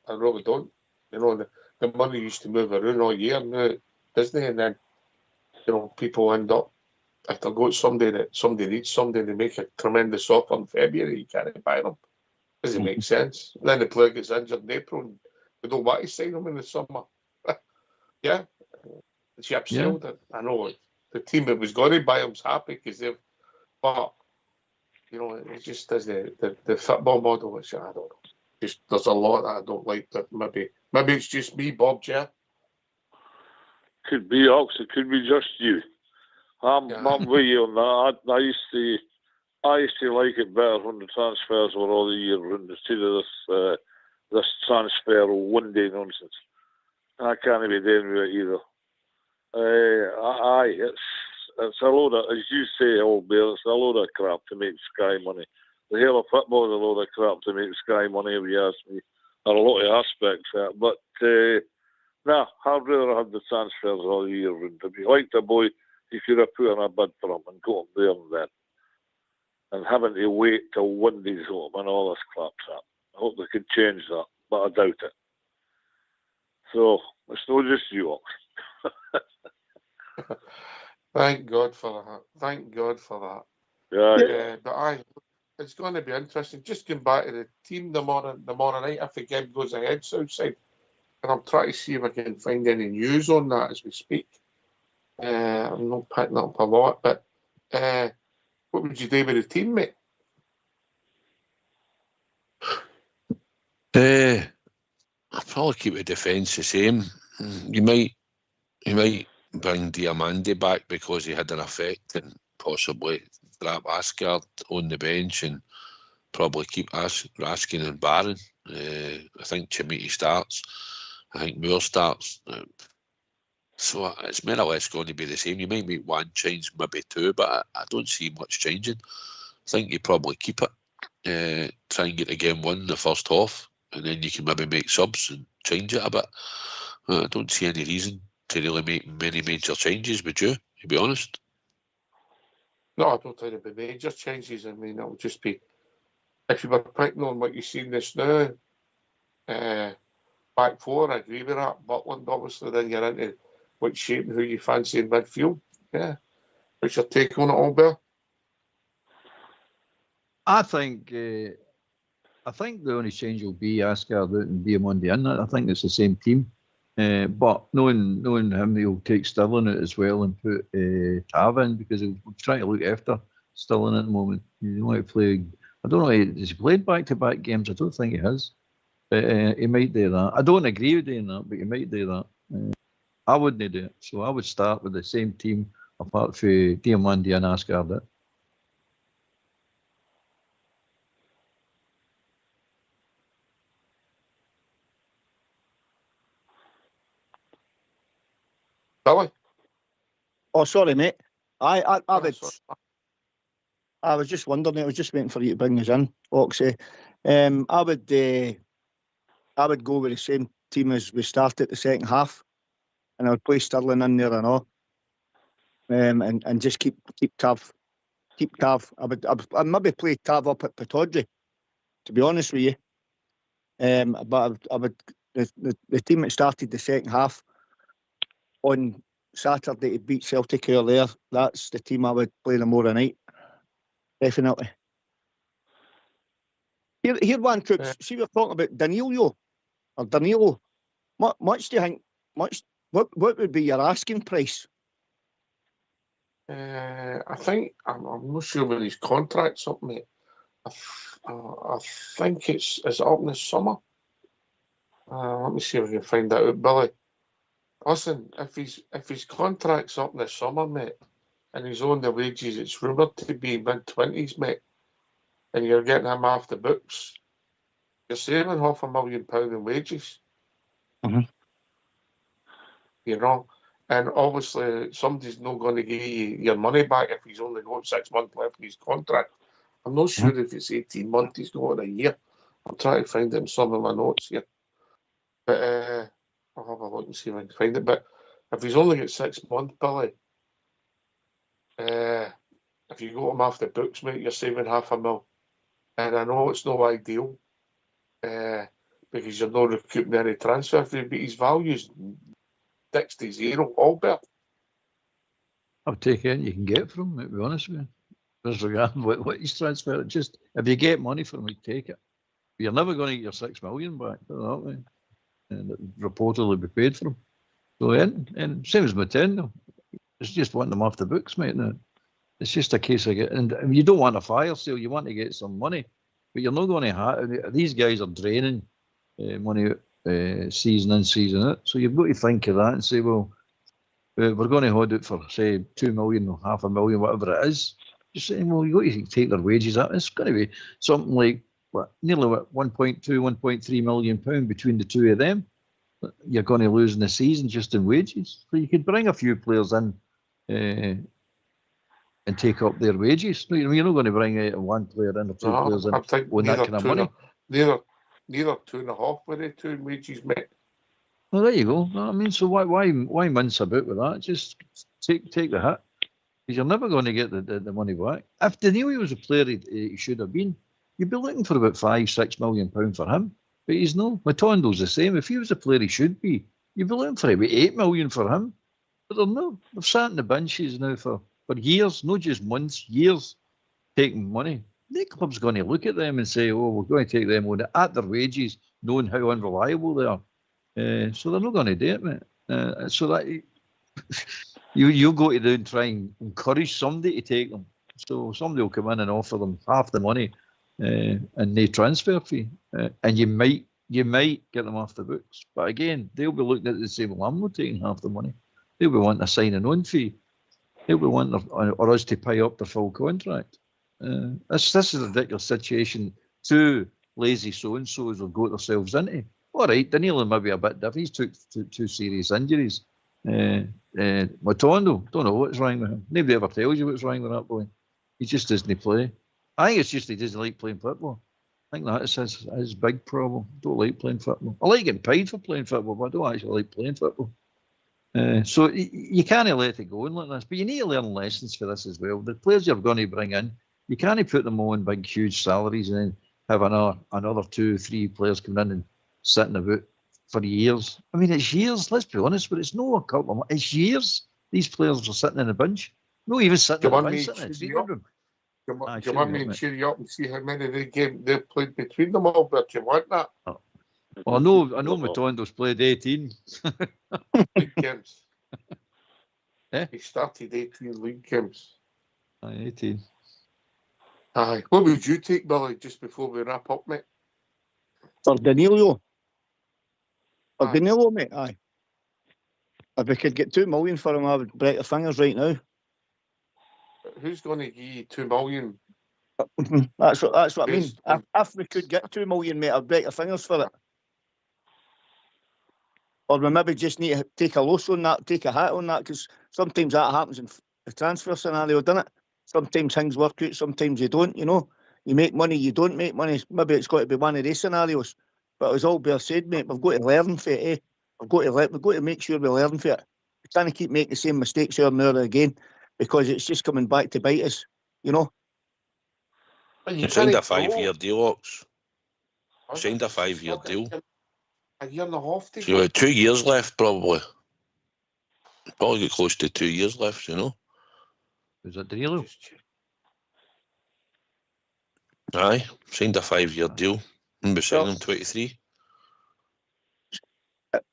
I really don't. You know, the money used to move around all year now, doesn't it? And then, you know, people end up, if they've got somebody needs somebody, they make a tremendous offer in February, you can't buy them. Doesn't make sense. And then the player gets injured in April and they don't want to sign them in the summer. Yeah. The ship sailed. I know the team that was going to buy them's happy because they've, but you know, it just does the football model, which I don't know. Just there's a lot that I don't like. That maybe it's just me, Bob, Chair. Could be Ox. It could be just you. I'm with you on that. I used to like it better when the transfers were all the year round instead of this transfer one day nonsense. I can't be doing with it either. It's a load of, as you say, old Bear, it's a load of crap to make Sky money. The hell of football is a load of crap to make Sky money, if you ask me. There are a lot of aspects of it. But, I'd rather have the transfers all year round. If you liked a boy, you could have put in a bid for him and got him there and then. And having to wait till one day's home and all this crap. I hope they could change that, but I doubt it. So, it's not just you, Ox. Thank God for that. Thank God for that. Yeah. But it's going to be interesting. Just going back to the team tomorrow night, if the game goes ahead Southside, and I'm trying to see if I can find any news on that as we speak. I'm not picking up a lot, but what would you do with the team, mate? I'll probably keep the defence the same. You might bring Diamandi back because he had an effect, and possibly drop Asgard on the bench and probably keep Raskin and Barron. I think Chimiti starts. I think Moore starts. So it's more or less going to be the same. You might make one change, maybe 2, but I don't see much changing. I think you probably keep it. Try and get the game won in the first half, and then you can maybe make subs and change it a bit. I don't see any reason to really make many major changes, would you, to be honest? No, I don't think there'll be major changes. I mean, it'll just be, if you were picking on what you've seen this now, back 4, I agree with that. Butland, obviously, then you're into what shape and who you fancy in midfield. Yeah. What's your take on it all, Bill? I think the only change will be Asgard out and Diamandi in. I think it's the same team. But knowing him, he'll take Stirling out as well and put Tav in because he'll try to look after Stirling at the moment. He might play. I don't know. Has he played back-to-back games? I don't think he has. But he might do that. I don't agree with doing that, but he might do that. I wouldn't do it. So I would start with the same team apart from Diamandi and Asgard. Billy? Oh, sorry, mate. I was just wondering. I was just waiting for you to bring us in, Oxy. I would go with the same team as we started the second half, and I would play Stirling in there and all, and just keep Tav. I'd maybe play Tav up at Pittodrie, to be honest with you, But I would the team that started the second half on Saturday to beat Celtic earlier, that's the team I would play them more tonight. Definitely. Here one, Cooks. See, we're talking about Danilo. Much do you think? What would be your asking price? I think I'm not sure when his contract's up, mate. I think it's up in the summer. Let me see if I can find that out, Billy. Listen, if his contract's up in the summer, mate, and he's on the wages, it's rumoured to be mid-20s, mate, and you're getting him off the books, you're saving £500,000 in wages. Mm-hmm. You know, and obviously somebody's not going to give you your money back if he's only got 6 months left in his contract. I'm not sure if it's 18 months, he's got a year. I'm trying to find it in some of my notes here. But I'll have a look and see if I can find it. But if he's only got 6 months, Billy, if you got him off the books, mate, you're saving £500,000. And I know it's no ideal because you're not recouping any transfer fee, but his value's next to zero, Albert. I'll take anything you can get from him, to be honest with you. Disregarding what he's transferred. Just, if you get money from him, you take it. But you're never going to get your $6 million back, put it that way. And it reportedly be paid for him. So, and same as Matendo. It's just wanting them off the books, mate. No. It's just a case of getting, and you don't want a fire sale, you want to get some money. But you're not going to have, these guys are draining money season in, season out. So you've got to think of that and say, well, we're going to hold it for, say, 2 million or $500,000, whatever it is. You're saying, well, you've got to take their wages out. It's going to be something like, nearly 1.2, 1.3 million pound between the two of them. You're going to lose in the season just in wages. So you could bring a few players in and take up their wages. You're not going to bring one player in or two players in with that kind of money. Neither 2.5 with the two wages, mate. Well, there you go. I mean, so why mince about with that? Just take the hit, because you're never going to get the money back. If Danilo was a player he should have been, you'd be looking for about £5-6 million for him. But he's no. Matondo's the same. If he was a player he should be, you'd be looking for about $8 million for him. But they're not. They've sat in the benches now for years, not just months, years, taking money. The club's going to look at them and say, oh, we're going to take them on at their wages, knowing how unreliable they are. So they're not going to do it, mate. So that you go to do and try and encourage somebody to take them. So somebody will come in and offer them half the money and no transfer fee, and you might get them off the books. But again, they'll be looking at it and say, well, I'm not taking half the money. They'll be wanting a sign-on fee. They'll be wanting or us to pay up the full contract. This is a ridiculous situation. Two lazy so-and-sos will go themselves into. All right, Danilo maybe a bit different. He's took two serious injuries. Matondo, don't know what's wrong with him. Nobody ever tells you what's wrong with that boy. He just doesn't play. I think it's just he doesn't like playing football. I think that's his big problem. Don't like playing football. I like getting paid for playing football, but I don't actually like playing football. So you can't let it go on like this. But you need to learn lessons for this as well. The players you're going to bring in, you can't put them on big, huge salaries and then have another 2-3 players coming in and sitting about for years. I mean, it's years, let's be honest, but it's no a couple of months. It's years. These players are sitting in a bench. No, even sitting in a bench, sitting in a treatment room. Do you want me to cheer you up and see how many they've played between them all? But do you want that? Oh. Well, I know Matondo's played 18. League games. Eh? He started 18 league games. 18. Aye. What would you take, Billy, just before we wrap up, mate? For Danilo? For Danilo, mate, aye. If we could get 2 million for him, I would break the fingers right now. Who's going to give you 2 million? That's what I mean. If we could get 2 million, mate, I'd break the fingers for it. Or we maybe just need to take a loss on that, take a hit on that, because sometimes that happens in the transfer scenario, doesn't it? Sometimes things work out, sometimes you don't, you know. You make money, you don't make money. Maybe it's got to be one of these scenarios. But as Albert said, mate, we've got to learn from it, eh? We've got to make sure we learn from it. We can't keep making the same mistakes over and over again, because it's just coming back to bite us, you know. You signed a 5-year deal, Ox. Signed a 5-year deal. A year and a half to So you had 2 years left, probably. Probably get close to 2 years left, you know. Was it Danilo? Aye, signed a 5-year deal. Remember signing him 23.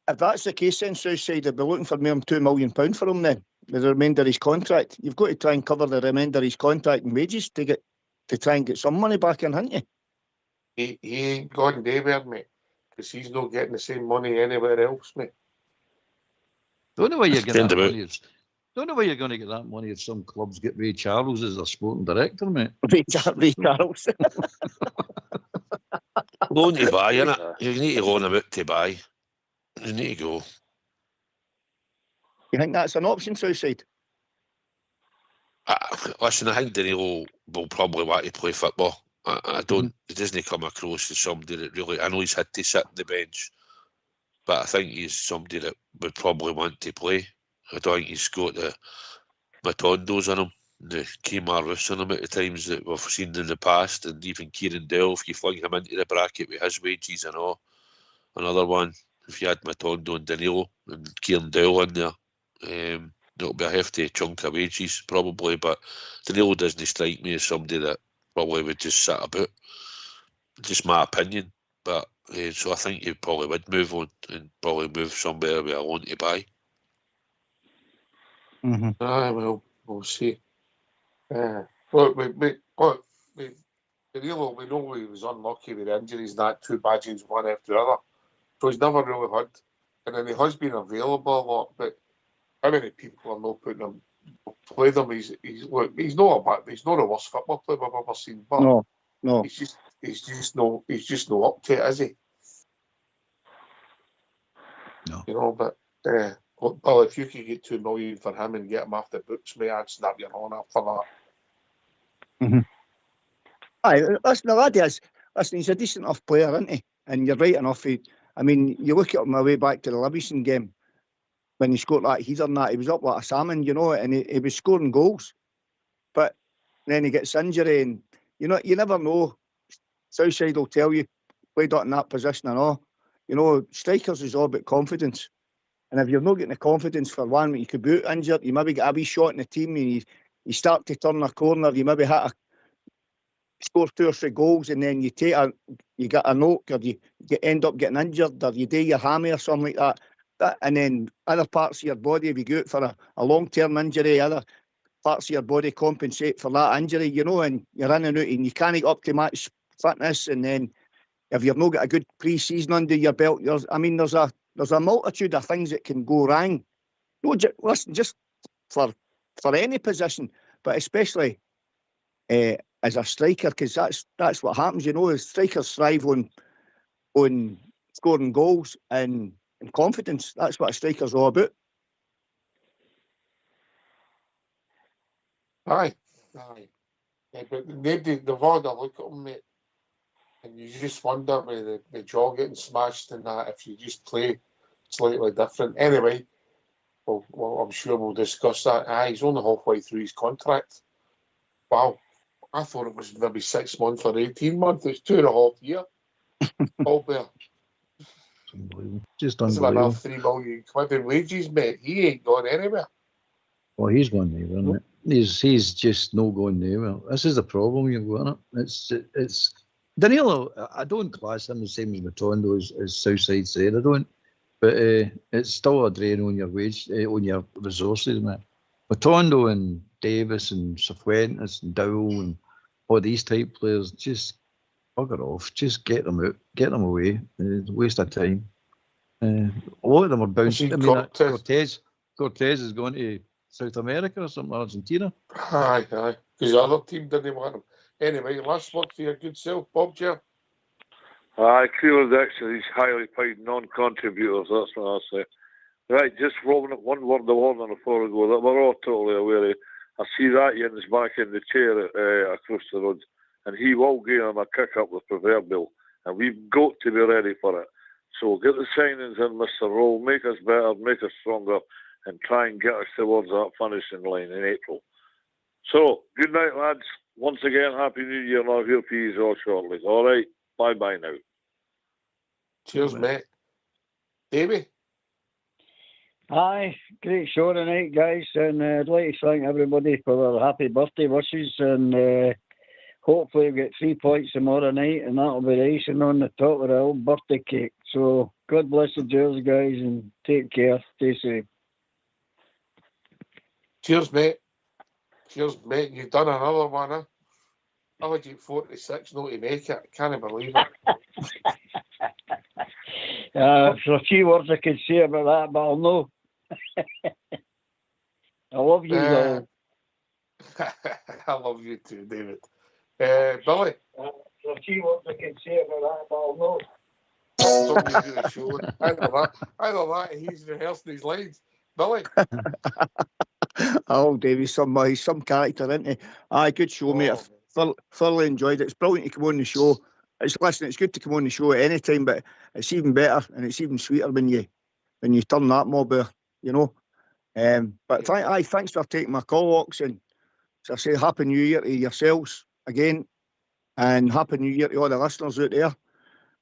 If that's the case, then Southside will be looking for more than £2 million for him then, the remainder of his contract. You've got to try and cover the remainder of his contract and wages to try and get some money back in, haven't you? He ain't gone anywhere, mate, because he's not getting the same money anywhere else, mate. Don't know where you're getting that money. Don't know where you're going to get that money if some clubs get Ray Charles as their sporting director, mate. Ray Charles. Loan to buy, innit? You need to loan him out to buy. You need to go. You think that's an option, Southside? Listen, I think Danilo will probably want to play football. I don't. He doesn't come across as somebody that really. I know he's had to sit on the bench, but I think he's somebody that would probably want to play. I don't think he's got the Matondos in him, the Kemar Roofs in him at the times that we've seen in the past, and even Kieran Dell, if you fling him into the bracket with his wages and all. Another one, if you had Matondo and Danilo and Kieran Dell in there, it'll be a hefty chunk of wages probably, but Danilo doesn't strike me as somebody that probably would just sit about. Just my opinion, but so I think you probably would move on and probably move somewhere with a loan to buy. Aye, well, we'll see. Danilo, we know he was unlucky with injuries and that, 2 badges, one after the other. So he's never really had, and then he has been available a lot, but how many people are not putting him, played him? He's not the worst football player I've ever seen, but no. He's just no up to it, is he? No. You know, but well, if you could get $2 million for him and get him off the books, mate, I'd snap your hand off for that. Aye, listen, the lad is. Listen, he's a decent enough player, isn't he? And you're right enough. I mean, you look at him away back to the Livingston game when he scored that header and that, he was up like a salmon, you know, and he was scoring goals. But then he gets injury, and you know, you never know. Southside will tell you, played up in that position and all. You know, strikers is all about confidence. And if you're not getting the confidence for one, you could be out injured, you maybe get a wee shot in the team and you start to turn a corner, you maybe score 2 or 3 goals, and then you get a knock, or you end up getting injured, or you do your hammy or something like that. And then other parts of your body, if you go out for a long-term injury, other parts of your body compensate for that injury, you know, and you're in and out, and you can't get up to match fitness. And then if you've not got a good pre-season under your belt, there's a multitude of things that can go wrong. No, listen, just for any position, but especially as a striker, because that's what happens, you know. Strikers thrive on scoring goals and confidence. That's what a striker's all about. Aye. Yeah, but they've all had a look at him, mate, and you just wonder with the jaw getting smashed and that, if you just play slightly different. Anyway, well, I'm sure we'll discuss that. Aye, he's only halfway through his contract. Wow. I thought it was maybe 6 months or 18 months. It's 2.5 years. All there. Unbelievable. Just This is unbelievable. enough £3 million in wages, mate. He ain't gone anywhere. Well, he's going nowhere, isn't it? He's just no going nowhere. This is the problem you've got. It's Danilo. I don't class him the same as Matondo as Southside said. I don't, but it's still a drain on your on your resources, man. Matondo and Davis and Cifuentes and Dowell and all these type players, just bugger off. Just get them out, get them away. It's a waste of time. A lot of them are bouncing. I mean, Cortez is going to South America or something, Argentina. Aye. Because the other team didn't want him. Anyway, last word for your good self, Bob Ger. I feel that these highly paid non-contributors, that's what I say. Right, just rolling up one word of warning before we go, that we're all totally aware of. I see that Ian's back in the chair across the road, and he will give him a kick up the proverbial, and we've got to be ready for it. So get the signings in, Mr. Rowe, make us better, make us stronger, and try and get us towards that finishing line in April. So, good night, lads. Once again, Happy New Year, and I'll hear from you all shortly. All right, bye-bye now. Cheers, mate. Davey? Aye, great show tonight, guys, and I'd like to thank everybody for their happy birthday wishes, and hopefully we get 3 points tomorrow night, and that'll be the icing on the top of the old birthday cake. So God bless the Gers, guys, and take care. Stay safe. Cheers, mate. Cheers, mate. You've done another one, huh? I would get 46 not to make it. I can't believe it. There's a few words I could say about that, but I'll know. I love you all. I love you too, David. Billy? There's a few words I could say about that, but I'll know. Somebody do the show. Either that, he's rehearsing his lines. Billy? Oh, Davey, he's some character, isn't he? Aye, good show, mate. I thoroughly enjoyed it. It's brilliant to come on the show. It's good to come on the show at any time, but it's even better and it's even sweeter when you turn that mob out, you know. But thanks for taking my call, Ox, and so I say Happy New Year to yourselves again, and Happy New Year to all the listeners out there.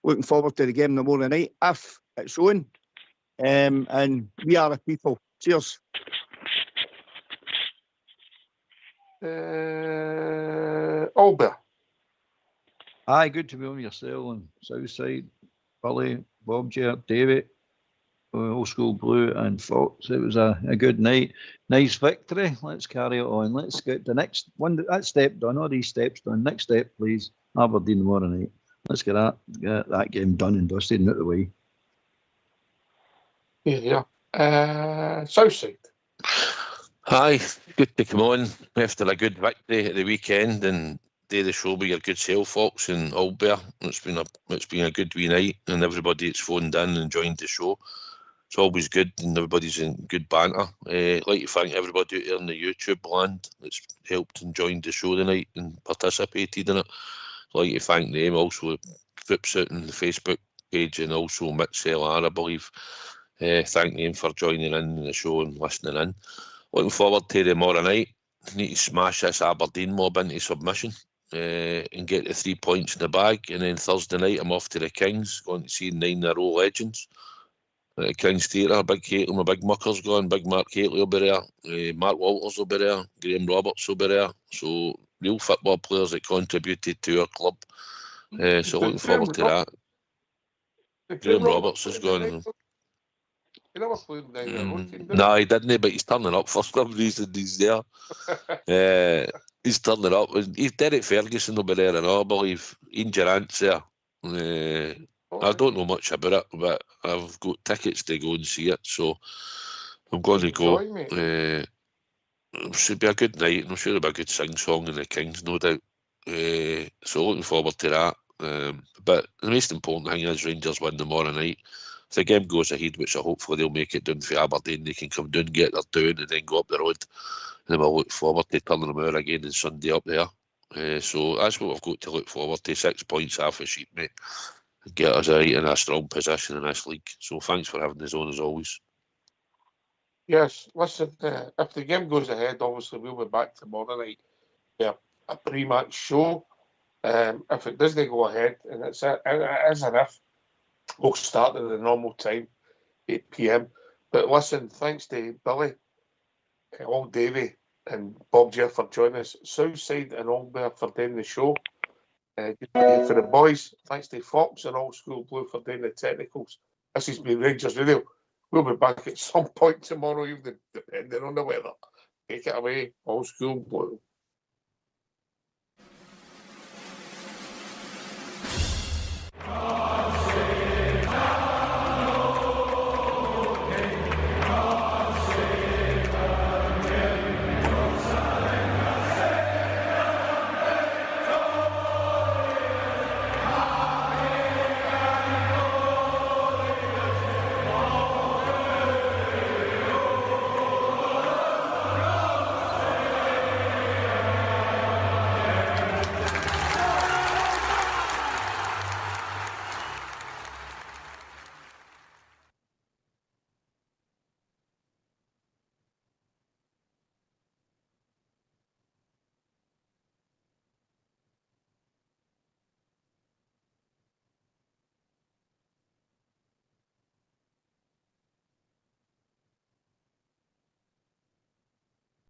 Looking forward to the game tomorrow night if it's on. And we are the people. Cheers. Albert. Aye, good to be on yourself on Southside. Billy, Bob, David, Old School Blue and Fox. It was a good night. Nice victory. Let's carry it on. Let's get the next one. That step done. All these steps done. Next step, please. Aberdeen tomorrow night. Let's get that game done and dusted and out of the way. Yeah. Southside. Hi, good to come on after a good victory at the weekend and do the show with your good self, Fox and Albert. It's been a good wee night, and everybody that's phoned in and joined the show. It's always good, and everybody's in good banter. I'd like to thank everybody out there in the YouTube land that's helped and joined the show tonight and participated in it. I'd like to thank them. Also, Fips out on the Facebook page and also MixLR, I believe. Thank them for joining in the show and listening in. Looking forward to tomorrow night. Need to smash this Aberdeen mob into submission and get the 3 points in the bag. And then Thursday night, I'm off to the Kings, going to see 9 in a row legends. Kings Theatre, Big Hateley, my big mucker's gone. Big Mark Hateley will be there. Mark Walters will be there. Graham Roberts will be there. So real football players that contributed to our club. So looking forward to that. Graham Roberts is gone. He never played in No, he didn't, but he's turning up for some reason. He's there. He's turning up. Derek Ferguson will be there, and I believe Ian Durant's there. I don't know much about it, but I've got tickets to go and see it, so I'm going to go. It should be a good night, and I'm sure it'll be a good sing-song in the Kings, no doubt. So looking forward to that. But the most important thing is Rangers win tomorrow night. If the game goes ahead, which hopefully they'll make it down for Aberdeen, they can come down, get their down, and then go up the road. And then we'll look forward to turning them out again on Sunday up there. So that's what we've got to look forward to. 6 points off a sheet, mate. Get us right in a strong position in this league. So thanks for having us on as always. Yes, listen, if the game goes ahead, obviously we'll be back tomorrow night. Yeah, a pre-match show. If it doesn't go ahead, and it is an if, we'll start at the normal time, 8 p.m. But listen, thanks to Billy, Old Davey, and Bob Jeff for joining us. Southside and Albert for doing the show. For the boys, thanks to Fox and Old School Blue for doing the technicals. This has been Rangers Radio. We'll be back at some point tomorrow evening, depending on the weather. Take it away, Old School Blue.